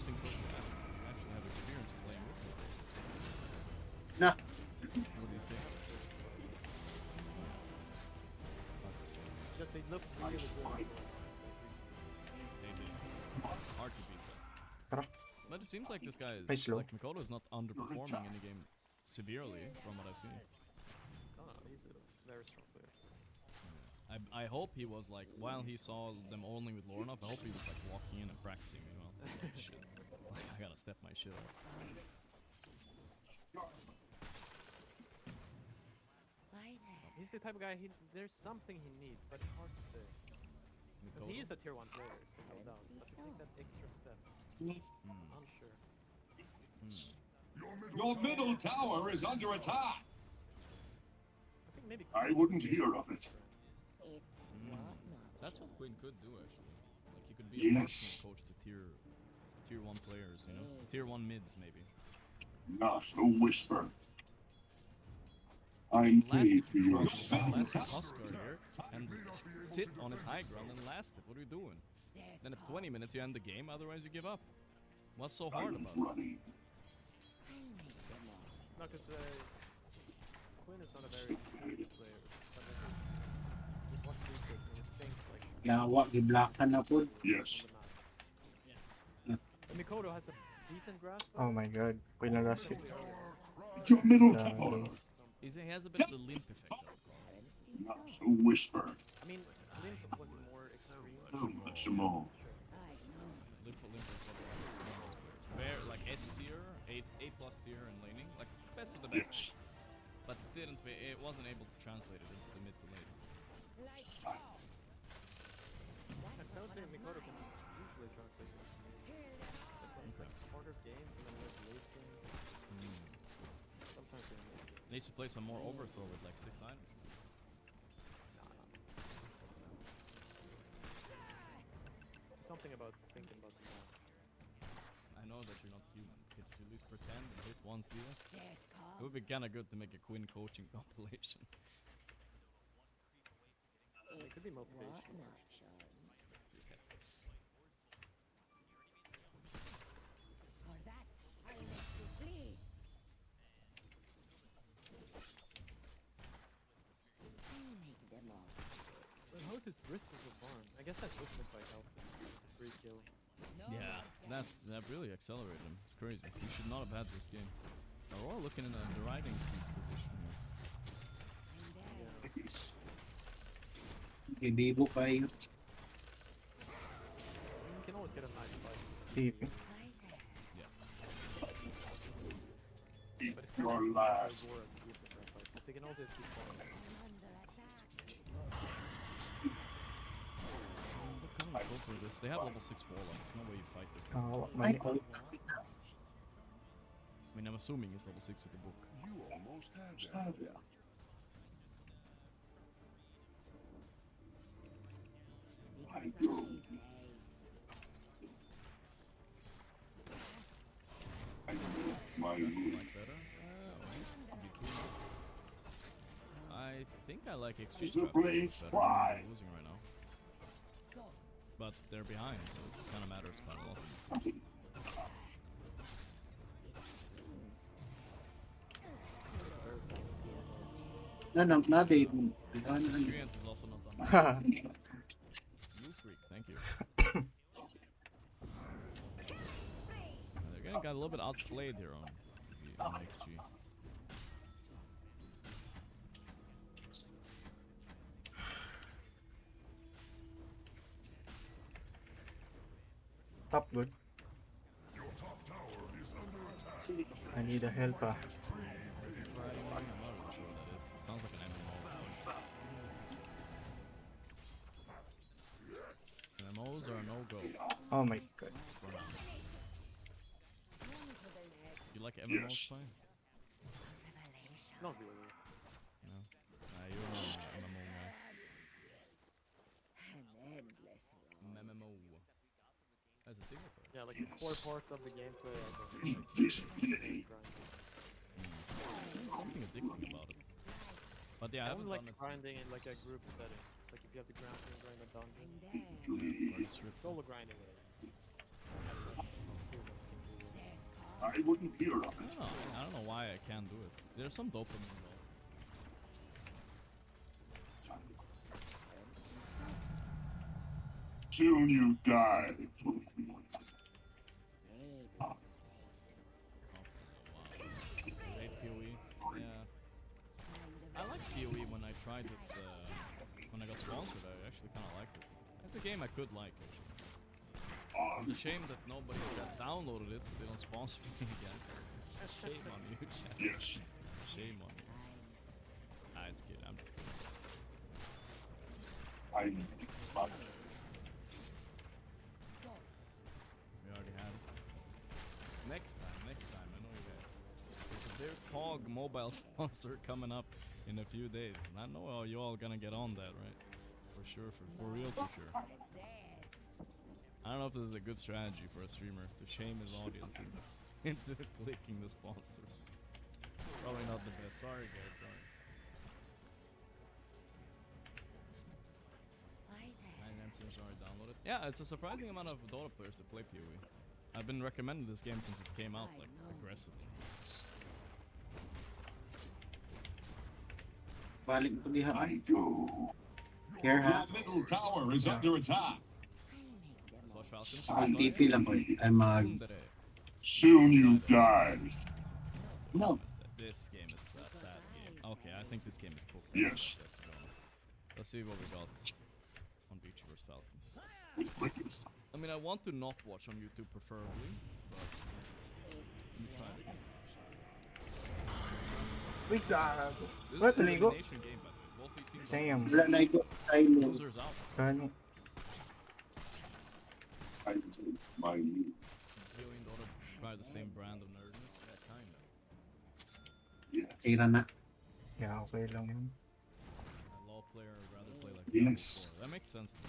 interesting question to ask. You actually have experience playing with them. Nah. What do you think? Hard to say. Because they look really good. They did. Hard to beat that. Tara. But it seems like this guy is, Play slow. like Mikoto is not underperforming in the game severely from what I've seen. No, he's a very strong player. I hope he was like, while he saw them only with Lornov, I hope he was like walking in and practicing, you know. Shit. Like, I gotta step my shit up. He's the type of guy, there's something he needs, but it's hard to say. Because he is a tier 1 player, it's no doubt. But to take that extra step, unsure. Your middle tower is under attack. I think maybe I wouldn't hear of it. That's what Quinn could do actually. Like he could be a Yes. personal coach to tier 1 players, you know? Tier 1 mids maybe. Not a whisper. I'm paid for your Last Oscar here and sit on his high ground and last it. What are you doing? Then at 20 minutes you end the game, otherwise you give up. What's so hard about it? No, because Quinn is not a very good player. He watches replays and he thinks like... Yawa, giblakan na po. Yes. Mikoto has a decent grasp. Oh my god, pinalas it. Your middle tower. He has a bit of the limp effect, I would call it. Not a whisper. I mean, Limp was more extreme. How much more? Limp is where like S tier, A plus tier in laning, like best of the best. Yes. But it wasn't able to translate it into the mid to late. I would say Mikoto can usually translate it. It's like harder games and then there's late games. Sometimes they make it. Needs to play some more overthrow with like 6 items. Something about thinking about the game. I know that you're not human. Could you at least pretend and hit one CS? It would be kinda good to make a Quinn coaching compilation. It could be motivation. For that, I'll make you bleed. I make the most. But how's his bristles of barn? I guess that wisdom fight helped him. Free kill. Yeah, that really accelerated him. It's crazy. He should not have had this game. Aurora looking in the riding seat position here. Bibibo kayo. You can always get a nice fight. Deep. Yeah. Eat But it's your kind of last. Aurora to give them that fight. But they can also keep going. Go for this. They have level 6 Warlock. There's no way you fight this. Oh, my god. I mean, I'm assuming he's level 6 with the book. You almost had that. I do. I know my move. Like better? I think I like XG The blades better. fly. They're losing right now. But they're behind, so it kind of matters quite a lot. Nade. Nutrient is also not done. You freak, thank you. They're getting got a little bit outplayed here on XG. Top good. I need a helper. I'm not really sure what that is. It sounds like an MMO. MMOs are a no-go. Oh my god. You like MMOs, Yes. Fine? Not really. No. You're not an MMO guy. An endless road. MMO. As a single player. Yeah, like the core part of the gameplay. I don't like Invisibility. grinding. Something addicting about it. But yeah, I I haven't don't like done it. grinding in like a group setting. Like if you have to grind a dungeon. Or the strip. Solo grinding is. I wouldn't hear of it. I don't know why I can't do it. There's some dopamine involved. Soon you die. Great PoE. Yeah. I like PoE when I tried it, when I got sponsored. I actually kind of liked it. It's a game I could like, actually. It's a shame that nobody got downloaded it, so they don't sponsor me again. Shame on you, chat. Yes. Shame on you. Ah, it's good. I'm just kidding. We already had it. Next time, I know you guys. There's a big POG mobile sponsor coming up in a few days. And I know you all gonna get on that, right? For sure, for real, for sure. I don't know if this is a good strategy for a streamer to shame his audience into clicking the sponsors. Probably not the best. Sorry, guys. Sorry. 9 teams already downloaded. Yeah, it's a surprising amount of Dota players that play PoE. I've been recommending this game since it came out, like, aggressively. Balik ko diha. I go. Here ha. Your middle tower is under attack. That's what Falcons. Ang TP lang ko. Ay mag... Soon you die. No. This game is a sad game. Okay, I think this game is cooked. Yes. Let's see what we got on Beach vs Falcons. I mean, I want to not watch on YouTube preferably, but let me try it again. Wait, This what? is an Ligo? elimination game, by the way. Both these teams Damn. Wala na ito sa silence. losers out. Gano? I take my leave. Really in order to try the same brand of nerdness? Yeah, kinda. Yes. Tira na. Yeah, okay lang yun. A law player would rather play like Yes. that makes sense to me.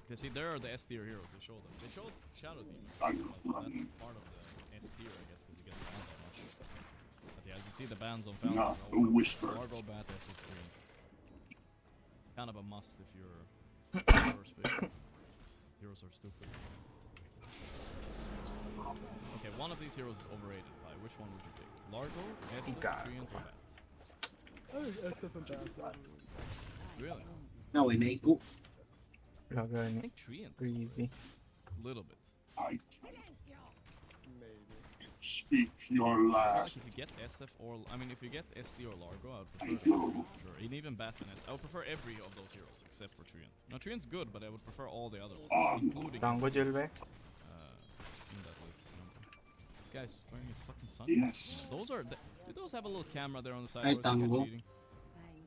Okay, see, there are the S tier heroes. They showed them. They showed Shadow Demons. But that's part of the S tier, I guess, because you get banned that much. But yeah, as you see, the bans on Falcon. Not a whisper. Largo Bat SF3. Kind of a must if you're first pick. Heroes are stupid. Okay, one of these heroes is overrated. By which one would you pick? Largo, SF, Treant, or Bat? SF and Bat. Really? No, inaigo. I Lagani. think Treant. Crazy. Little bit. I Maybe. speak your I feel like last. if you get SF or, I mean, if you get SD or Largo, I would prefer that, for sure. And even Batman S. I would prefer every of those heroes except for Treant. Now, Treant's good, but I would prefer all the other ones, including Tango Jelbe? in that list. This guy's wearing his fucking sun. Yes. Those are, do those have a little camera there on the side? Ay, or is this guy Tango. cheating?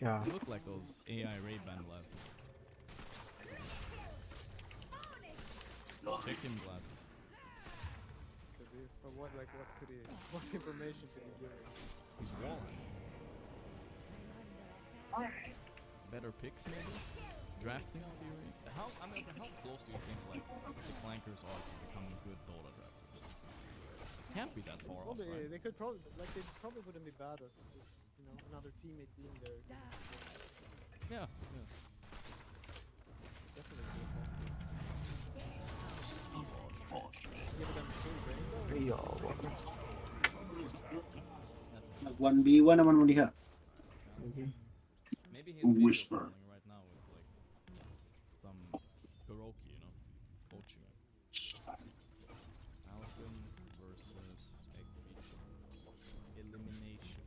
Yeah. They look like those AI Ray-Ban glasses. Check him glasses. Could be. But what could he? What information could he give? He's wall. Better picks, maybe? Drafting theory? How close do you think, like, the flankers are to becoming good Dota drafters? Can't be that far off, right? They could probably, they probably wouldn't be bad as just, another teammate being there. Yeah, Definitely possible. Give them full brain though. Nag 1v1 naman mo diha. Maybe he's Whisper. right now with, like, some Kuroki, coaching him. Falcon versus elimination.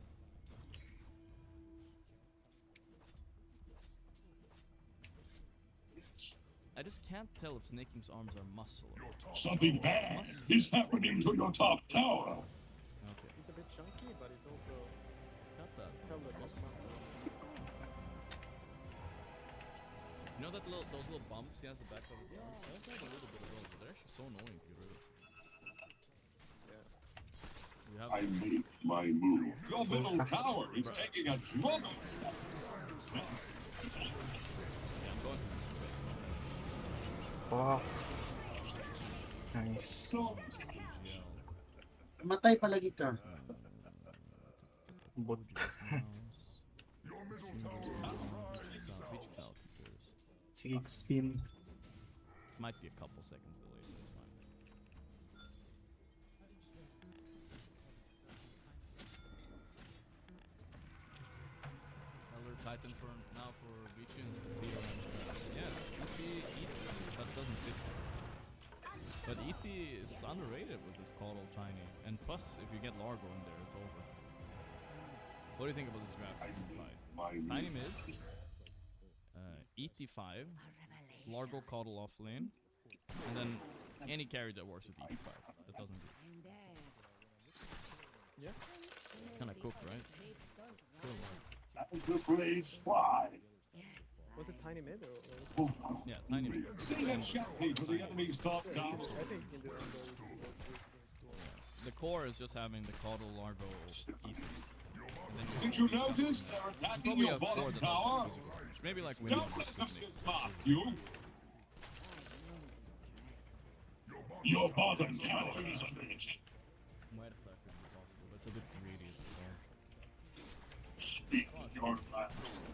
I just can't tell if Snaking's arms are muscle. Something bad is happening to your top tower. Okay. He's a bit chunky, but he's also Got that. covered with muscle. You know that those little bumps he has the back of his arm? I also have a little bit of those, but they're actually so annoying to get rid of. Yeah. We have I make my move. Your middle tower is taking a trouble. Yeah, I'm going to Fuck. Nice. Matay palagi ka. Bot. Sige, spin. Might be a couple seconds delayed, but it's fine. Titan for now for Vici and Theo. Yeah, EP that doesn't fit him. But EP is underrated with this Caudal Tiny. And plus, if you get Largo in there, it's over. What do you think about this draft? Tiny mid, ET5, Largo Caudal off lane, and then any carry that works with ET5 that doesn't do. Yeah. Kinda cooked, right? Cool. That was the blaze fly. Was it tiny mid or yeah, tiny mid. See that champagne for the enemy's top tower. I think you can do it. The core is just having the Caudal Largo EP. Did you notice they're attacking your bottom tower? Maybe like Don't let them get past you. Your bottom tower is under attack. Muerta could be possible, but it's a bit greedy as well. Speak your last.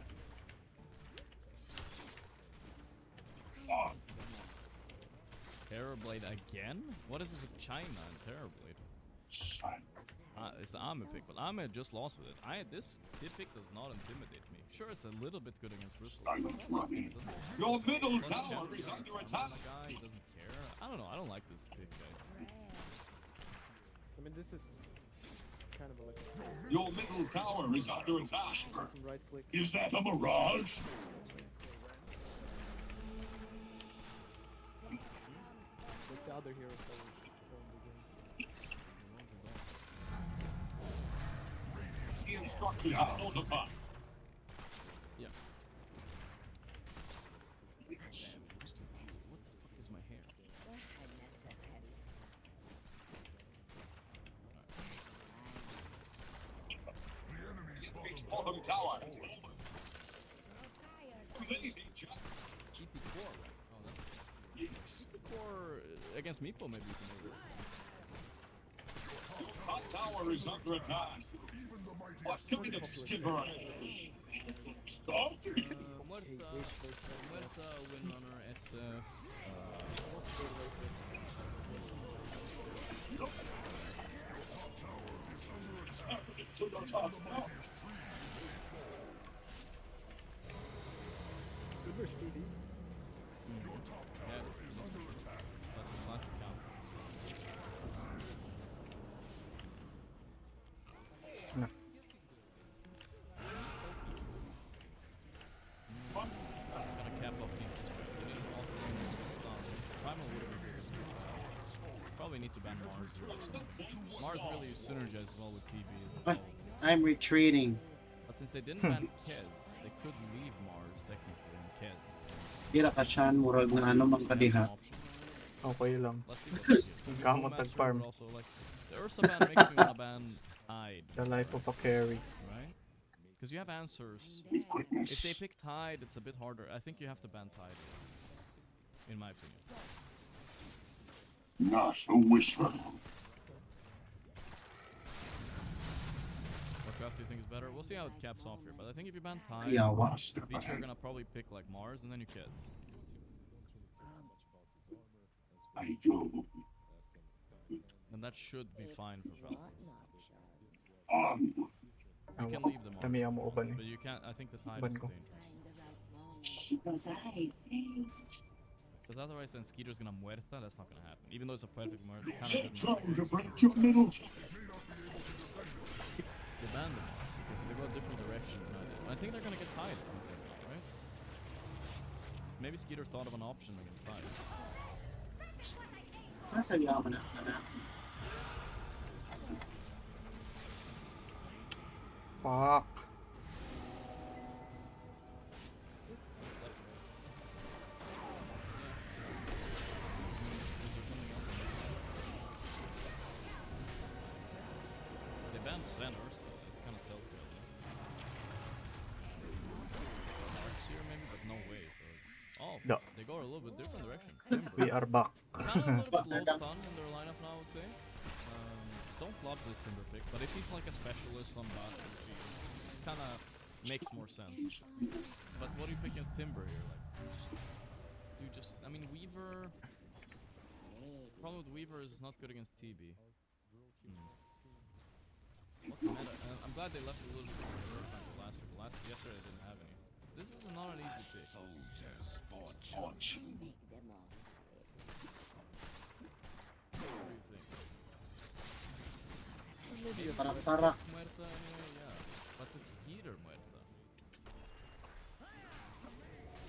Terrorblade again? What is it with China and Terrorblade? It's the Ame pick, but Ame just lost with it. This pick does not intimidate me. Sure, it's a little bit good against Bristol. Your middle tower is under attack. Guy doesn't care. I don't know. I don't like this pick, guy. I mean, this is kind of like. Your middle tower is under attack. Some right click. Is that a mirage? Like the other heroes that won the game. The instructions are notified. Yeah. What the fuck is my hair? Bottom tower. GP4, right? Oh, that's yes. Core against Meepo, maybe you can make it. Your top tower is under attack. What's coming of Skipper? Stop! Muerta, Windrunner, SF. To the top now. It's good versus TD. Yeah, that's a classic count. No. Just gonna cap off defense. You need all three stuns. Primal would have been good. Probably need to ban Mars or do something. Mars really synergizes well with PB. But I'm retreating. But since they didn't ban Kez, they could leave Mars technically in Kez. Dira ka siya, murag na ano mang kadiha. Okay lang. Let's see what they do. Kamot nag-farm. Also, like, the Ursa ban makes me wanna ban Tide. The life of a carry. Right? Because you have answers. If they pick Tide, it's a bit harder. I think you have to ban Tide. In my opinion. Not a whisper. What craft do you think is better? We'll see how it caps off here, but I think if you ban Tide, Yeah, what? Beach are gonna probably pick like Mars and then you Kiss. I do. And that should be fine for Falcons. You can leave them on. Kami ang mauban But you can't, I think the Tide Ban is ko. dangerous. Because otherwise then Skeeter's gonna Muerta, that's not gonna happen. Even though it's a perfect Muerta, kind of Trying to break your middle. They banned them because they go a different direction than I did. I think they're gonna get Tide, right? Maybe Skeeter thought of an option against Tide. Nasa yaman na. Fuck. They banned Sven Ursa, it's kind of telltale. Marks here maybe, but no way, so it's... Oh, No. they go a little bit different direction. We are back. Kind of a little bit low stun in their lineup now, I would say. Don't love this Timber pick, but if he's like a specialist on bot, it kind of makes more sense. But what do you pick against Timber here? Like, do you just... I mean, Weaver... Problem with Weaver is it's not good against TB. What the meta? I'm glad they left a little bit of reserve time for last week. Yesterday I didn't have any. This is not an easy pick. Soldier's fortune. Make the most of it. What do you think? Maybe Tarak. Muerta anyway, yeah. But it's Skeeter Muerta.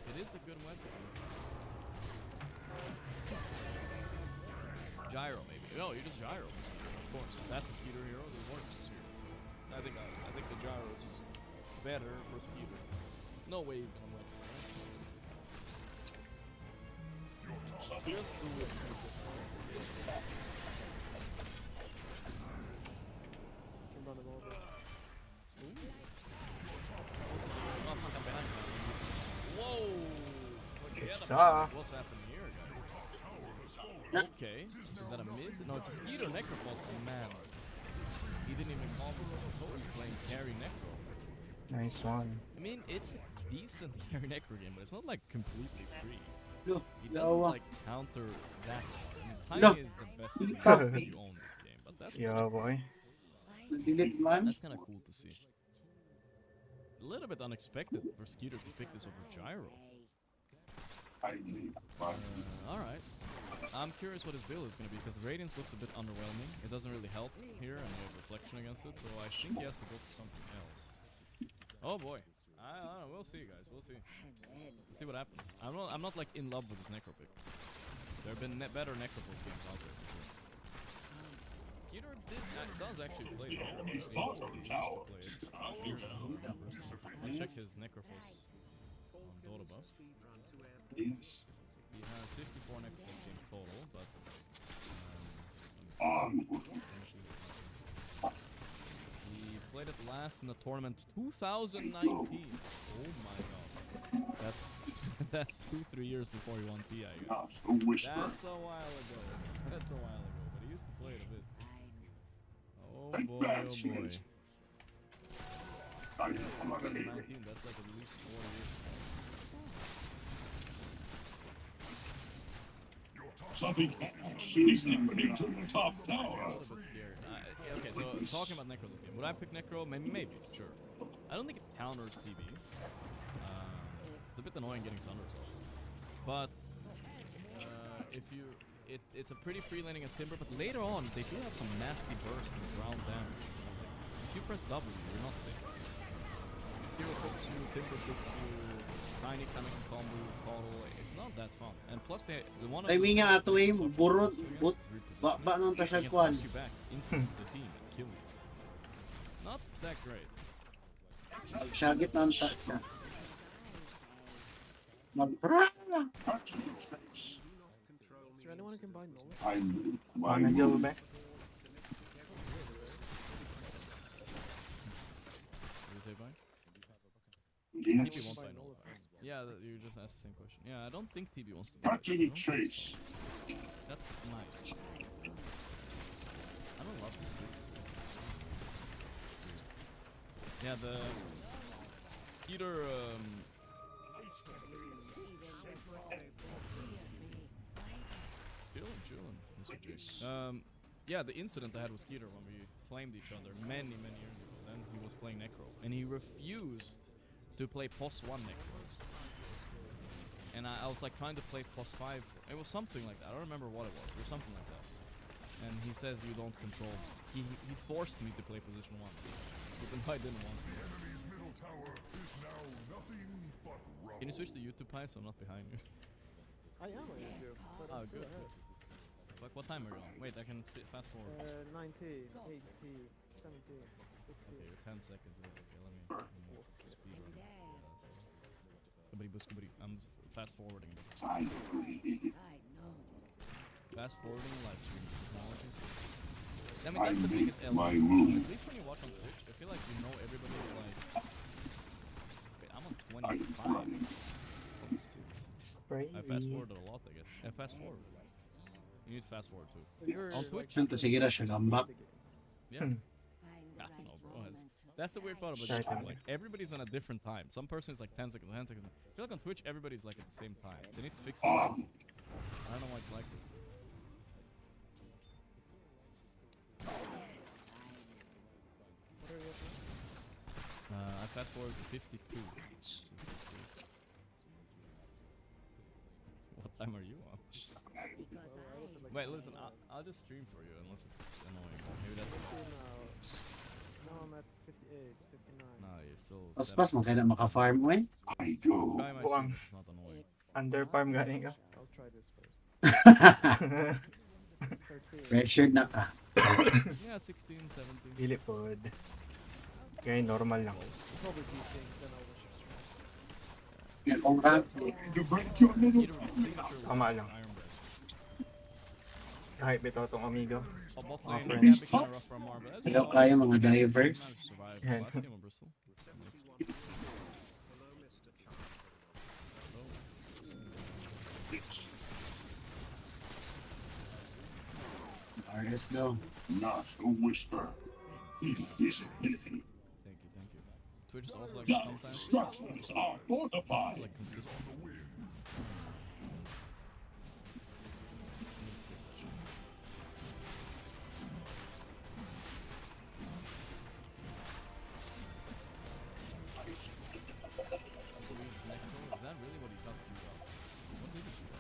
It is a good Muerta. Gyro, maybe. No, you just Gyro. Of course, that's a Skeeter hero. The works here. I think the Gyro is just better for Skeeter. No way he's gonna win. Just do it. Can run him over. Whoa! Yes, What's happening here, guys? Okay, is that a mid? No, it's a Skeeter Necrophos. Man, he didn't even call me because he's playing carry Necro. Nice one. I mean, it's a decent carry Necro game, but it's not like completely free. No, He doesn't like counter that hard. I mean, No. Tiny is the best thing you own this game, but that's Yeah, boy. That's kind of cool to see. A little bit unexpected for Skeeter to pick this over Gyro. Alright. I'm curious what his build is going to be, because Radiance looks a bit underwhelming. It doesn't really help here, and we have Reflection against it, so I think he has to go for something else. Oh boy. I don't know, we'll see, guys, we'll see. We'll see what happens. I'm not like in love with this Necro pick. There have been better Necropulse games out there for sure. Skeeter does actually play it. He used to play it. Let's check his Necrophos on Dota buff. He has 54 Necrophos games total, but he played it last in the tournament 2019. Oh my god. That's 2-3 years before he won TI. That's a while ago. That's a while ago, but he used to play it a bit. Oh boy, oh boy. 2019, that's like at least 4 years. Something seasoning into the top tower. I'm a little bit scared. Okay, so talking about Necro this game, would I pick Necro? Maybe, sure. I don't think it counters TV. It's a bit annoying getting Sunders off. But if you, it's a pretty free laning as Timber, but later on they do have some nasty burst and ground damage. If you press W, you're not safe. Hero hooks you, Timber hooks you, Tiny kind of combo, Coddle. It's not that fun. And plus the one of Timing nga ato eh, burot, ba nung tasag kwan. You back into the team and kill you. Not that great. Shagit na ang ta. Is there anyone who can buy knowledge? On a Jellobean. TB won't buy Null. Yeah, you just asked the same question. Yeah, I don't think TB wants to buy it. Chase. That's nice. I don't love this pick. Yeah, the Skeeter chillin', Mr. J. Yeah, the incident I had with Skeeter when we flamed each other many years ago. Then he was playing Necro, and he refused to play POS 1 Necro. And I was like trying to play POS 5. It was something like that. I don't remember what it was. It was something like that. And he says you don't control. He forced me to play position 1. Even though I didn't want to. Can you switch to YouTube, Pi, so I'm not behind you? I am on YouTube. But Oh, I'm still good. ahead. Like, what time are you on? Wait, I can fast forward. 90, 80, 70, 60. Okay, you're 10 seconds away. Okay, let me speed run. I'm fast forwarding. Fast forwarding live stream technologies. I mean, that's the biggest element. At least when you watch on Twitch, I feel like you know everybody like. Wait, I'm on 25. 26. I fast forwarded a lot, I guess. I fast forward. You need to fast forward too. On Twitch. Ito sige na siya gambak. Yeah. I don't know, bro. That's the weird part about this game. Like, everybody's on a different time. Some person is like 10 seconds, 10 seconds. I feel like on Twitch, everybody's like at the same time. They need to fix it. I don't know why it's like this. I fast forward to 52. What time are you on? Wait, listen, I'll just stream for you unless it's annoying. Maybe that's now I'm at 58, 59. No, you're still. Pas man kaya na maka-farm mo eh. Try my stream, it's not annoying. Under farm galing ka. I'll try this first. 13. Pressured na ka. Yeah, 16, 17. Dili pod. Kaya normal lang. Probably beating, then I'll wish Yan kong rank. Tama lang. Hype ito itong amigo. Mga friends. Hello kayo mga divers. Yan. Artist though. Not a whisper. Invisibility. Thank you. Twitch is also like sometimes. Structures are fortified. Like consistent. Is that really what he thought to do? What did he do?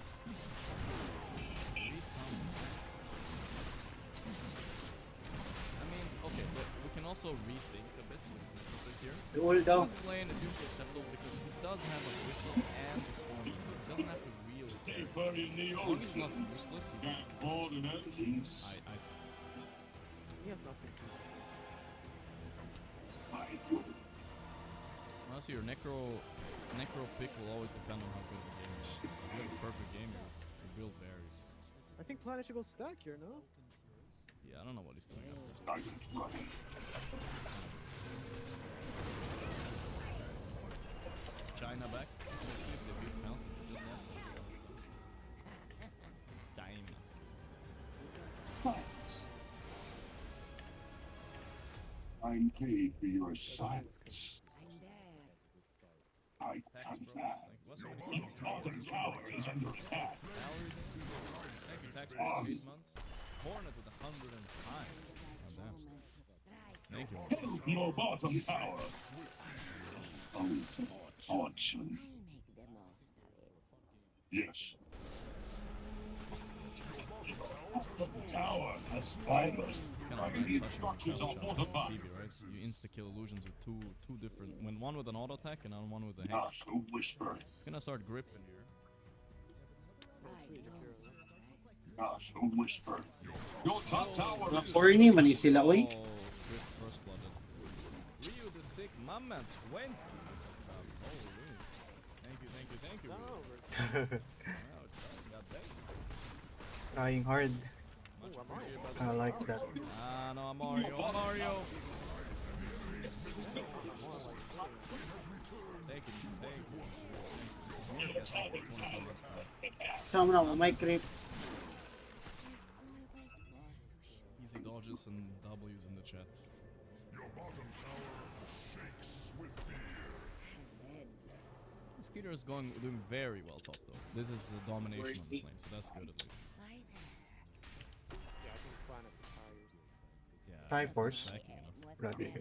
I mean, okay, but we can also rethink a bit what he's interested here. Hold down. This plane is usually acceptable because he does have a whistle and a storm. He doesn't have to wield it. Deeper in the As long as it's ocean. not useless, he Can't can. fall in empties. He has nothing. Honestly, your necro pick will always depend on how good the game is. If you have a perfect game, your build varies. I think Planet should go stack here, no? Yeah, I don't know what he's doing up there. Is China back? Let's see if they beat Falcons. They just lost it. China. I'm paid for your silence. I confess. Your bottom tower is under attack. Thank you, tax for 8 months. Hornet with 105. God damn. Thank you. Help your bottom tower. Fortune. Yes. The tower has fibers. Radiant structures are fortified. Right? You insta-kill illusions with two different... When one with an auto attack and one with a hex. Not a whisper. It's gonna start gripping here. Not a whisper. Your top tower Mga is... corny man sila oy. Oh, Swift first blooded. Ryu the sick moment. When? Holy. Thank you. Wow, God damn. Trying hard. I like that. Ah, no, I'm Mario. Thank you. Sama na ako, my creeps. Easy dodges and W's in the chat. Your bottom tower shakes with fear. Skeeter is doing very well top though. This is a domination on this lane, so that's good at least. Yeah, I think Planet is higher. Yeah. Triforce. Stacking enough. Bloody.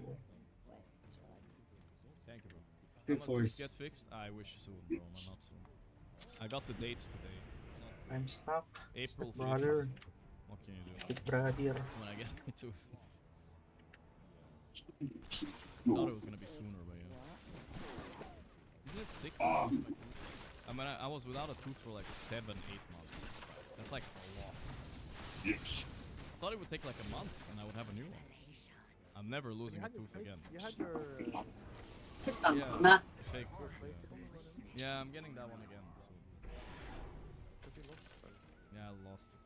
Thank you, bro. Good How much force. get fixed? I wish soon, bro. Not soon. I got the dates today. I'm stuck. April 5th. Brother. What can you do? Big brother. That's when I get my tooth. Thought it was gonna be sooner, but yeah. Isn't it sick? I mean, I was without a tooth for like 7-8 months. That's like a lot. Yes. I thought it would take like a month and I would have a new one. I'm never losing a tooth again. You had your... Yeah, fake. Yeah, I'm getting that one again. Yeah, I lost it.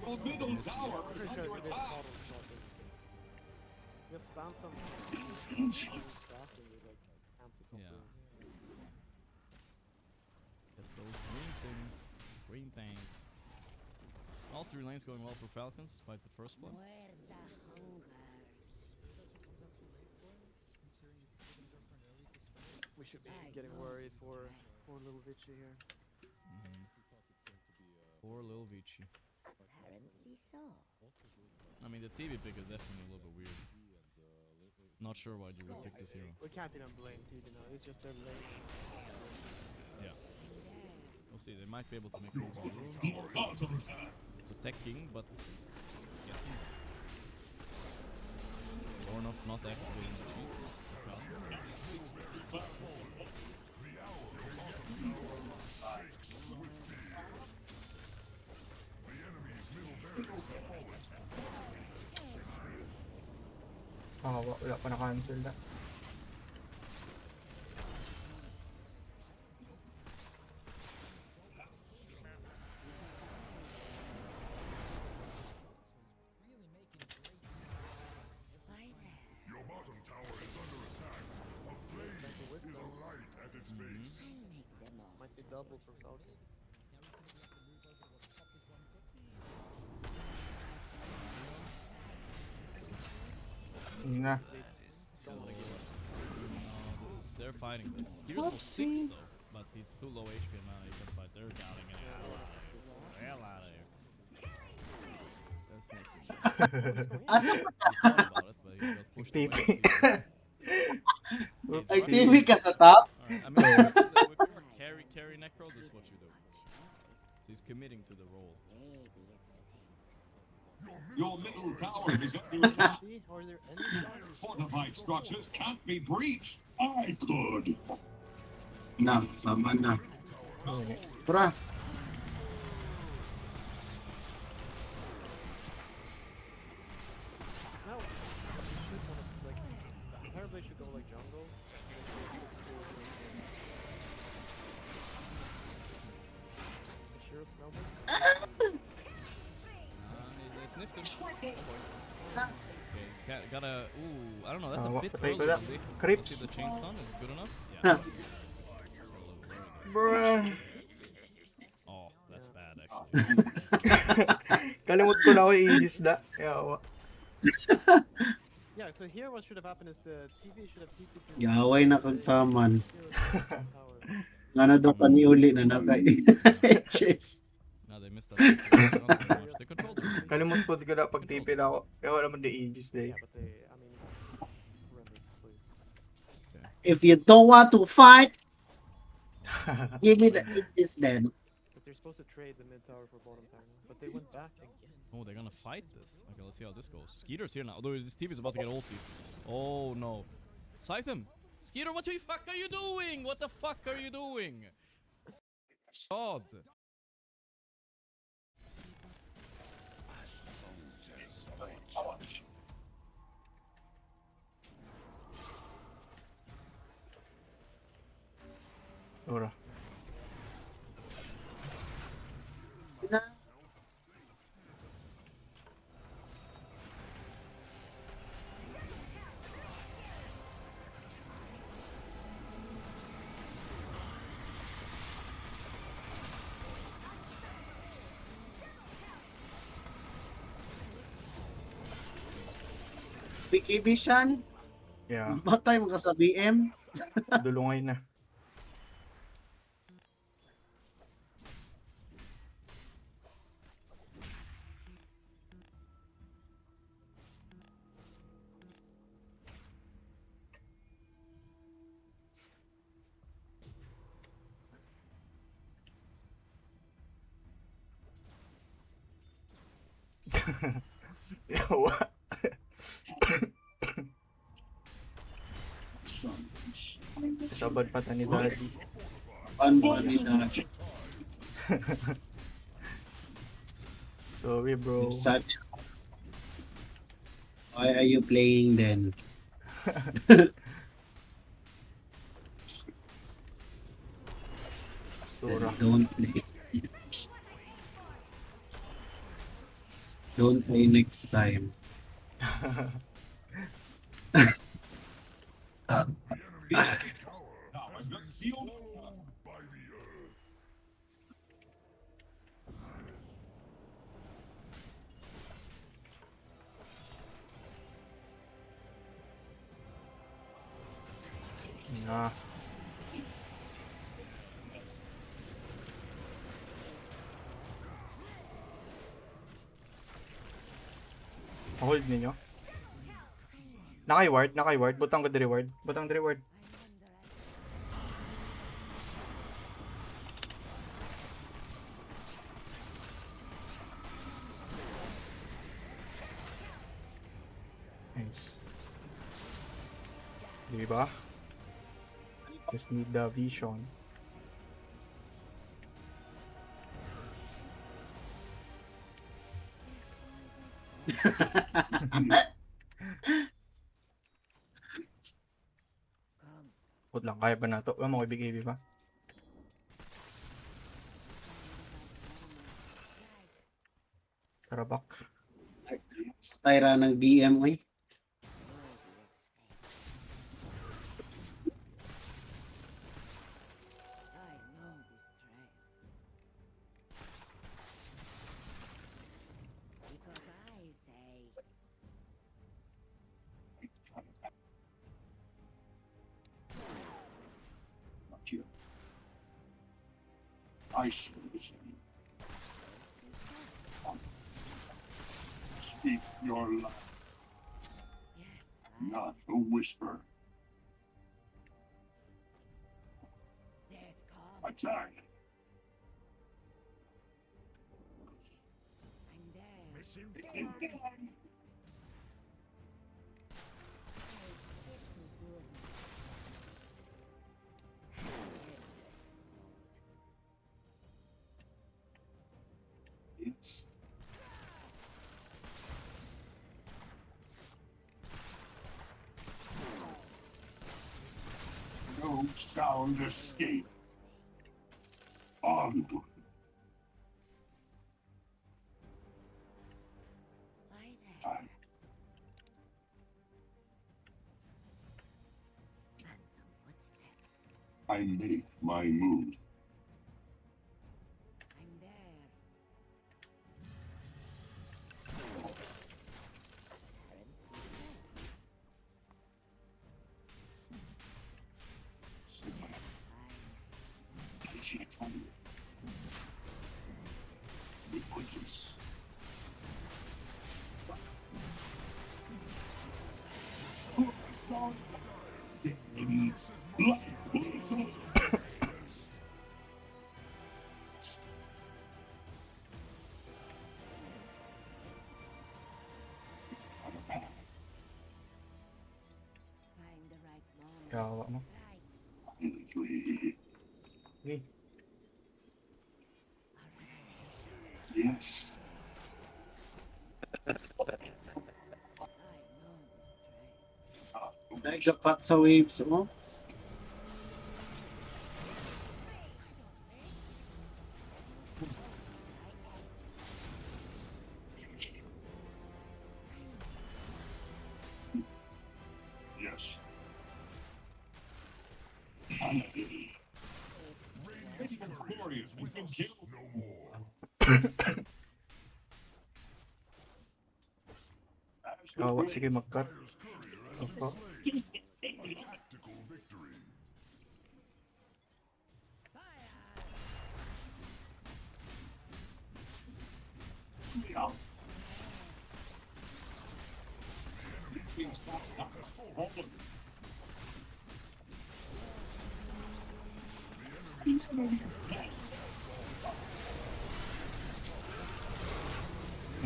Your middle tower is under attack. Just spam some stuff and you like amp it up. Yeah. Get those green things. Green things. All 3 lanes going well for Falcons despite the first blood. We should be getting worried for poor little Vici here. Poor Lil Vici. Apparently so. I mean, the TV pick is definitely a little bit weird. Not sure why you would pick this hero. We can't even blame TV now. It's just their lane. Yeah. We'll see. They might be able to make moves on room. Protecting, but guessing. Ornoff not activating the cheats. Wala pa na-cancel na. Your bottom tower is under attack. A flame is a light at its base. Might be double for Falcon. Nga. They're fighting this. Skitter's level 6 though, but he's too low HP and mana he can fight. They're doubting it. Hell out of here. TV ka sa top? Alright, I mean, if you were carry Necro, this is what you do. So he's committing to the role. Your middle tower is under attack. Fortified structures can't be breached. I could. Na, sama na. Tara. Now, Fireblade should go like jungle. Sure smell this? They sniffed him. Okay, gotta. Ooh, I don't know. That's a What bit the take early. with that? We'll Crips. see the chain stun is good enough. Huh. Yeah. Bruh. Oh, that's bad actually. Kalimut ko na ako i-isda. Yawa. Yeah, so here what should have happened is the TV should have TP to Gaway na kang taman. Nga na daw kaniuli na nakay. Chase. No, they missed that. They don't do much. They control the room. Kalimut ko na pag TP na ako. Yawa naman the aegis day. Yeah, but they, I mean, run this, please. If you don't want to fight, give me the Aegis then. Because they're supposed to trade the mid tower for bottom tower, but they went back again. Oh, they're gonna fight this. Okay, let's see how this goes. Skeeter's here now. Although this team is about to get ulti. Oh no. Scythe him. Skeeter, what the fuck are you doing? What the fuck are you doing? God. Ora. BKB Shan, Yeah. batay mo ka sa BM. Dulungay na. Yawa. Sabad pa ta ni Daddy. Ano ni Daddy? Sorry, bro. Such. Why are you playing then? Sura. Don't play. Don't play next time. Nah. Hold ninyo. Naka-ward. Butang ko di reward. Butang di reward. Nice. Diba? Just need the vision. Put lang, kaya ba na to? Wala mo ko ibig ba? Karabak. Tyra ng BM, oy. Isolation. Speak your life. Not a whisper. Attack. Yes. No sound escape. Onward. Time. I make my move. With quickness. Kawa mo. Okay. Yes. Nagsapat sa waves mo. Yes. Glorious. We've been killed. No more. Kawa, sige mag-cut. Opo. Tactical victory. Yeah.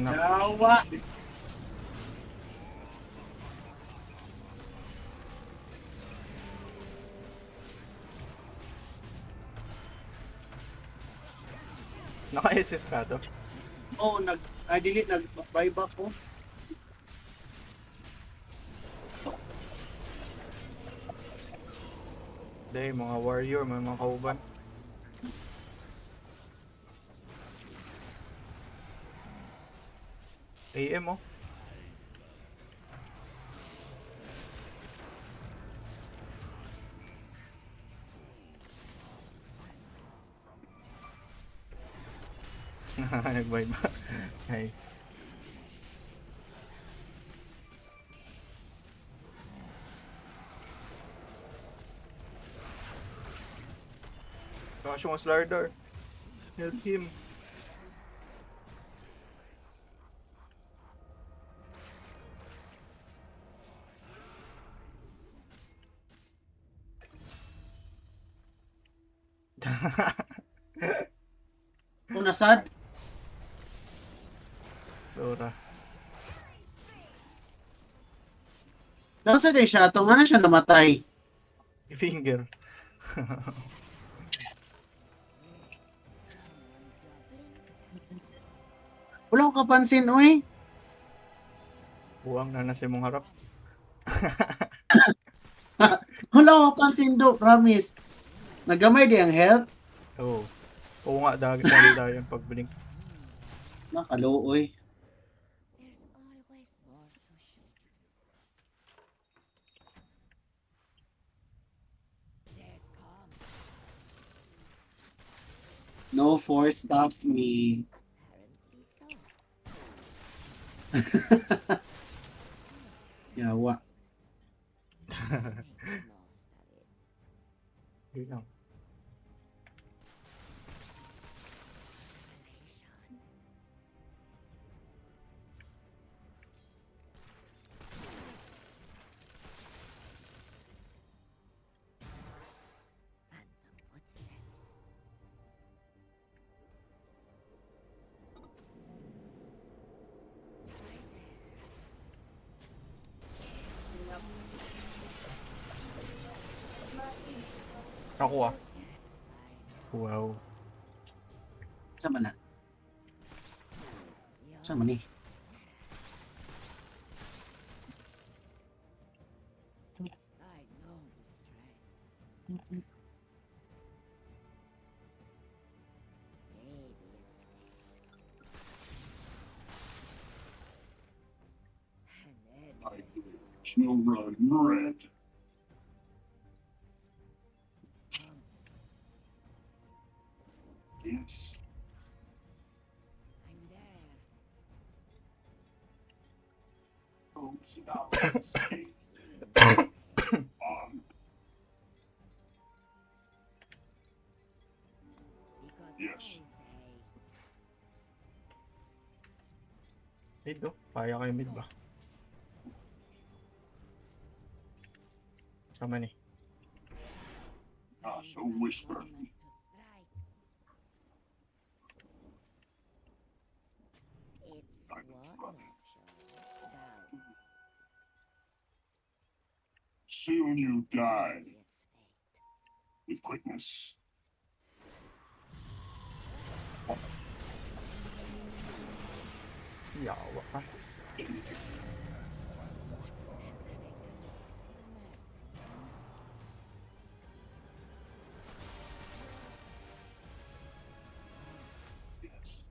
Yawa! Naka-SS ka to? Oh, delete, nag-buyback ko. Dahil mga warrior, mga kauban. AM oh. Nag-buy ba? Nice. Gosh, yung Slardar. Help him. Kung nasad, Dora. lang sa din siya, itong ano siya namatay. Finger. Wala ko kapansin, uy. Buwang na nasa mong harap. Wala ko kapansin do, promise. Nagamay di ang health. Oo. Oo nga, dagit lang tayo yung pag-blink. Nakaluoy. No force stuff me. Yawa. Yun lang. Ako ah. Wow. Sama na. Sama ni. Children red. Yes. Yes. Mid oh. Kaya kayo mid ba? Sama ni. Ah, so whisper. Soon you die with quickness. Yawa ka. Yes.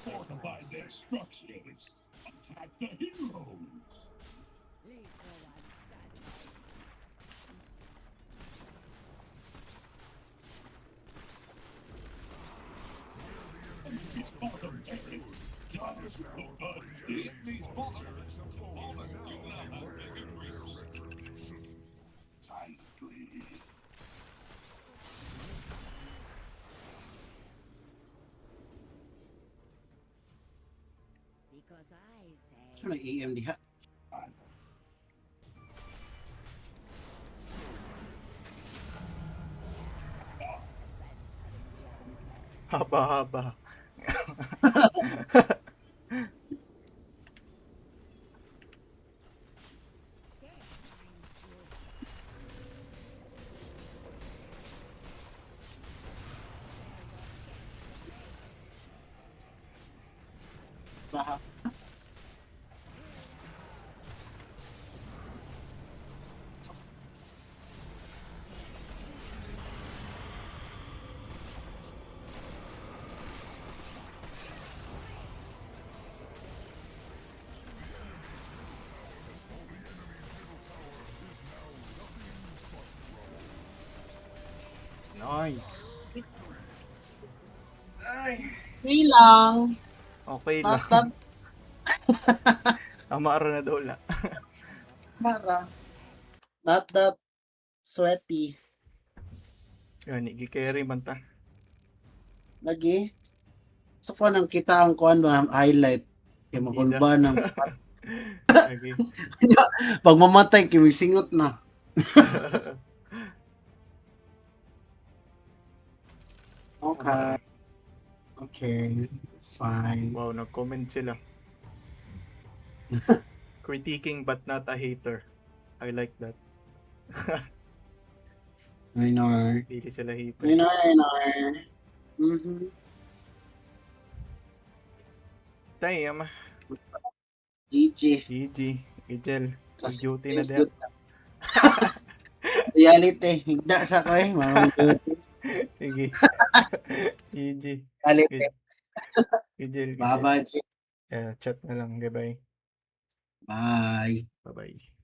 Fortify their structures. Attack the heroes. Enemy's bottom barracks. Just look at the enemy's bottom. Fallen, you now have mega creeps. Silently. Because I say. Ano AM diha? Haba-haba. Baha. Nice. Ay. Okay lang. Okay lang. Tatag. Amara na dola. Mara. Not that sweaty. Gani, gi-carry man ta. Lagi. So pa nang kita ang kuan ba highlight kay Ida. mahulba ng Lagi. pag mamatay kimisingot na. Okay. Okay. It's fine. Wow, nag-comment sila. Critiquing but not a hater. I like that. I know. Hindi sila hater. I know. Mm-hmm. Damn. GG. Ijel. Mag-duty na Feels diya. good. Reality. Higda sa ko eh. Mga duty. Sige. GG. Reality. Ijel. Bye-bye. Yeah, chat na lang. Goodbye. Bye. Bye-bye.